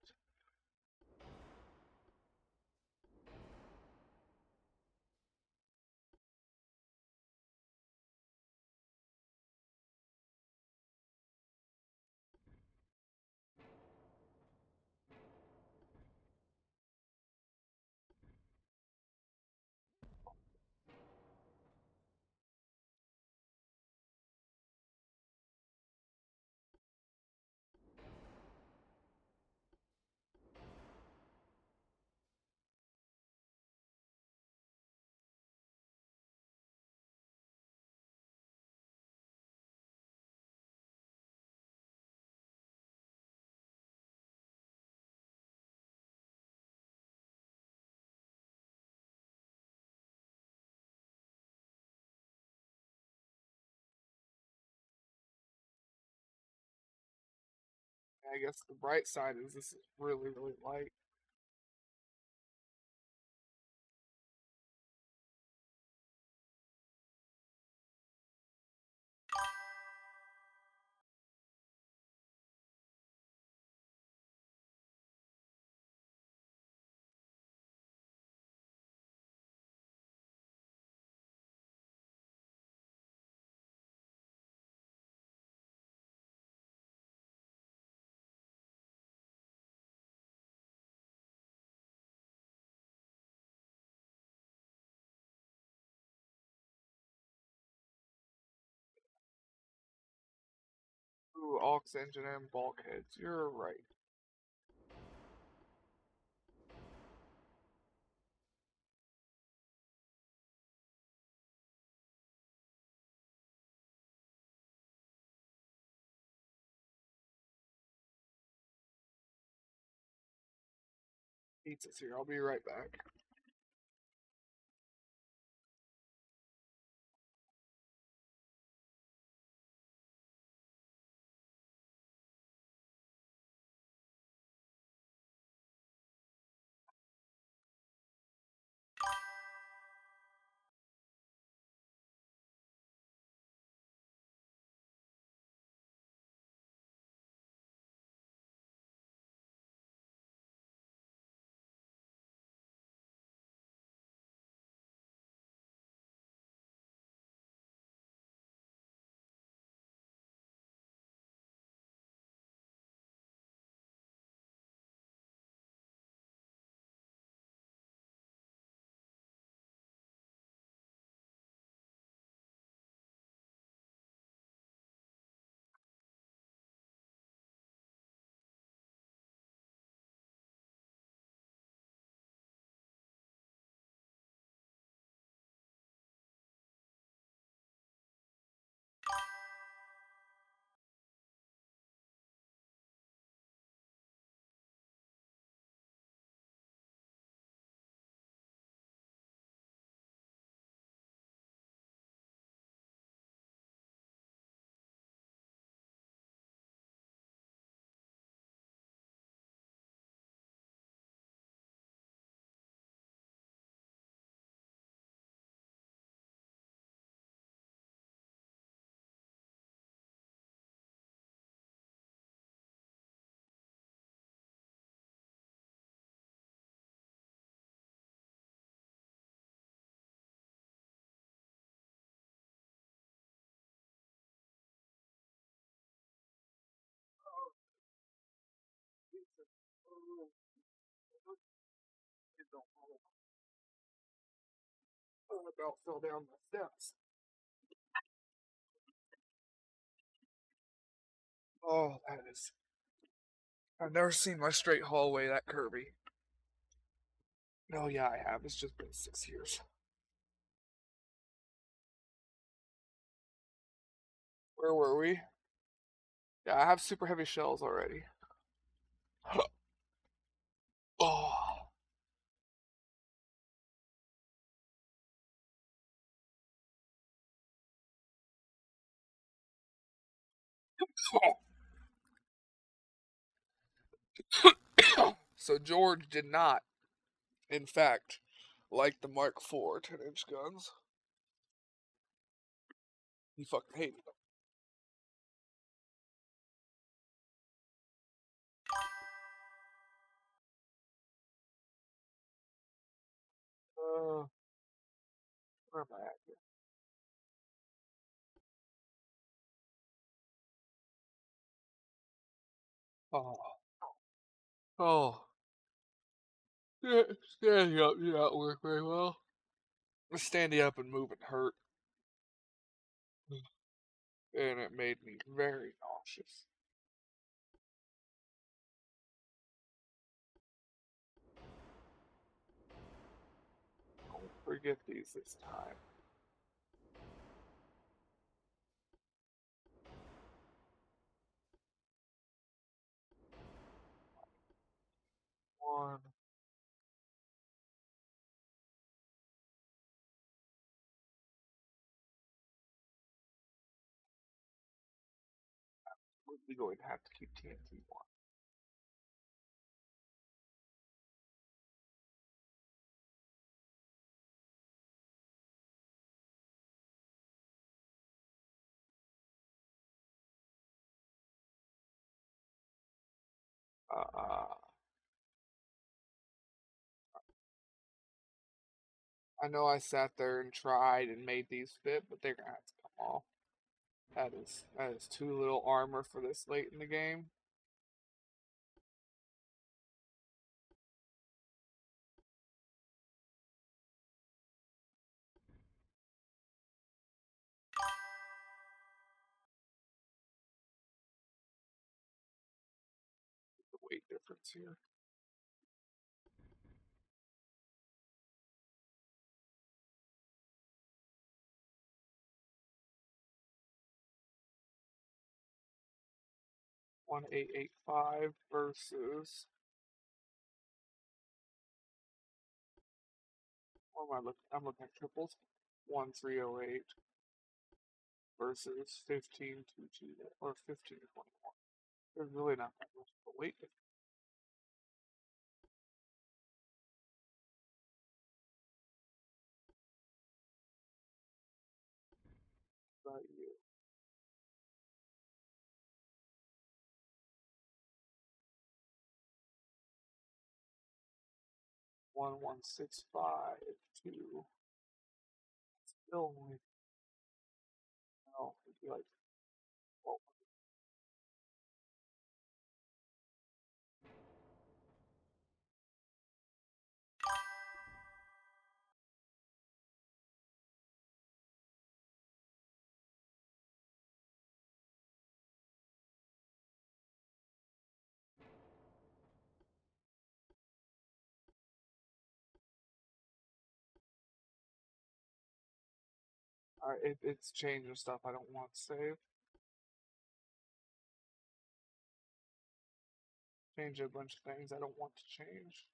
I guess the bright side is this is really, really light. Ooh, aux engine and bulkheads. You're right. Pizza's here. I'll be right back. I about fell down the steps. Oh, that is. I've never seen my straight hallway that curvy. No, yeah, I have. It's just been 6 years. Where were we? Yeah, I have super heavy shells already. Oh. So George did not, in fact, like the Mark IV 10-inch guns. He fucking hated them. Where am I at here? Oh. Oh. Standing up did not work very well. Standing up and moving hurt. And it made me very nauseous. Don't forget these this time. One. We're going to have to keep TNT one. Uh, I know I sat there and tried and made these fit, but they're gonna have to come off. That is too little armor for this late in the game. The weight difference here. One 885 versus. What am I looking? I'm looking at triples. 1308 versus 1522 or 1521. There's really not that much of a weight difference. About you. 1165 2. Still only. No, it'd be like. Well, it's changing stuff I don't want to save. Change a bunch of things I don't want to change.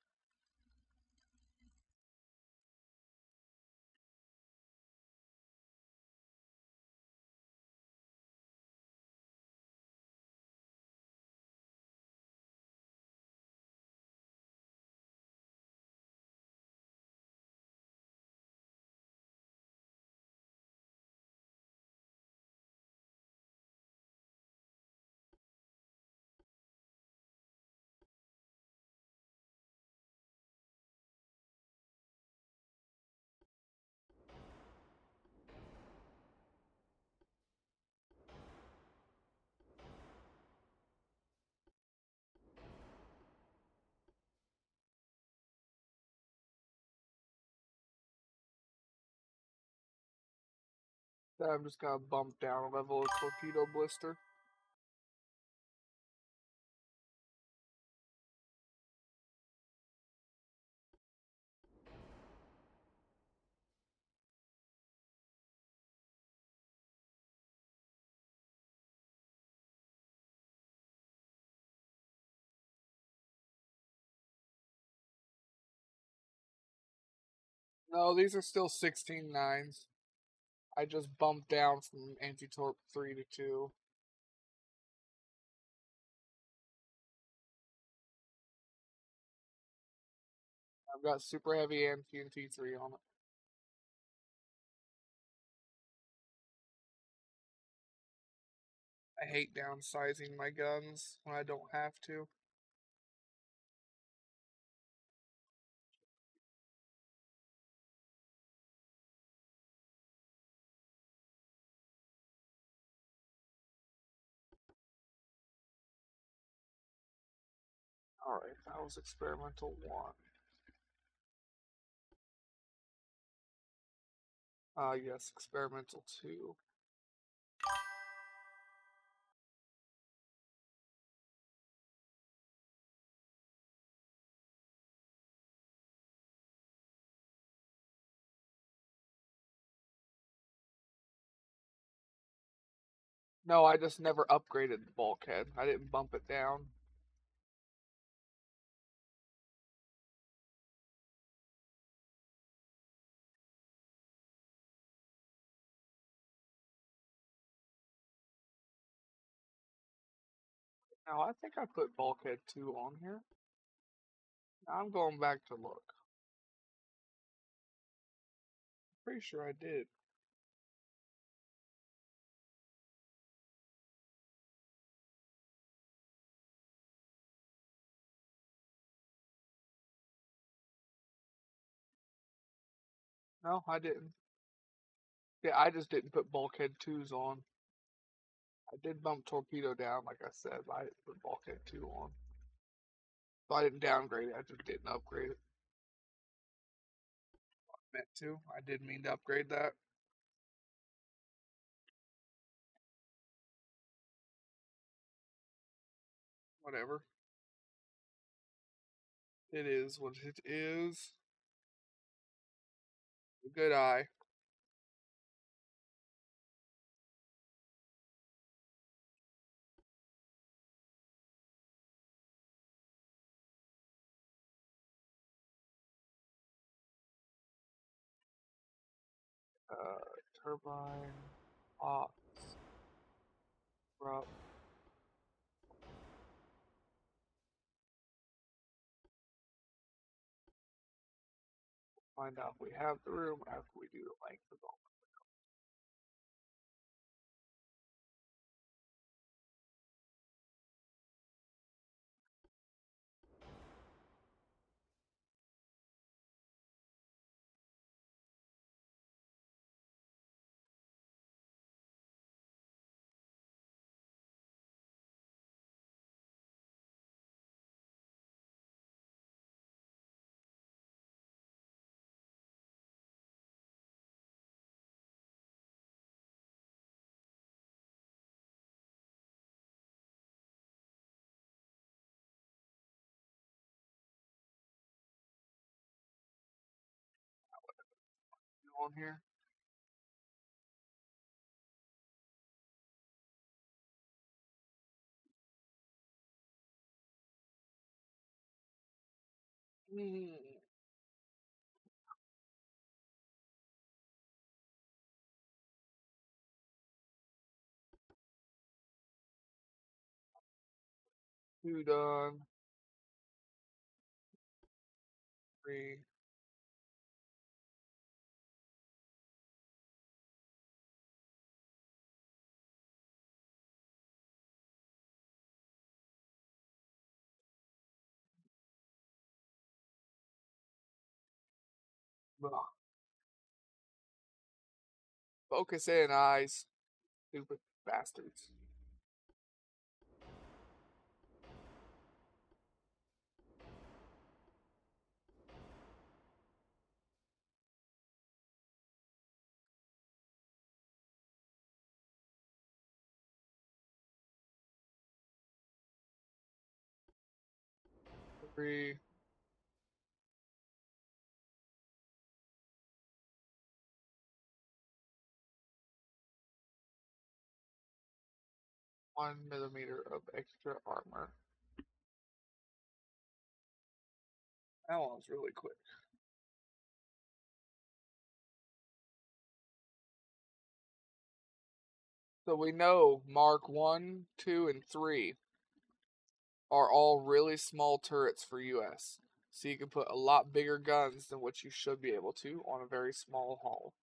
So I'm just gonna bump down a level of torpedo blister. No, these are still 16-9s. I just bumped down from anti-torp 3 to 2. I've got super heavy and TNT 3 on it. I hate downsizing my guns when I don't have to. Alright, that was experimental 1. Yes, experimental 2. No, I just never upgraded the bulkhead. I didn't bump it down. No, I think I put bulkhead 2 on here. I'm going back to look. Pretty sure I did. No, I didn't. Yeah, I just didn't put bulkhead 2s on. I did bump torpedo down, like I said, but I didn't put bulkhead 2 on. So I didn't downgrade it, I just didn't upgrade it. I meant to. I did mean to upgrade that. Whatever. It is what it is. Good eye. Turbine. Ops. Prop. Find out if we have the room after we do the length of all. On here. Mm. Two done. 3. Ugh. Focus in, eyes. Stupid bastards. 3. One millimeter of extra armor. That one's really quick. So we know Mark 1, 2, and 3 are all really small turrets for US. So you can put a lot bigger guns than what you should be able to on a very small hull.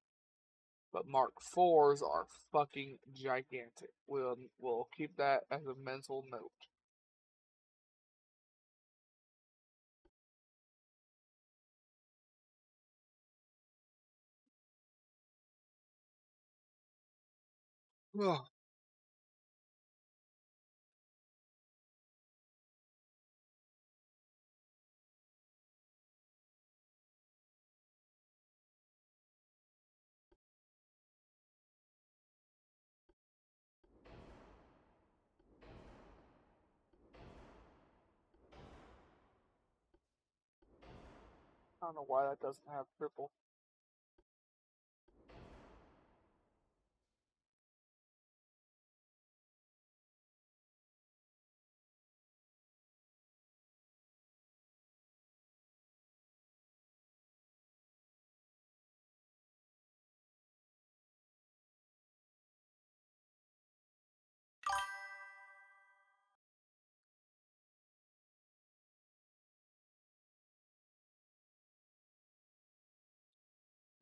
But Mark 4s are fucking gigantic. We'll keep that as a mental note. Ugh. I don't know why that doesn't have triple.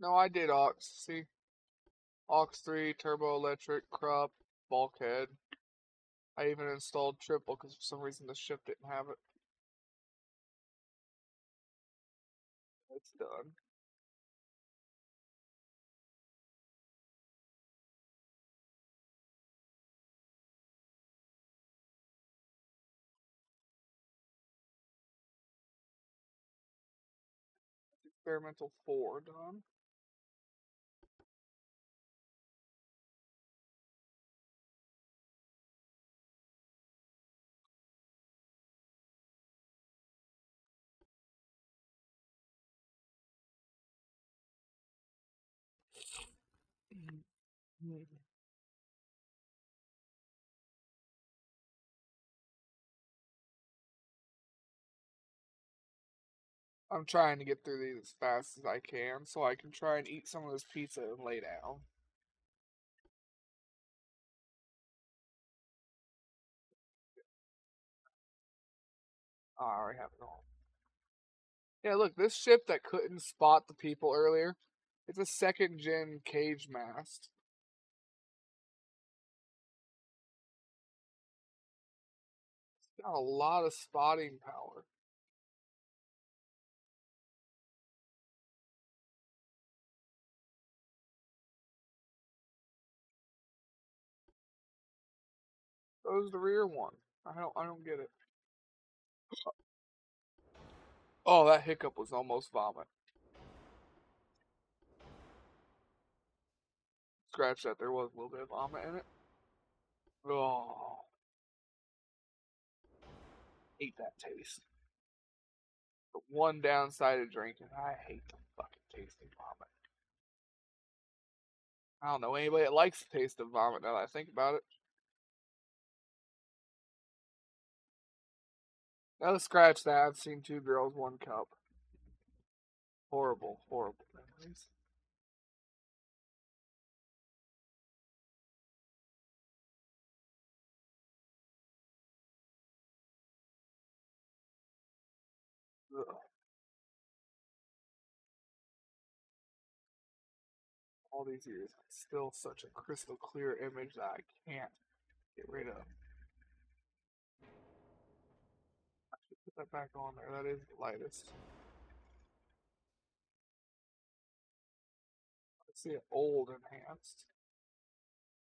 No, I did Aux. See? Aux 3, turbo electric, crop, bulkhead. I even installed triple because for some reason the ship didn't have it. It's done. Experimental 4 done. I'm trying to get through these as fast as I can so I can try and eat some of this pizza and lay down. Oh, I already have it all. Yeah, look, this ship that couldn't spot the people earlier, it's a second gen cage mast. It's got a lot of spotting power. So's the rear one. I don't get it. Oh, that hiccup was almost vomit. Scratch that, there was a little bit of vomit in it. Oh, hate that taste. The one downside of drinking, I hate the fucking taste of vomit. I don't know anybody that likes the taste of vomit now that I think about it. No, scratch that. I've seen 2 girls, 1 cup. Horrible, horrible memories. Ugh. All these years, it's still such a crystal clear image that I can't get rid of. Put that back on there. That is the lightest. I see it old enhanced.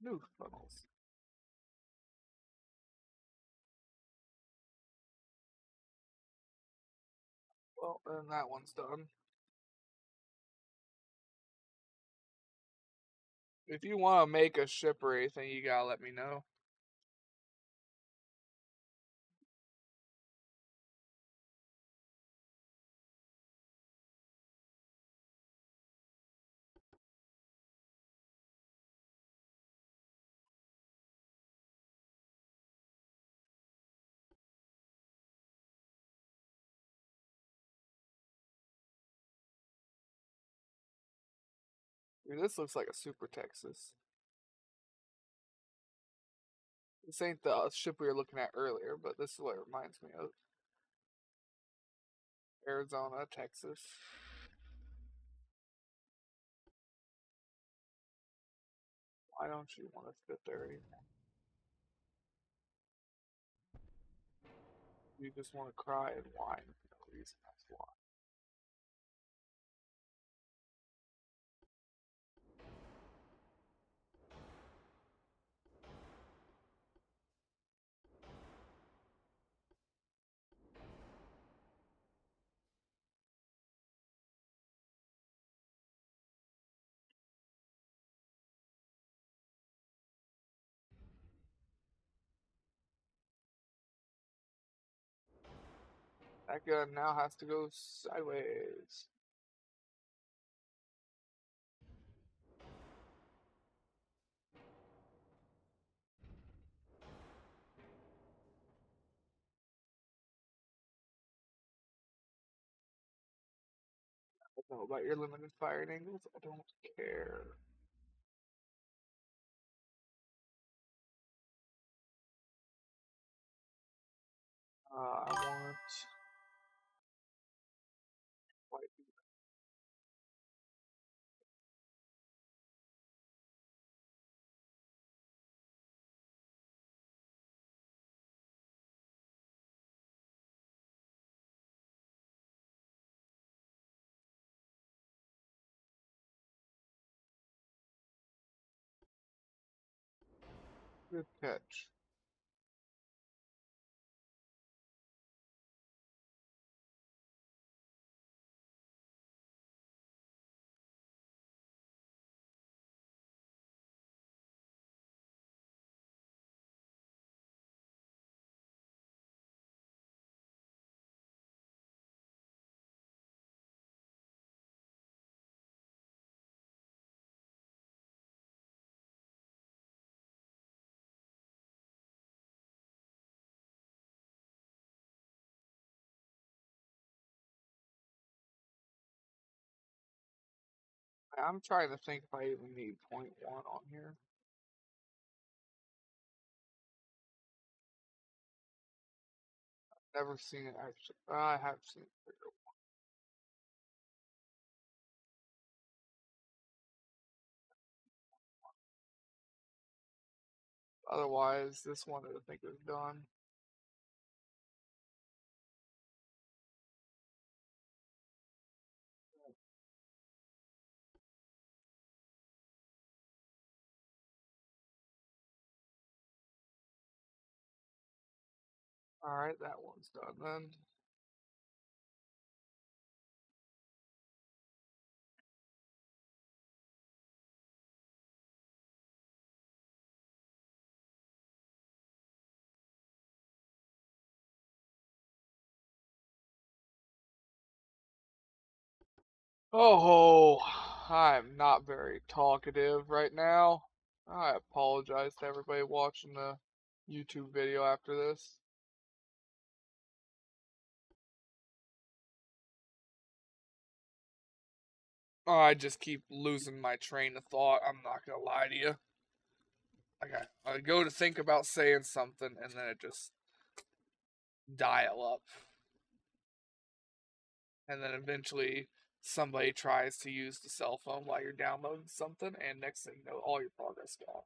New funnels. Well, then that one's done. If you want to make a ship or anything, you gotta let me know. Dude, this looks like a Super Texas. This ain't the ship we were looking at earlier, but this is what it reminds me of. Arizona, Texas. Why don't you want to fit there anymore? You just want to cry and whine for no reason. That's why. That gun now has to go sideways. I don't know about your limited firing angles. I don't care. I want white. Good catch. I'm trying to think if I even need .1 on here. Never seen it actually. I have seen it. Otherwise, this one I think is done. Alright, that one's done then. Oh, I'm not very talkative right now. I apologize to everybody watching the YouTube video after this. I just keep losing my train of thought. I'm not gonna lie to you. I go to think about saying something and then it just dial up. And then eventually somebody tries to use the cell phone while you're downloading something, and next thing you know, all your progress gone.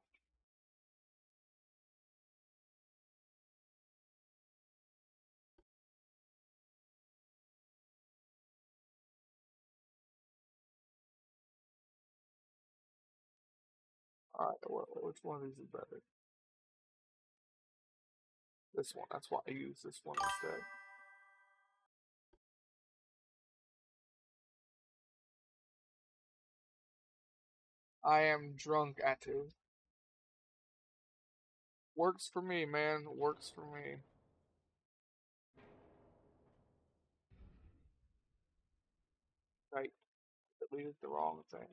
Alright, which one of these is better? This one. That's why I use this one instead. I am drunk at it. Works for me, man. Works for me. Right. Deleted the wrong thing.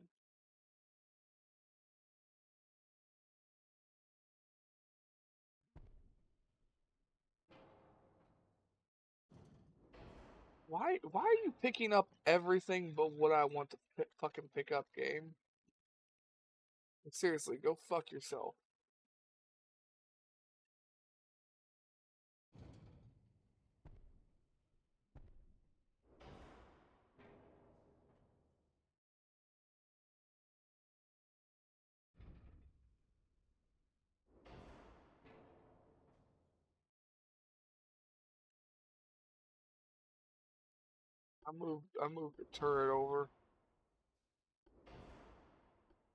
Why are you picking up everything but what I want to fucking pick up, game? Seriously, go fuck yourself. I moved the turret over.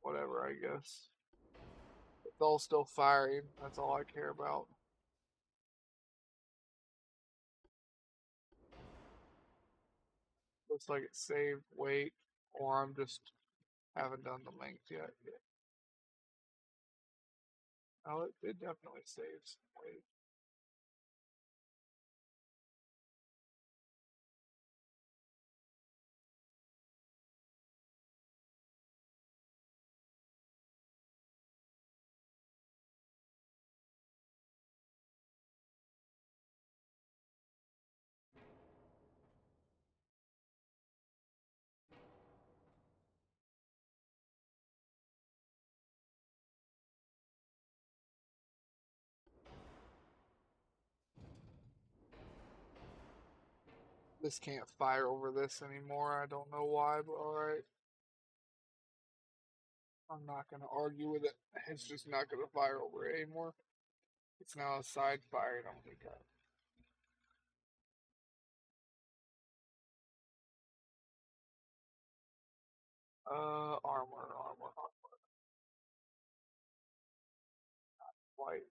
Whatever, I guess. It's all still firing. That's all I care about. Looks like it saved. Wait, or I'm just haven't done the length yet. Oh, it definitely saves. Wait. This can't fire over this anymore. I don't know why, but alright. I'm not gonna argue with it. It's just not gonna fire over it anymore. It's now a side fire, and I'm gonna armor, white.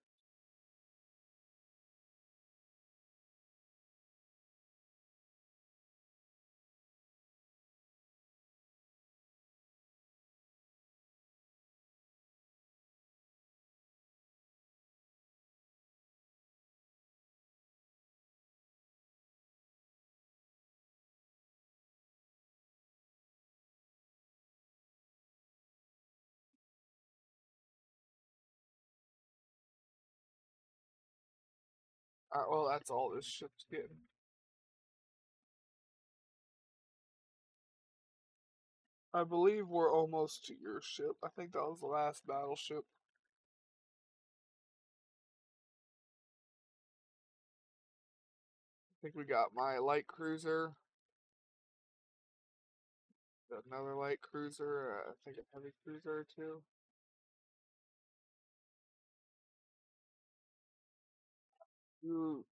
Well, that's all this ship's getting. I believe we're almost to your ship. I think that was the last battleship. I think we got my light cruiser, another light cruiser, I think a heavy cruiser too. Two,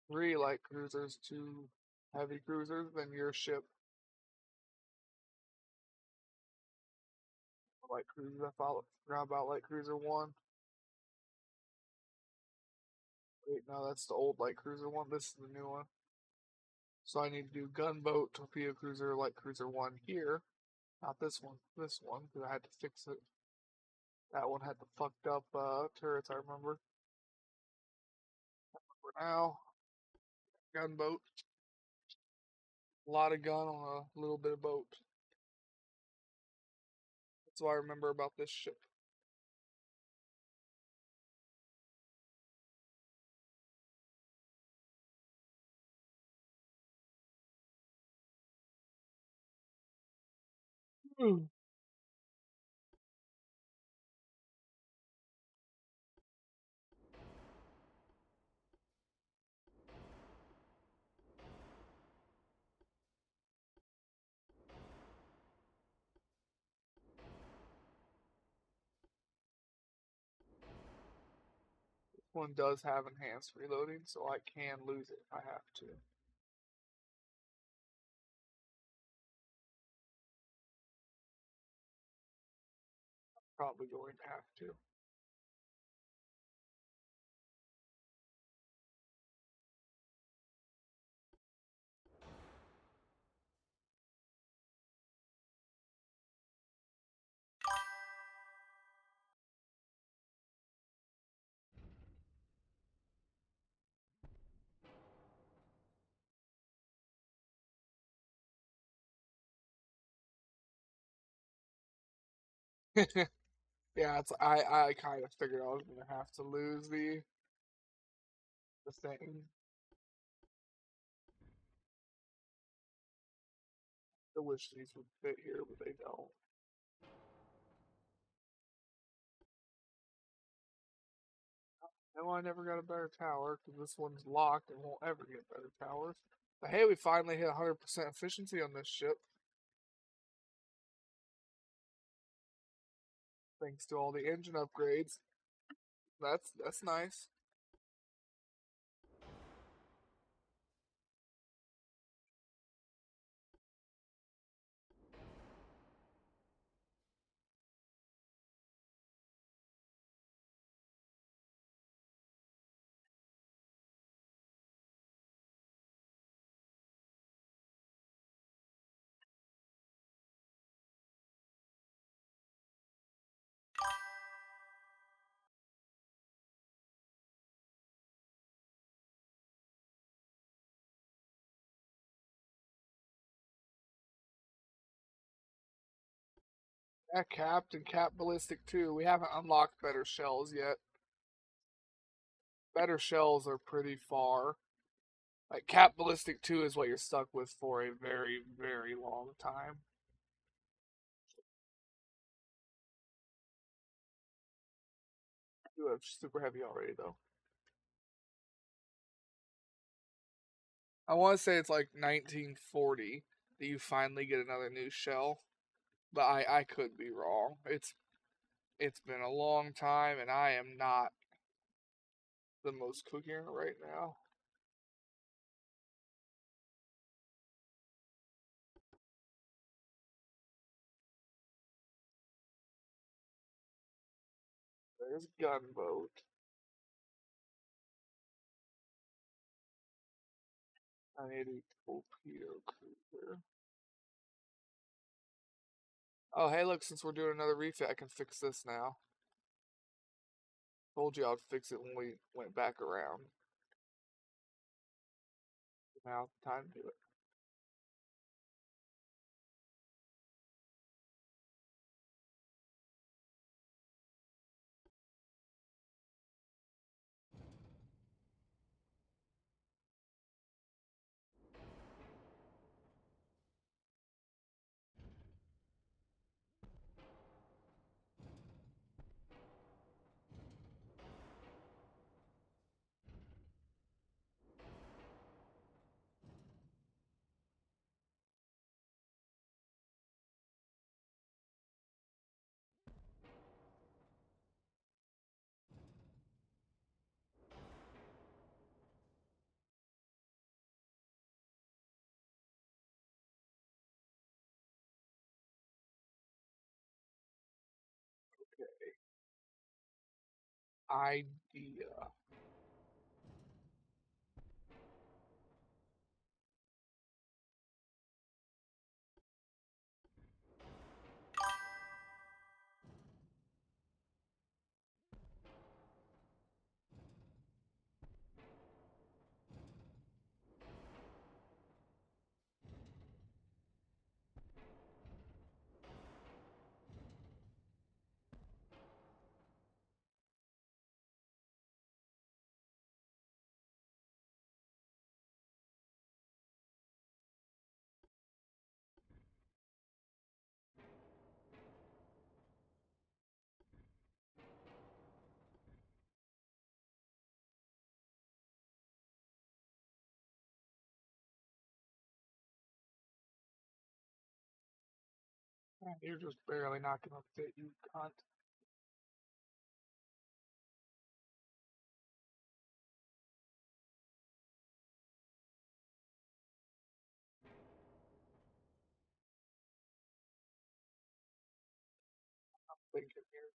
three light cruisers, two heavy cruisers, then your ship. Light cruisers. Forgot about light cruiser one. Wait, no, that's the old light cruiser one. This is the new one. So I need to do gunboat, torpedo cruiser, light cruiser one here. Not this one. This one, because I had to fix it. That one had the fucked up turrets, I remember. For now, gunboat. A lot of gun on a little bit of boat. That's what I remember about this ship. Hmm. This one does have enhanced reloading, so I can lose it if I have to. Probably going to have to. Yeah, I kind of figured I was gonna have to lose the thing. I wish these would fit here, but they don't. No, I never got a better tower because this one's locked and won't ever get better towers. But hey, we finally hit 100% efficiency on this ship. Thanks to all the engine upgrades. That's nice. Yeah, capped and cap ballistic too. We haven't unlocked better shells yet. Better shells are pretty far. Like cap ballistic 2 is what you're stuck with for a very, very long time. You have super heavy already though. I want to say it's like 1940 that you finally get another new shell, but I could be wrong. It's been a long time, and I am not the most coherent right now. There's gunboat. I need a torpedo cruiser. Oh, hey, look, since we're doing another refit, I can fix this now. Told you I'd fix it when we went back around. Now's the time to do it. Idea. You're just barely not gonna fit, you cunt. Thinking here.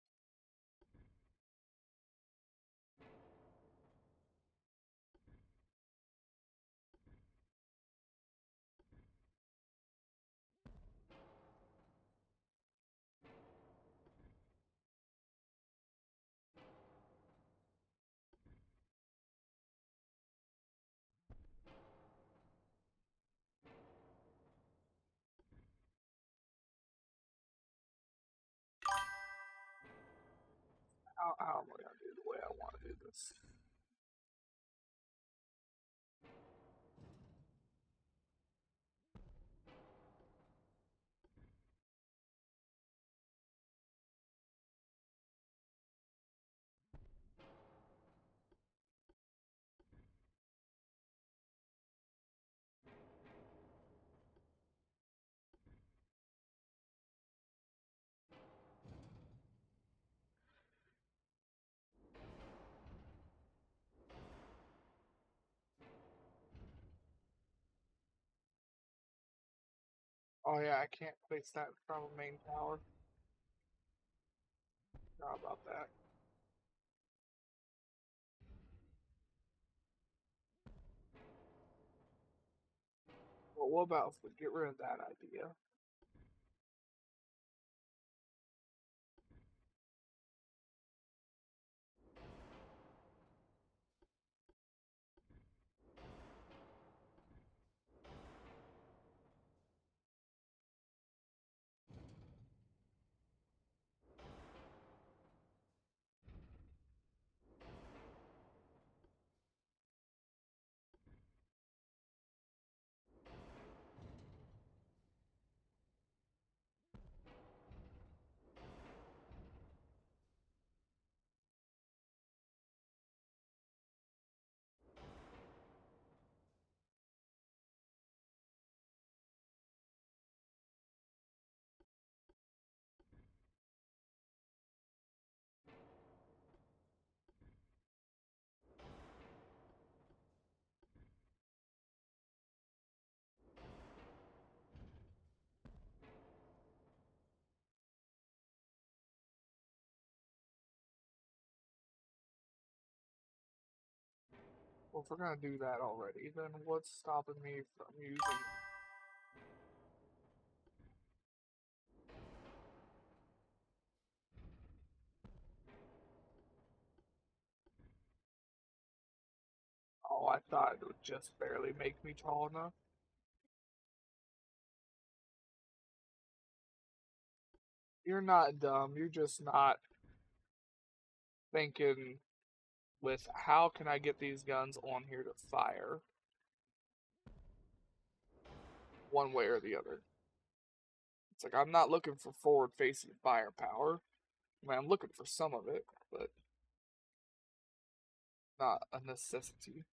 How am I gonna do the way I want to do this? Oh yeah, I can't place that in front of main tower. How about that? Well, what about if we get rid of that idea? Well, if we're gonna do that already, then what's stopping me from using? Oh, I thought it would just barely make me tall enough. You're not dumb. You're just not thinking with how can I get these guns on here to fire one way or the other. It's like I'm not looking for forward-facing firepower. I mean, I'm looking for some of it, but not a necessity.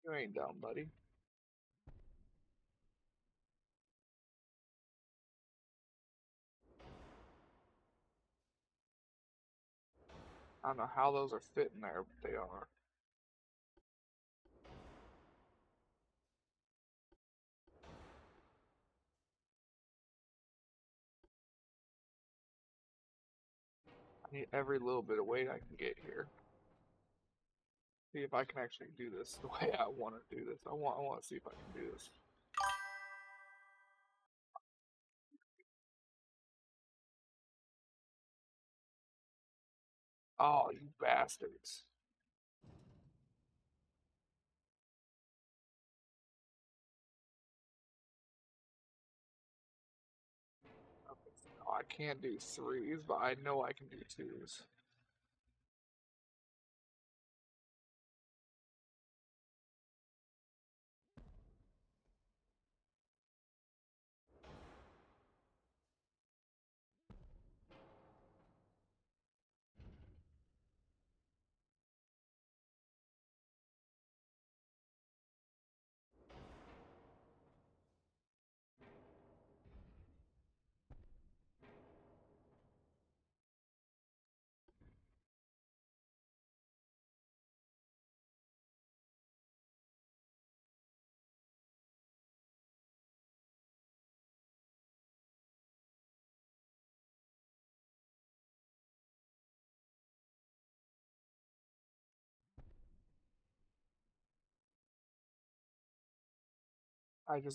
You ain't dumb, buddy. I don't know how those are fitting there, but they are. I need every little bit of weight I can get here. See if I can actually do this the way I want to do this. I want to see if I can do this. Oh, you bastards. Okay, so I can't do threes, but I know I can do twos.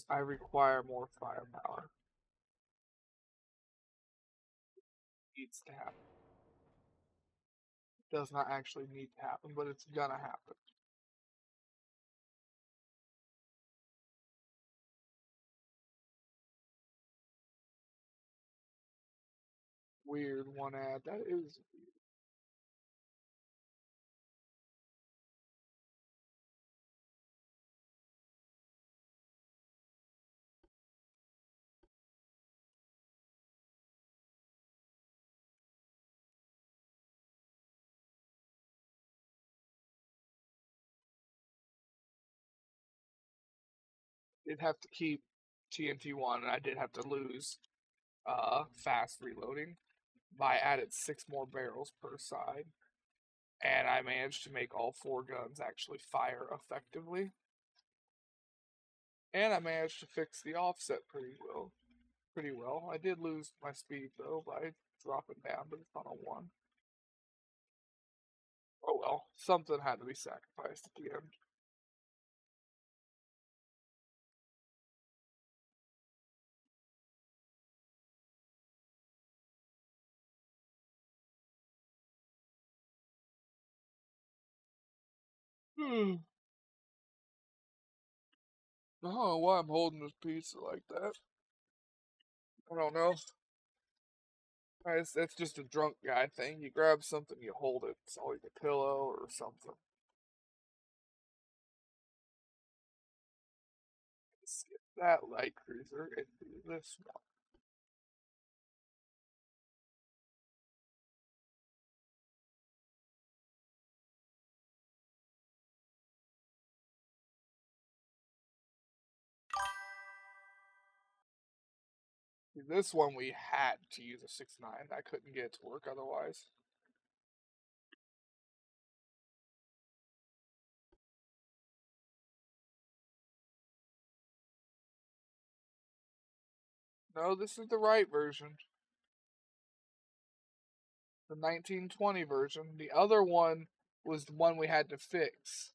I require more firepower. It needs to happen. It does not actually need to happen, but it's gonna happen. Weird one ad. That is. Did have to keep TNT1, and I did have to lose fast reloading. But I added 6 more barrels per side, and I managed to make all 4 guns actually fire effectively. And I managed to fix the offset pretty well. I did lose my speed though by dropping down, but it's on a 1. Oh well, something had to be sacrificed at the end. I don't know why I'm holding this pizza like that. I don't know. That's just a drunk guy thing. You grab something, you hold it. It's always a pillow or something. Skip that light cruiser and do this one. This one we had to use a 6.9. I couldn't get it to work otherwise. No, this is the right version. The 1920 version. The other one was the one we had to fix.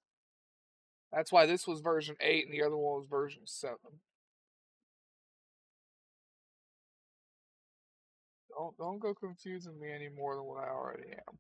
That's why this was version 8 and the other one was version 7. Don't go confusing me any more than what I already am.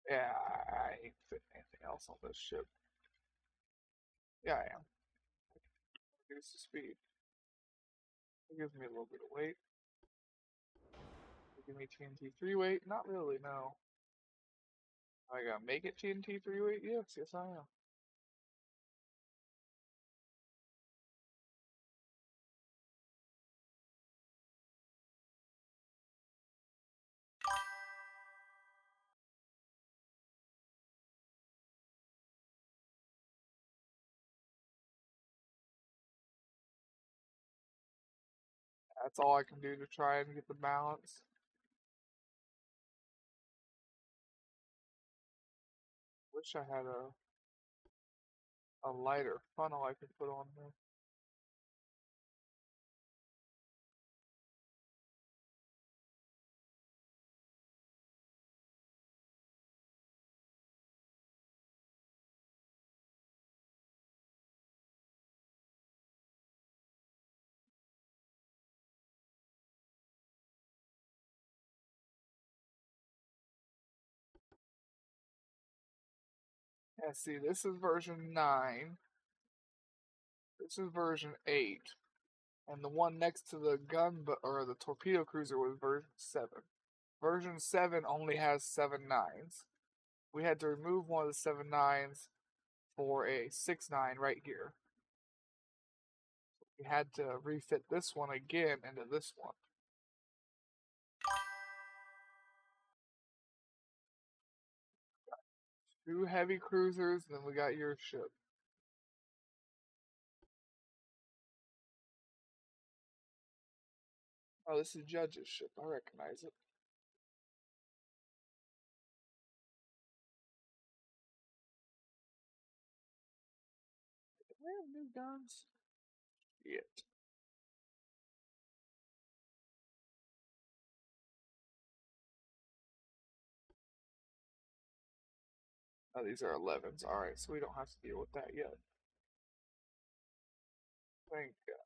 Yeah, I ain't fitting anything else on this ship. Yeah, I am. Reduce the speed. It gives me a little bit of weight. Give me TNT 3 weight? Not really, no. I gotta make it TNT 3 weight? Yes, I am. That's all I can do to try and get the balance. Wish I had a lighter funnel I could put on there. Yeah, see, this is version 9. This is version 8. And the one next to the or the torpedo cruiser was version 7. Version 7 only has 7.9s. We had to remove one of the 7.9s for a 6.9 right here. We had to refit this one again into this one. 2 heavy cruisers, then we got your ship. Oh, this is Judge's ship. I recognize it. Do we have new guns? Shit. Oh, these are 11s. Alright, so we don't have to deal with that yet. Thank God.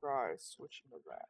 Try switching to that.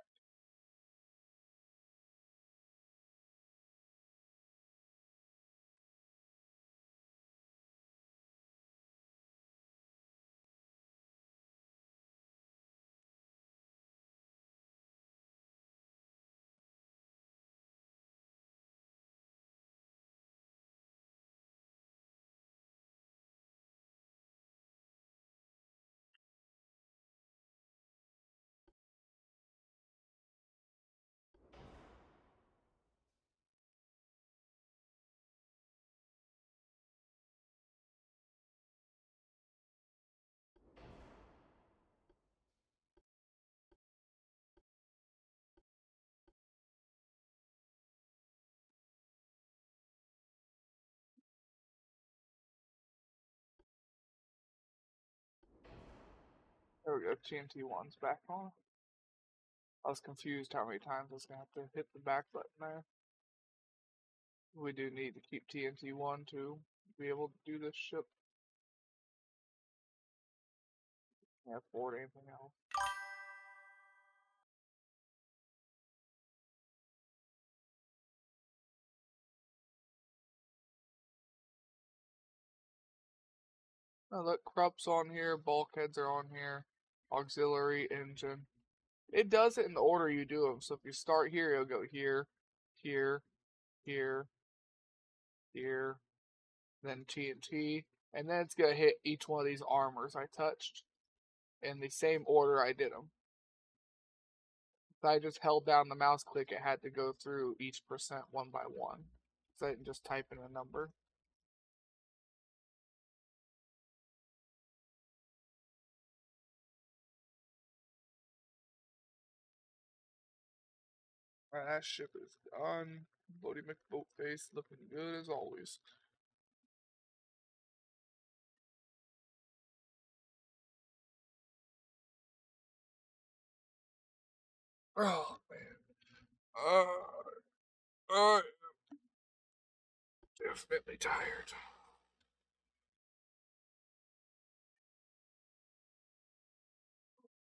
There we go. TNT1's back on. I was confused how many times I was gonna have to hit the back button there. We do need to keep TNT1 to be able to do this ship. Can't afford anything else. Oh, look, Krupp's on here, bulkheads are on here, auxiliary engine. It does it in the order you do them. So if you start here, it'll go here, here, here, here, then TNT, and then it's gonna hit each one of these armors I touched in the same order I did them. If I just held down the mouse click, it had to go through each percent one by one. So I didn't just type in a number. Alright, that ship is gone. Bodie McBoatface looking good as always. Oh man. I am definitely tired.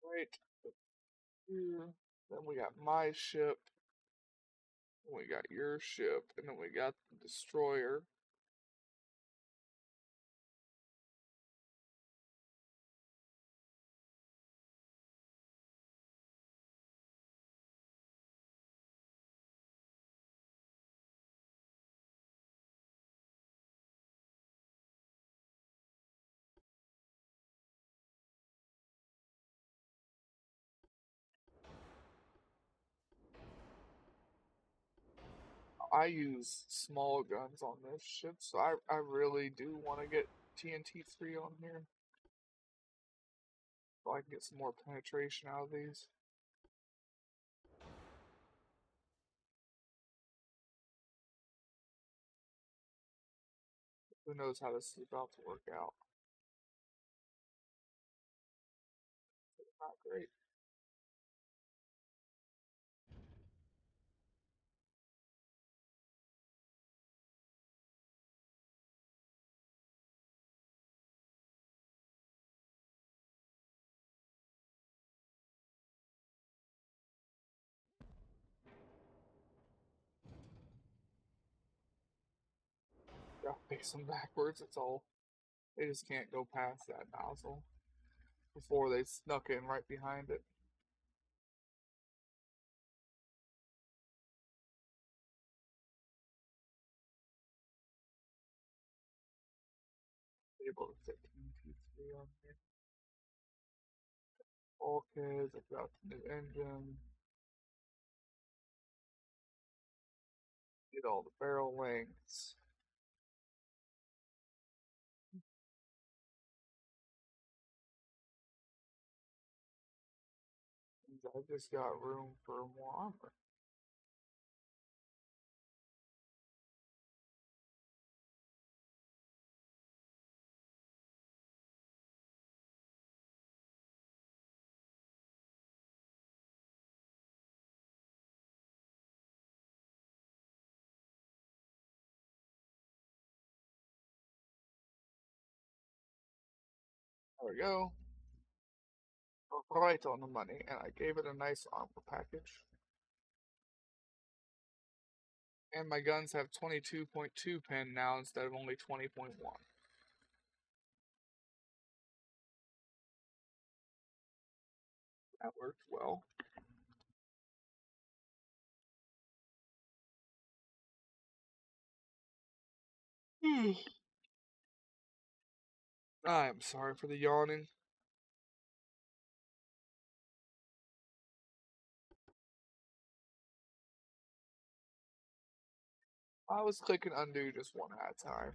Right here. Then we got my ship. We got your ship, and then we got the destroyer. I use small guns on this ship, so I really do want to get TNT3 on here. So I can get some more penetration out of these. Who knows how this is about to work out? Not great. Gotta face them backwards. It's all. They just can't go past that nozzle before they snuck in right behind it. Able to fit TNT3 on here. Bulkheads. I've got the new engine. Get all the barrel lengths. I just got room for more armor. There we go. right on the money, and I gave it a nice armor package. And my guns have 22.2 pen now instead of only 20.1. That worked well. I am sorry for the yawning. I was clicking undo just one at a time.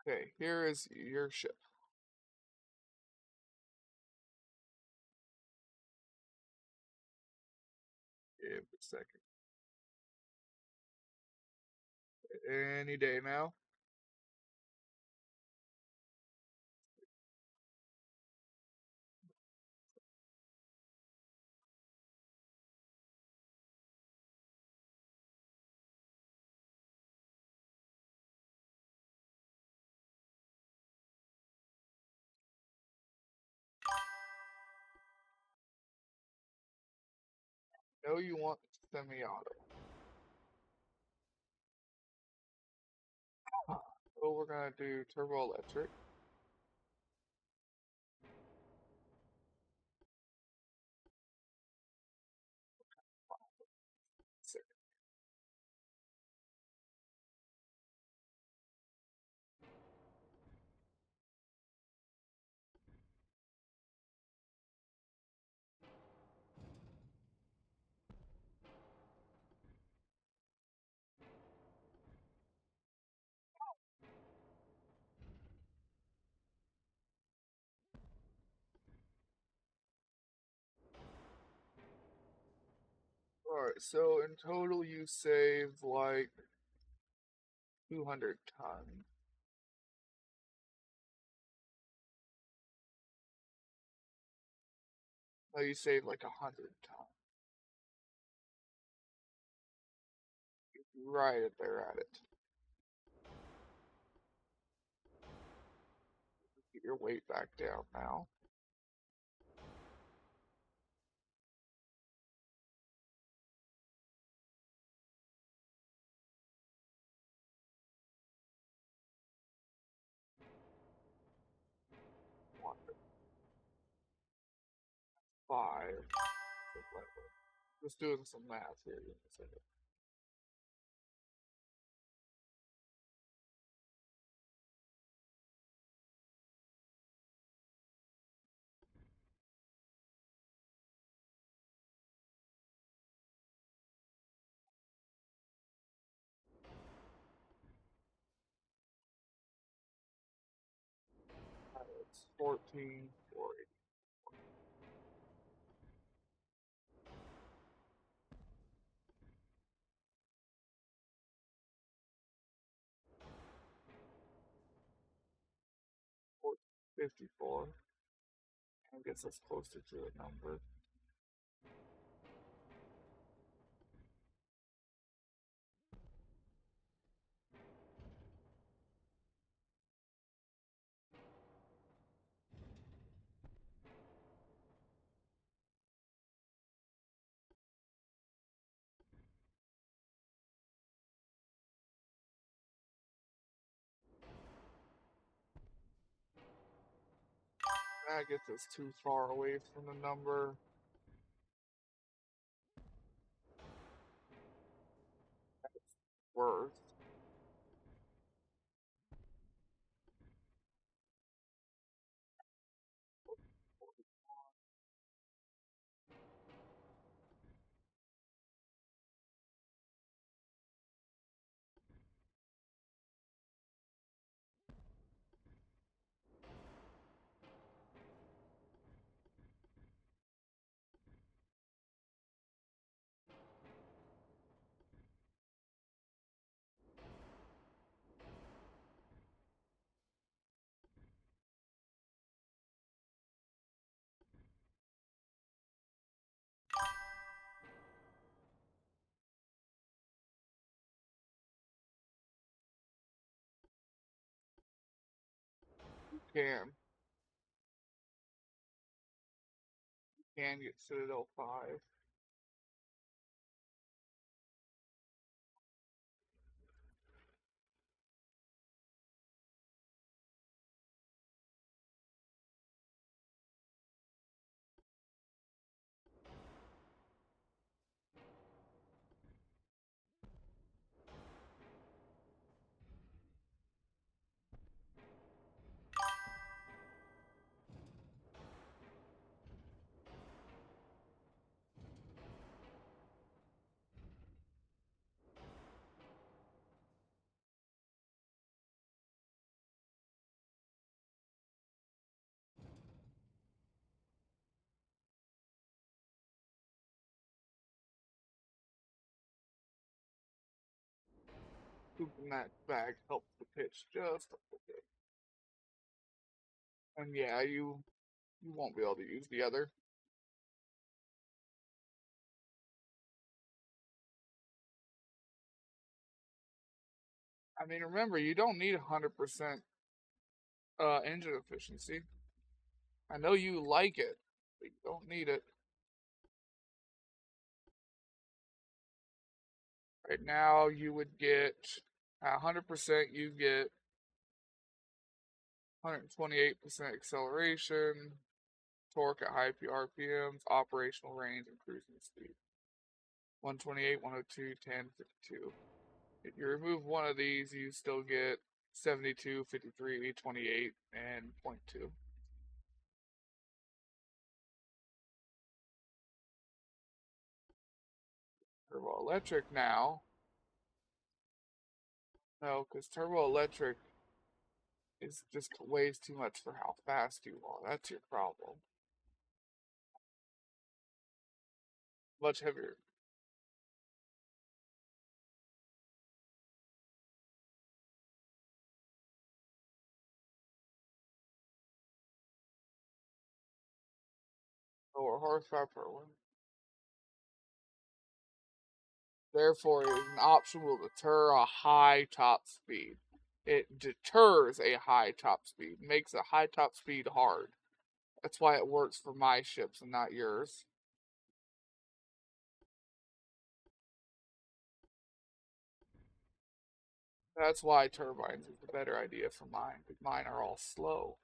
Okay, here is your ship. Give it a second. Any day now. Know you want semi-auto. So we're gonna do turbo electric. Alright, so in total you saved like 200 tons. No, you saved like 100 tons. Right at there at it. Get your weight back down now. One, five. Just doing some math here. Give me a second. It's 14, 54. And gets us closer to the number. That gets us too far away from the number. Worth. can. You can get Citadel 5. Scooping that bag helps the pitch just a little bit. And yeah, you won't be able to use the other. I mean, remember, you don't need 100% engine efficiency. I know you like it, but you don't need it. Right now, you would get at 100%, you get 128% acceleration, torque at high RPMs, operational range, and cruising speed. 128, 102, 10, 52. If you remove one of these, you still get 72, 53, 28, and 0.2. Turbo electric now. No, because turbo electric is just weighs too much for how fast you are. That's your problem. Much heavier. Lower horsepower per one. Therefore, it is an option will deter a high top speed. It deters a high top speed, makes a high top speed hard. That's why it works for my ships and not yours. That's why turbines is the better idea for mine, because mine are all slow.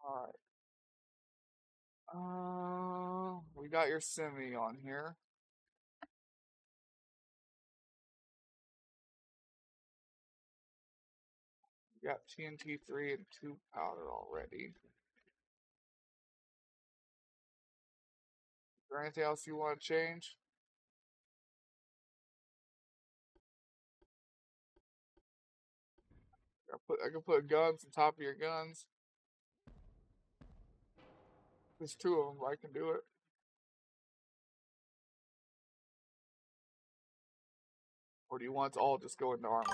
Alright. We got your semi on here. We got TNT 3 and 2 powder already. Is there anything else you want to change? I can put guns on top of your guns. There's two of them. I can do it. Or do you want to all just go into armor?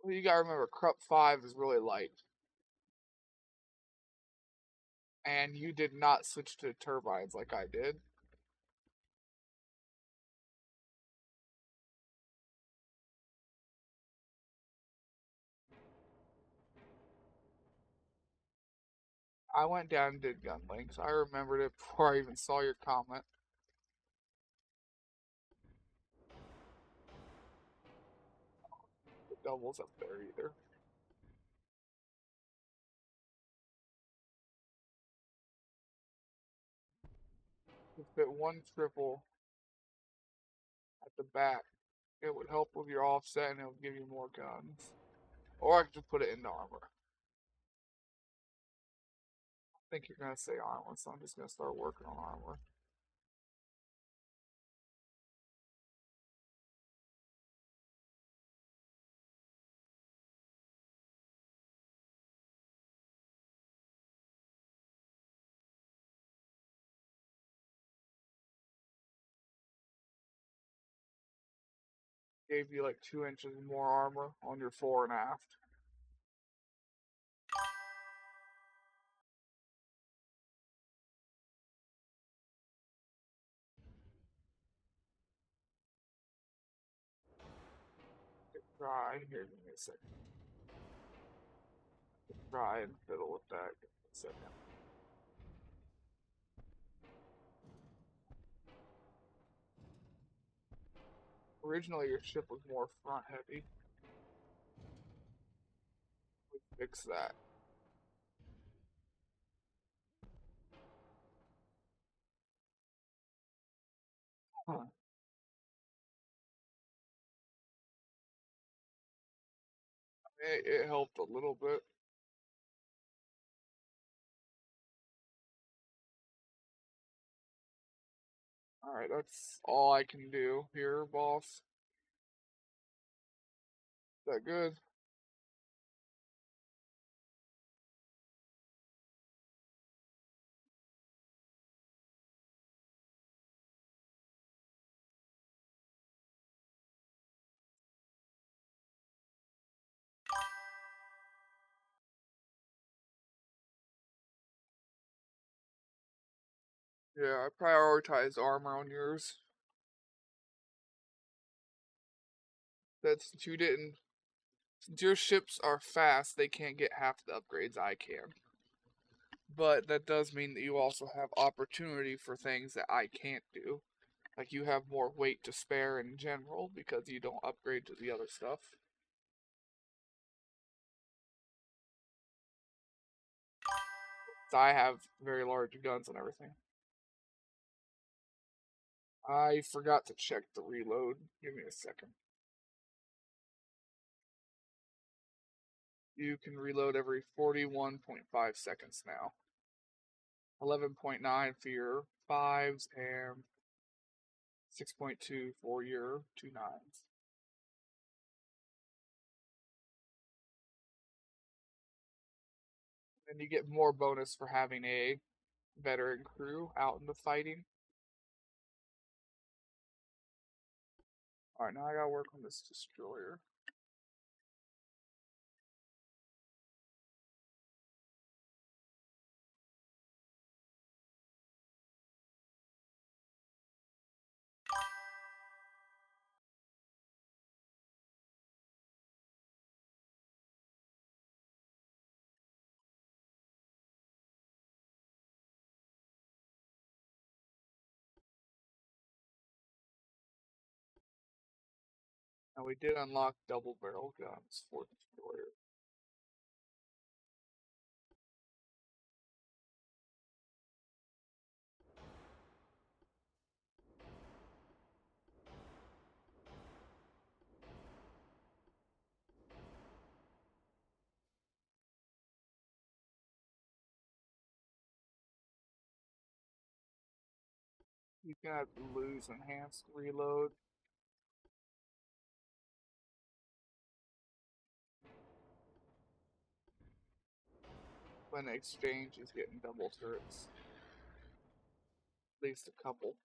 Well, you gotta remember, Krupp 5 is really light. And you did not switch to turbines like I did. I went down and did gun links. I remembered it before I even saw your comment. The doubles up there either. You fit one triple at the back. It would help with your offset and it would give you more guns. Or I could just put it into armor. I think you're gonna say armor, so I'm just gonna start working on armor. Gave you like 2 inches more armor on your fore and aft. try. Here, give me a second. Try and fiddle with that. Give me a second. Originally, your ship was more front heavy. We fix that. Huh. It helped a little bit. Alright, that's all I can do here, boss. Is that good? Yeah, I prioritize armor on yours. That since you didn't, since your ships are fast, they can't get half the upgrades I can. But that does mean that you also have opportunity for things that I can't do. Like you have more weight to spare in general because you don't upgrade to the other stuff. So I have very large guns and everything. I forgot to check the reload. Give me a second. You can reload every 41.5 seconds now. 11.9 for your 5s and 6.2 for your 2 9s. And you get more bonus for having a veteran crew out in the fighting. Alright, now I gotta work on this destroyer. And we did unlock double barrel guns for the destroyer. You can have to lose enhanced reload. When exchange is getting double turrets. At least a couple.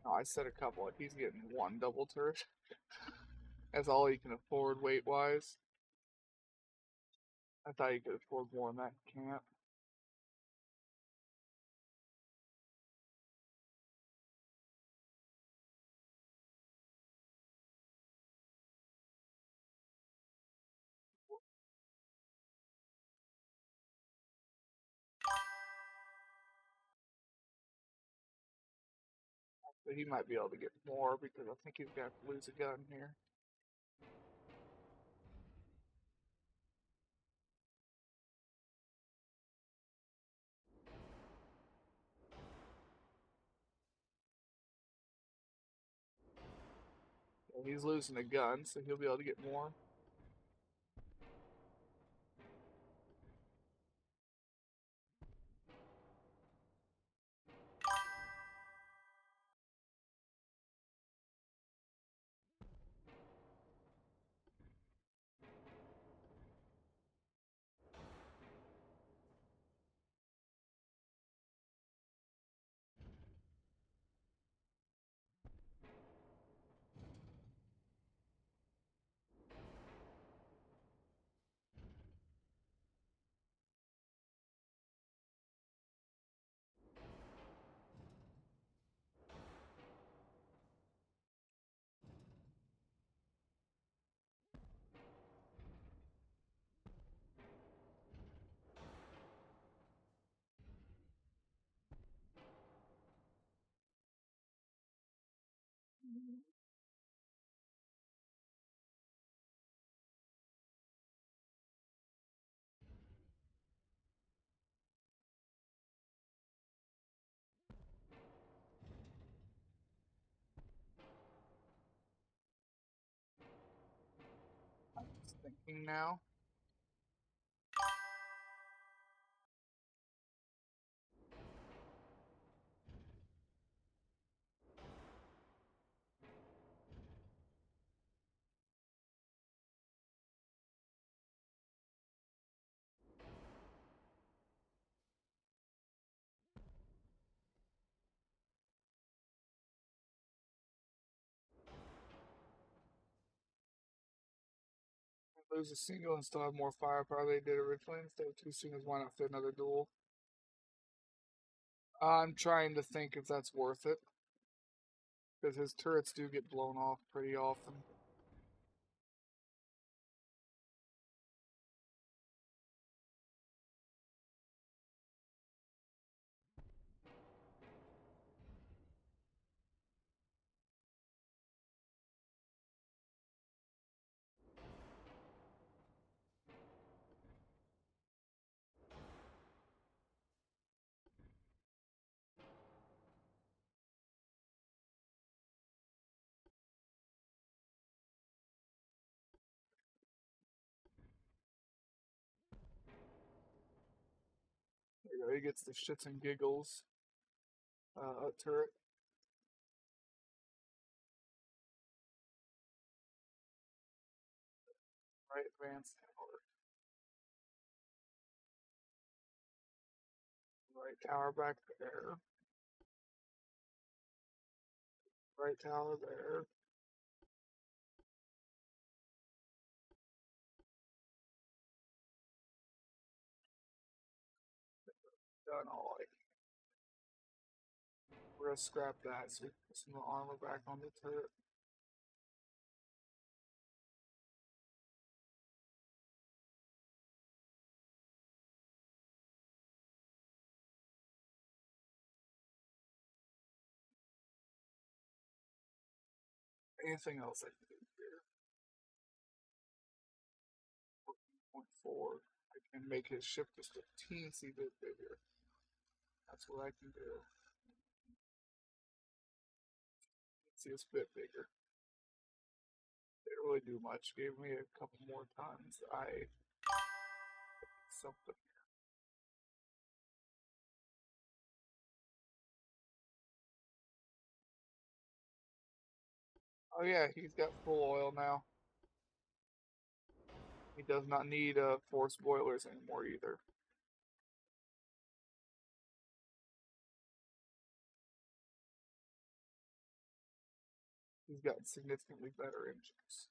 No, I said a couple. He's getting one double turret. That's all he can afford weight wise. I thought you could afford more than that. You can't. But he might be able to get more because I think he's gonna have to lose a gun here. Yeah, he's losing a gun, so he'll be able to get more. Now. Lose a single and still have more firepower they did originally. Instead of two singles, why not fit another duel? I'm trying to think if that's worth it. Because his turrets do get blown off pretty often. There you go, he gets the shits and giggles turret. Right advance tower. Right tower back there. Right tower there. Done all right. We're gonna scrap that so we can put some more armor back on the turret. Anything else I can do here? 14.4. I can make his ship just a teensy bit bigger. That's what I can do. See, it's a bit bigger. Didn't really do much. Gave me a couple more tons. I something. Oh yeah, he's got full oil now. He does not need force boilers anymore either. He's got significantly better engines.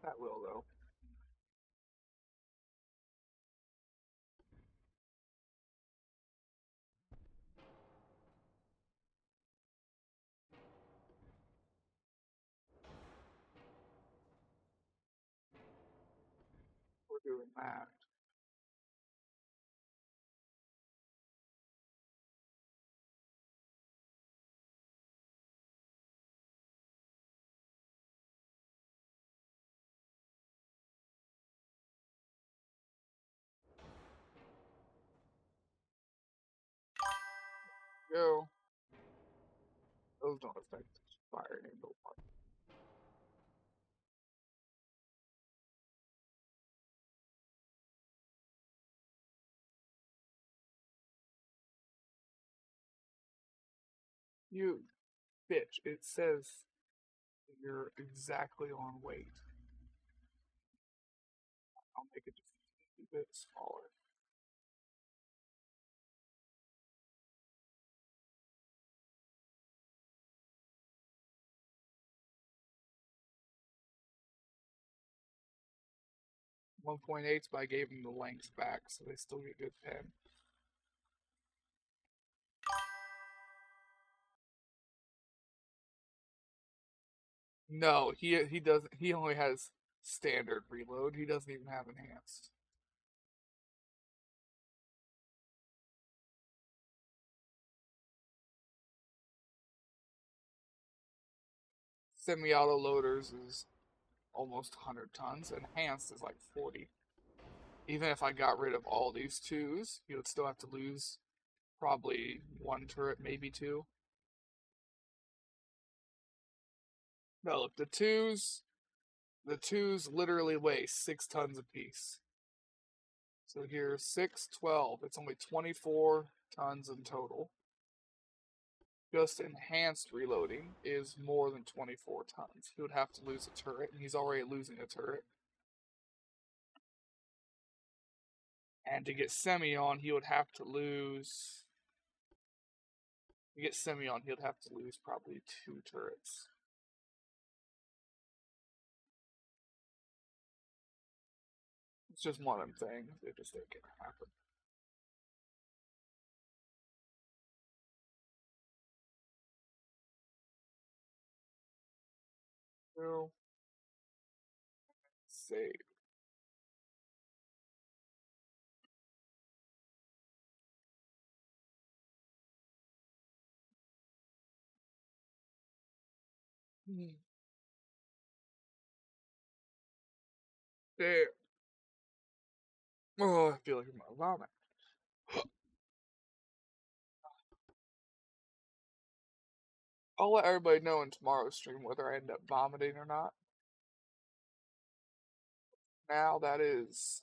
That will though. We're doing that. Go. Those don't affect fire angle. You bitch. It says you're exactly on weight. I'll make it just a bit smaller. 1.8, but I gave them the length back, so they still get good pen. No, he doesn't. He only has standard reload. He doesn't even have enhanced. Semi-auto loaders is almost 100 tons. Enhanced is like 40. Even if I got rid of all these twos, you would still have to lose probably one turret, maybe two. No, look, the twos literally weigh 6 tons apiece. So here's 6, 12. It's only 24 tons in total. Just enhanced reloading is more than 24 tons. He would have to lose a turret, and he's already losing a turret. And to get semi on, he would have to lose. To get semi on, he would have to lose probably 2 turrets. It's just one of them things. It just ain't gonna happen. So, save. There. Oh, I feel like I'm gonna vomit. I'll let everybody know in tomorrow's stream whether I end up vomiting or not. Now that is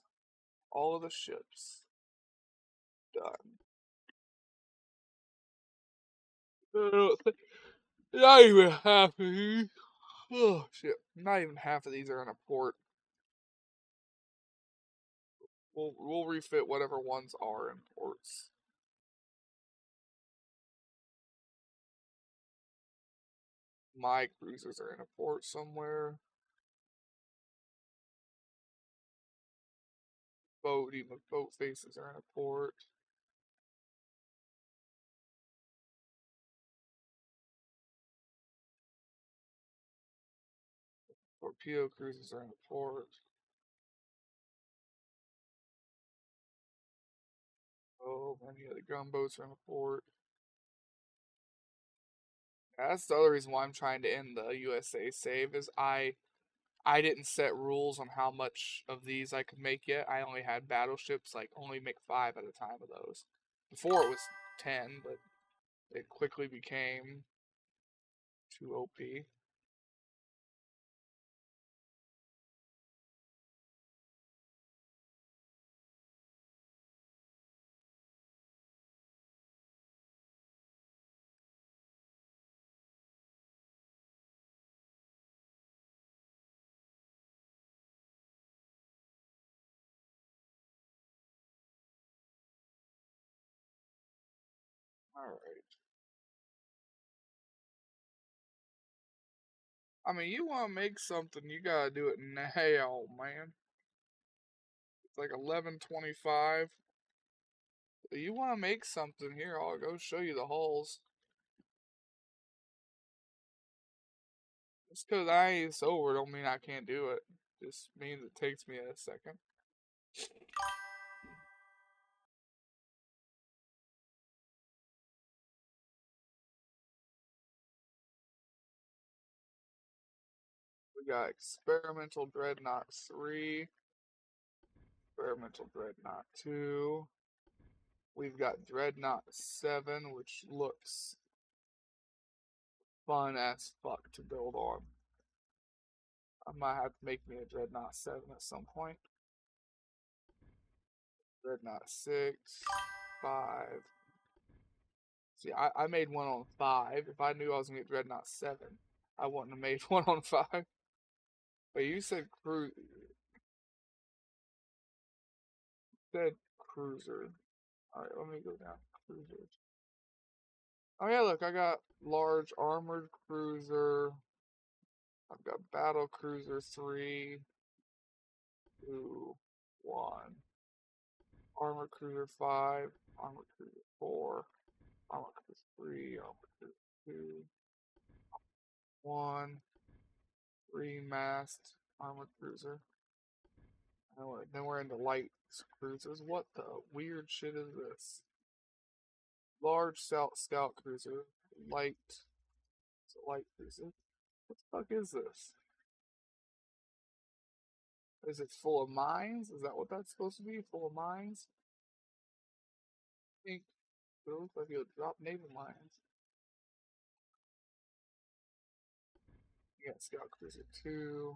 all of the ships done. Not even half of these. Oh shit! Not even half of these are in a port. We'll refit whatever ones are in ports. My cruisers are in a port somewhere. Even boat faces are in a port. Torpedo cruisers are in a port. Oh, many of the gunboats are in a port. Yeah, that's the other reason why I'm trying to end the USA save is I didn't set rules on how much of these I could make yet. I only had battleships, like only make 5 at a time of those. Before it was 10, but it quickly became too OP. Alright. I mean, you want to make something, you gotta do it now, man. It's like 11:25. You want to make something here? I'll go show you the hulls. Just because I ain't over don't mean I can't do it. Just means it takes me a second. We got Experimental Dreadnought 3, Experimental Dreadnought 2. We've got Dreadnought 7, which looks fun as fuck to build on. I might have to make me a Dreadnought 7 at some point. Dreadnought 6, 5. See, I made one on 5. If I knew I was going to get Dreadnought 7, I wouldn't have made one on 5. But you said cruiser. Alright, let me go down. Cruisers. Oh yeah, look, I got large armored cruiser. I've got battle cruiser 3. Ooh. 1, Armor Cruiser 5, Armor Cruiser 4, Armor Cruiser 3, Armor Cruiser 2, 1, 3 masked Armor Cruiser. Then we're into light cruisers. What the weird shit is this? Large scout cruiser, light, it's a light cruiser. What the fuck is this? Is it full of mines? Is that what that's supposed to be? Full of mines? I think it looks like it would drop naval mines. You got Scout Cruiser 2.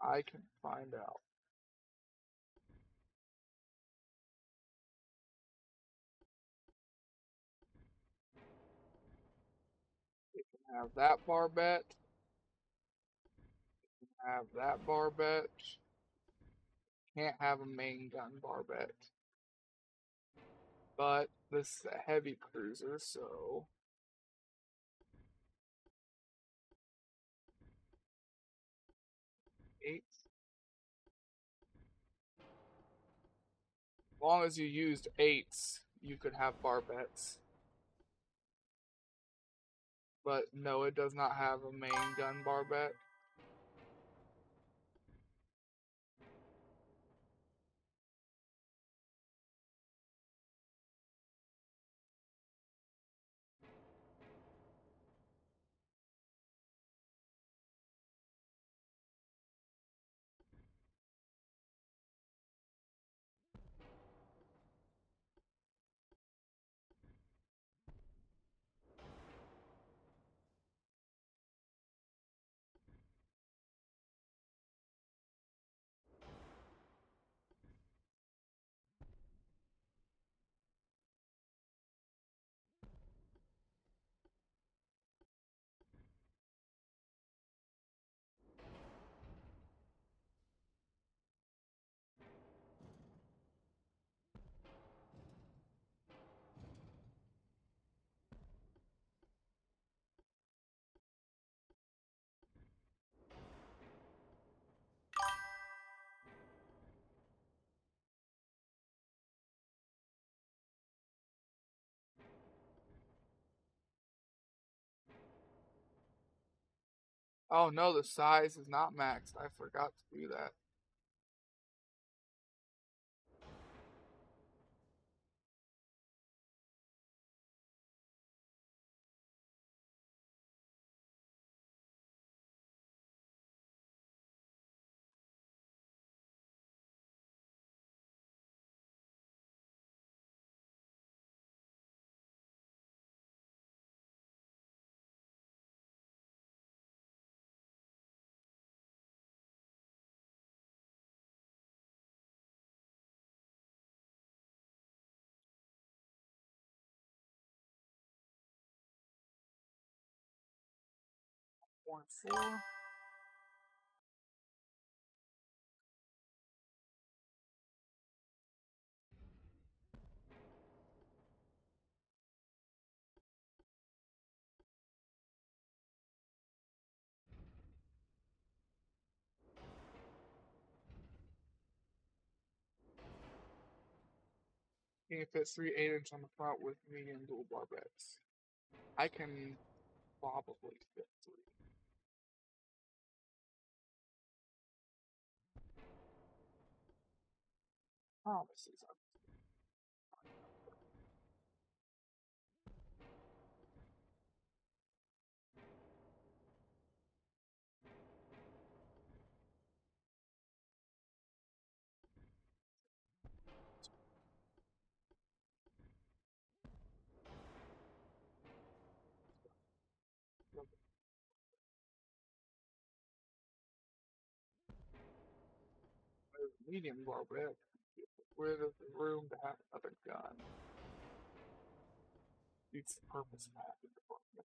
I can find out. It can have that barbette. It can have that barbette. Can't have a main gun barbette. But this is a heavy cruiser, so 8. As long as you used 8s, you could have barbettes. But no, it does not have a main gun barbette. Oh no, the size is not maxed. I forgot to do that. Point 4. Can you fit 3 8-inch on the front with medium dual barbettes? I can probably fit 3. Promises. Medium barbette. Where there's room to have another gun. It's the purpose of having the barbette.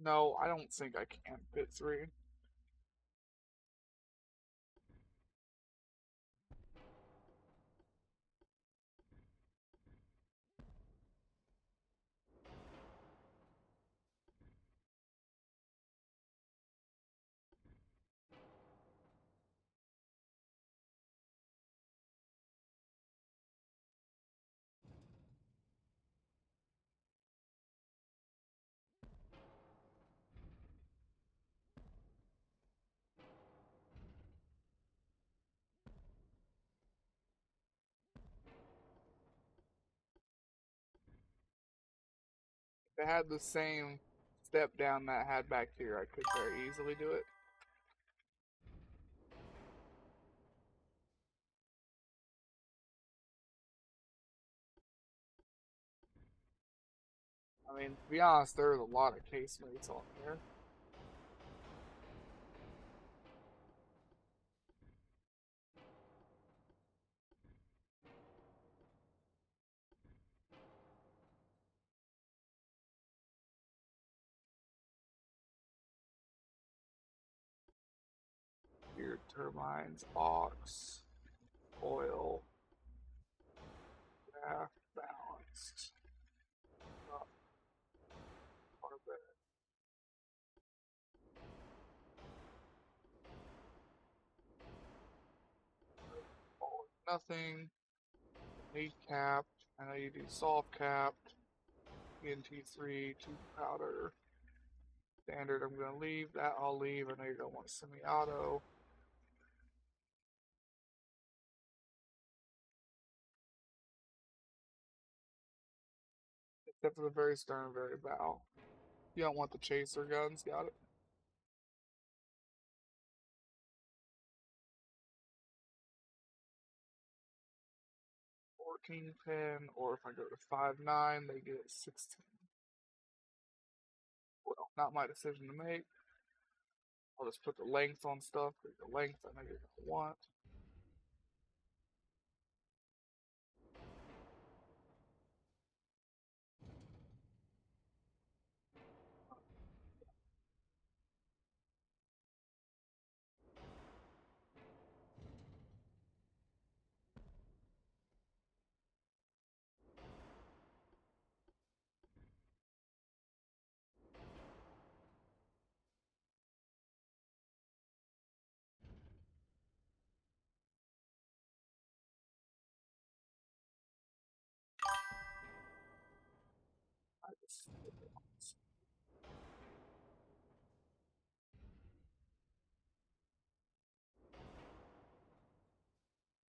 No, I don't think I can fit 3. If it had the same step down that I had back here, I could very easily do it. I mean, to be honest, there's a lot of casemates on here. Geared turbines, aux, oil, yeah, balanced. Nothing. Need capped. I know you do soft capped. ENT3, 2 powder. Standard, I'm going to leave. That I'll leave. I know you're going to want semi-auto. Except for the very stern, very bow. You don't want the chaser guns. Got it. 14 pin, or if I go to 5.9, they get 16. Well, not my decision to make. I'll just put the length on stuff. The length I know you're going to want. I just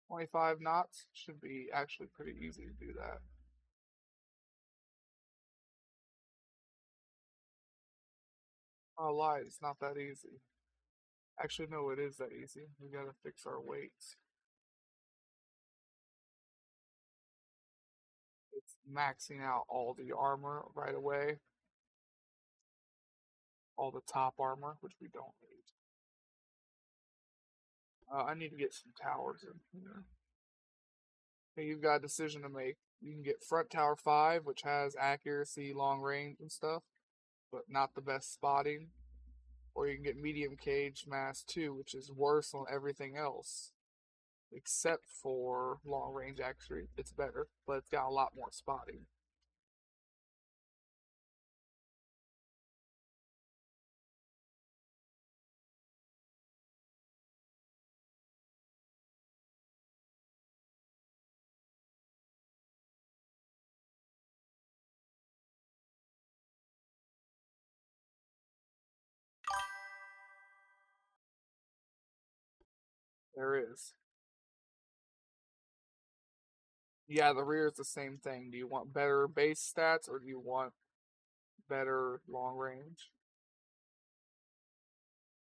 25 knots should be actually pretty easy to do that. Oh, I lied. It's not that easy. Actually, no, it is that easy. We gotta fix our weights. It's maxing out all the armor right away. All the top armor, which we don't need. I need to get some towers in here. Okay, you've got a decision to make. You can get front tower 5, which has accuracy, long range, and stuff, but not the best spotting. Or you can get medium cage mass 2, which is worse on everything else. Except for long range accuracy. It's better, but it's got a lot more spotting. There is. Yeah, the rear is the same thing. Do you want better base stats or do you want better long range?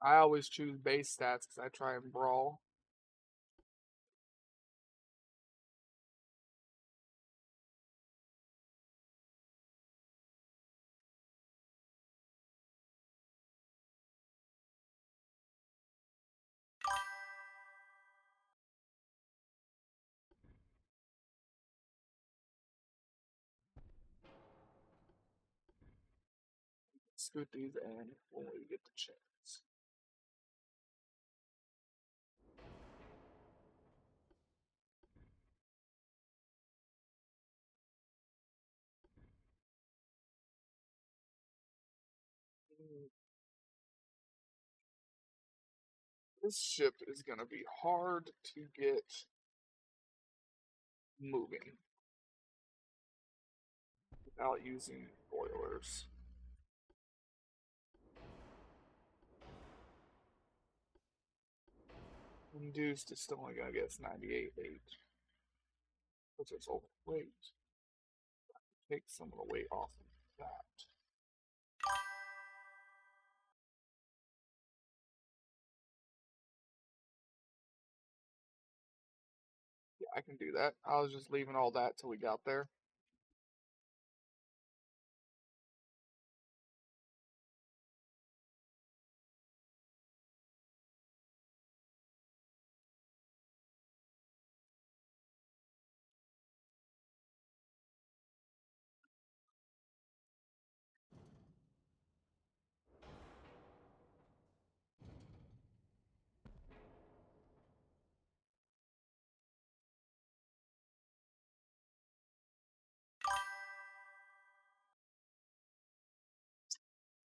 I always choose base stats because I try and brawl. scoot these in when we get the chance. This ship is going to be hard to get moving without using boilers. Induced is still only going to get us 98.8, which is overweight. Take some of the weight off of that. Yeah, I can do that. I was just leaving all that till we got there.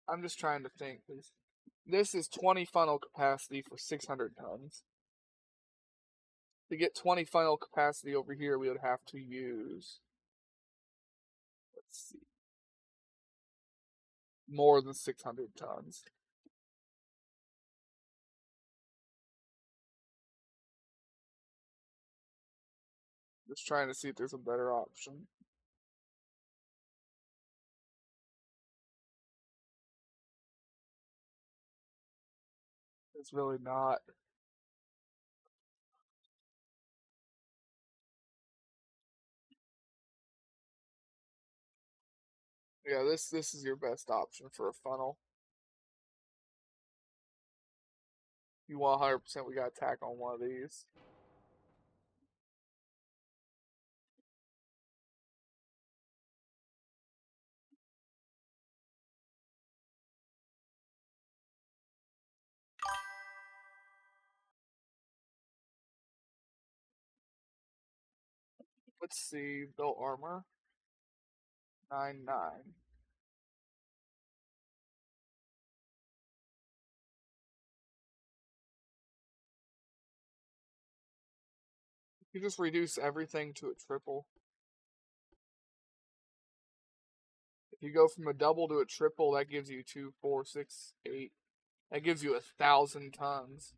I'm just trying to think. This is 20 funnel capacity for 600 tons. To get 20 funnel capacity over here, we would have to use, let's see, more than 600 tons. Just trying to see if there's a better option. It's really not. Yeah, this is your best option for a funnel. If you want 100%, we got to tack on one of these. Let's see, built armor. 9.9. You just reduce everything to a triple. If you go from a double to a triple, that gives you 2, 4, 6, 8. That gives you 1,000 tons.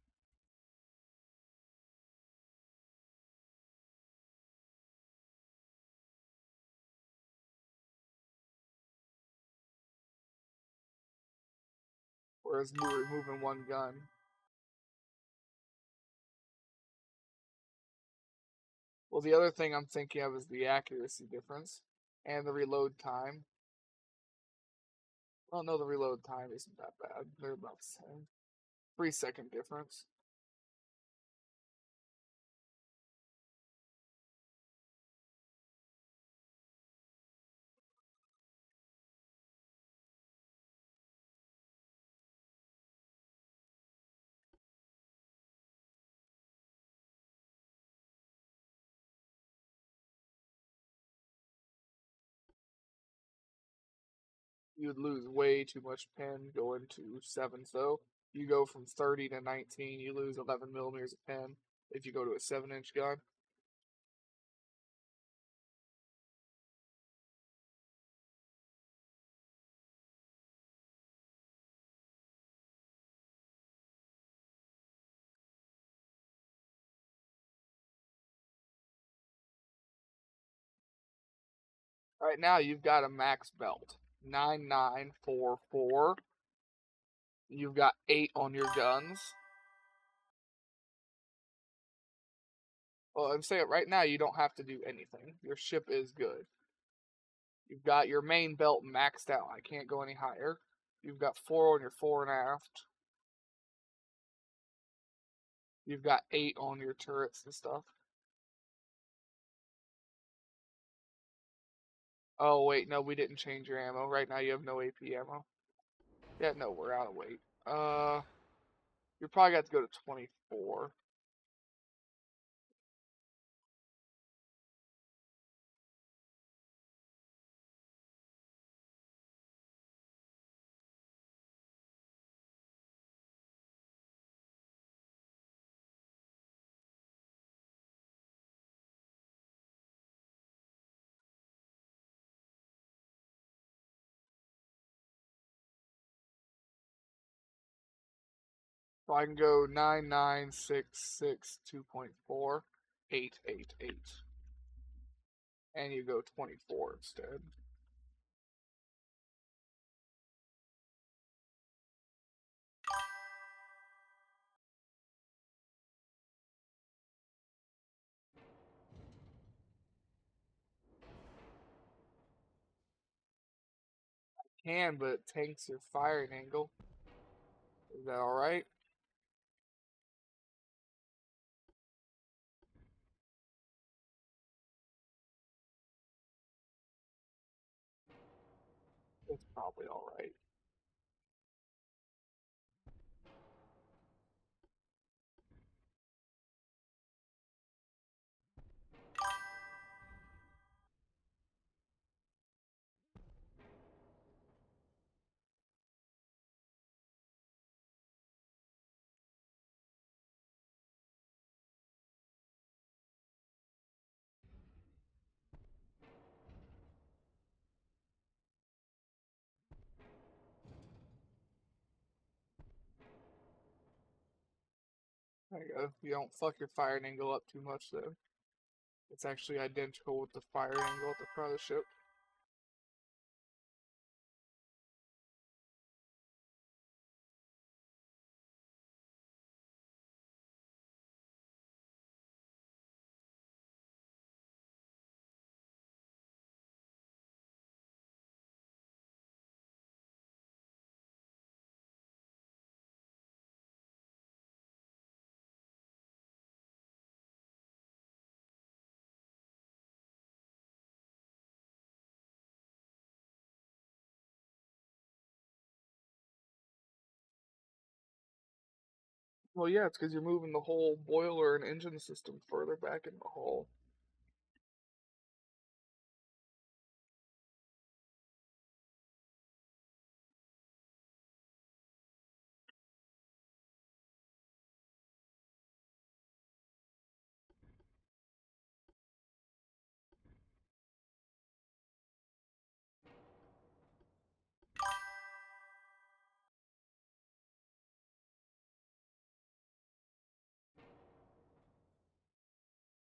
Whereas we're removing one gun. Well, the other thing I'm thinking of is the accuracy difference and the reload time. Well, no, the reload time isn't that bad. They're about the same. 3-second difference. You'd lose way too much pen going to 7s, though. You go from 30 to 19, you lose 11 millimeters of pen if you go to a 7-inch gun. Right now, you've got a max belt 9944. You've got 8 on your guns. Well, I'm saying right now, you don't have to do anything. Your ship is good. You've got your main belt maxed out. I can't go any higher. You've got 4 on your fore and aft. You've got 8 on your turrets and stuff. Oh, wait, no, we didn't change your ammo. Right now, you have no AP ammo. Yeah, no, we're out of weight. You probably got to go to 24. So I can go 99662.4888. And you go 24 instead. Can, but it tanks your firing angle. Is that alright? It's probably alright. There you go. You don't fuck your firing angle up too much though. It's actually identical with the firing angle at the front of the ship. Well, yeah, it's because you're moving the whole boiler and engine system further back in the hull.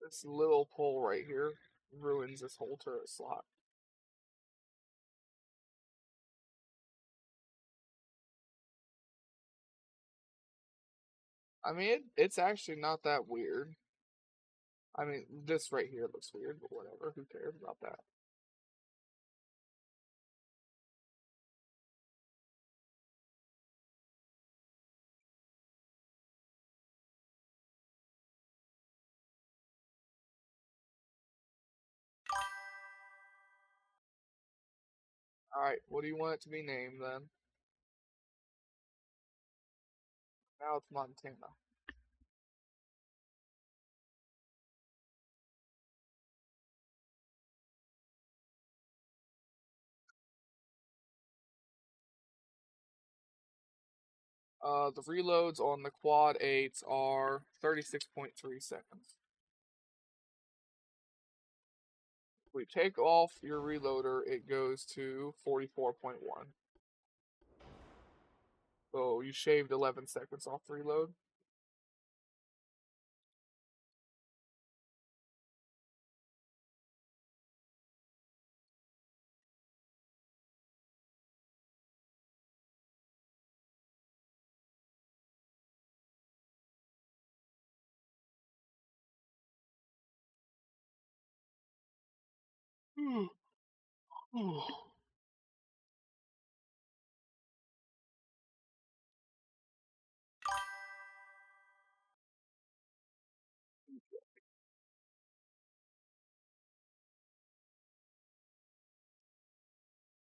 This little pole right here ruins this whole turret slot. I mean, it's actually not that weird. I mean, this right here looks weird, but whatever. Who cares about that? Alright, what do you want it to be named then? Now it's Montana. The reloads on the quad 8s are 36.3 seconds. If we take off your reloader, it goes to 44.1. So you shaved 11 seconds off reload.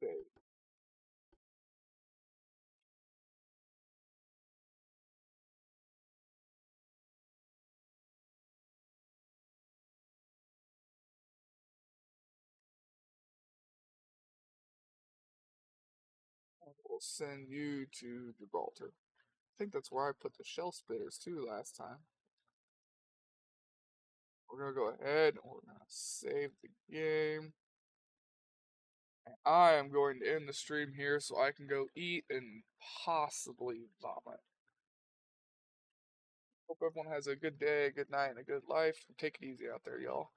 Okay. We'll send you to Gibraltar. I think that's where I put the shell spitters too last time. We're gonna go ahead and we're gonna save the game. And I am going to end the stream here so I can go eat and possibly vomit. Hope everyone has a good day, a good night, and a good life. Take it easy out there, y'all.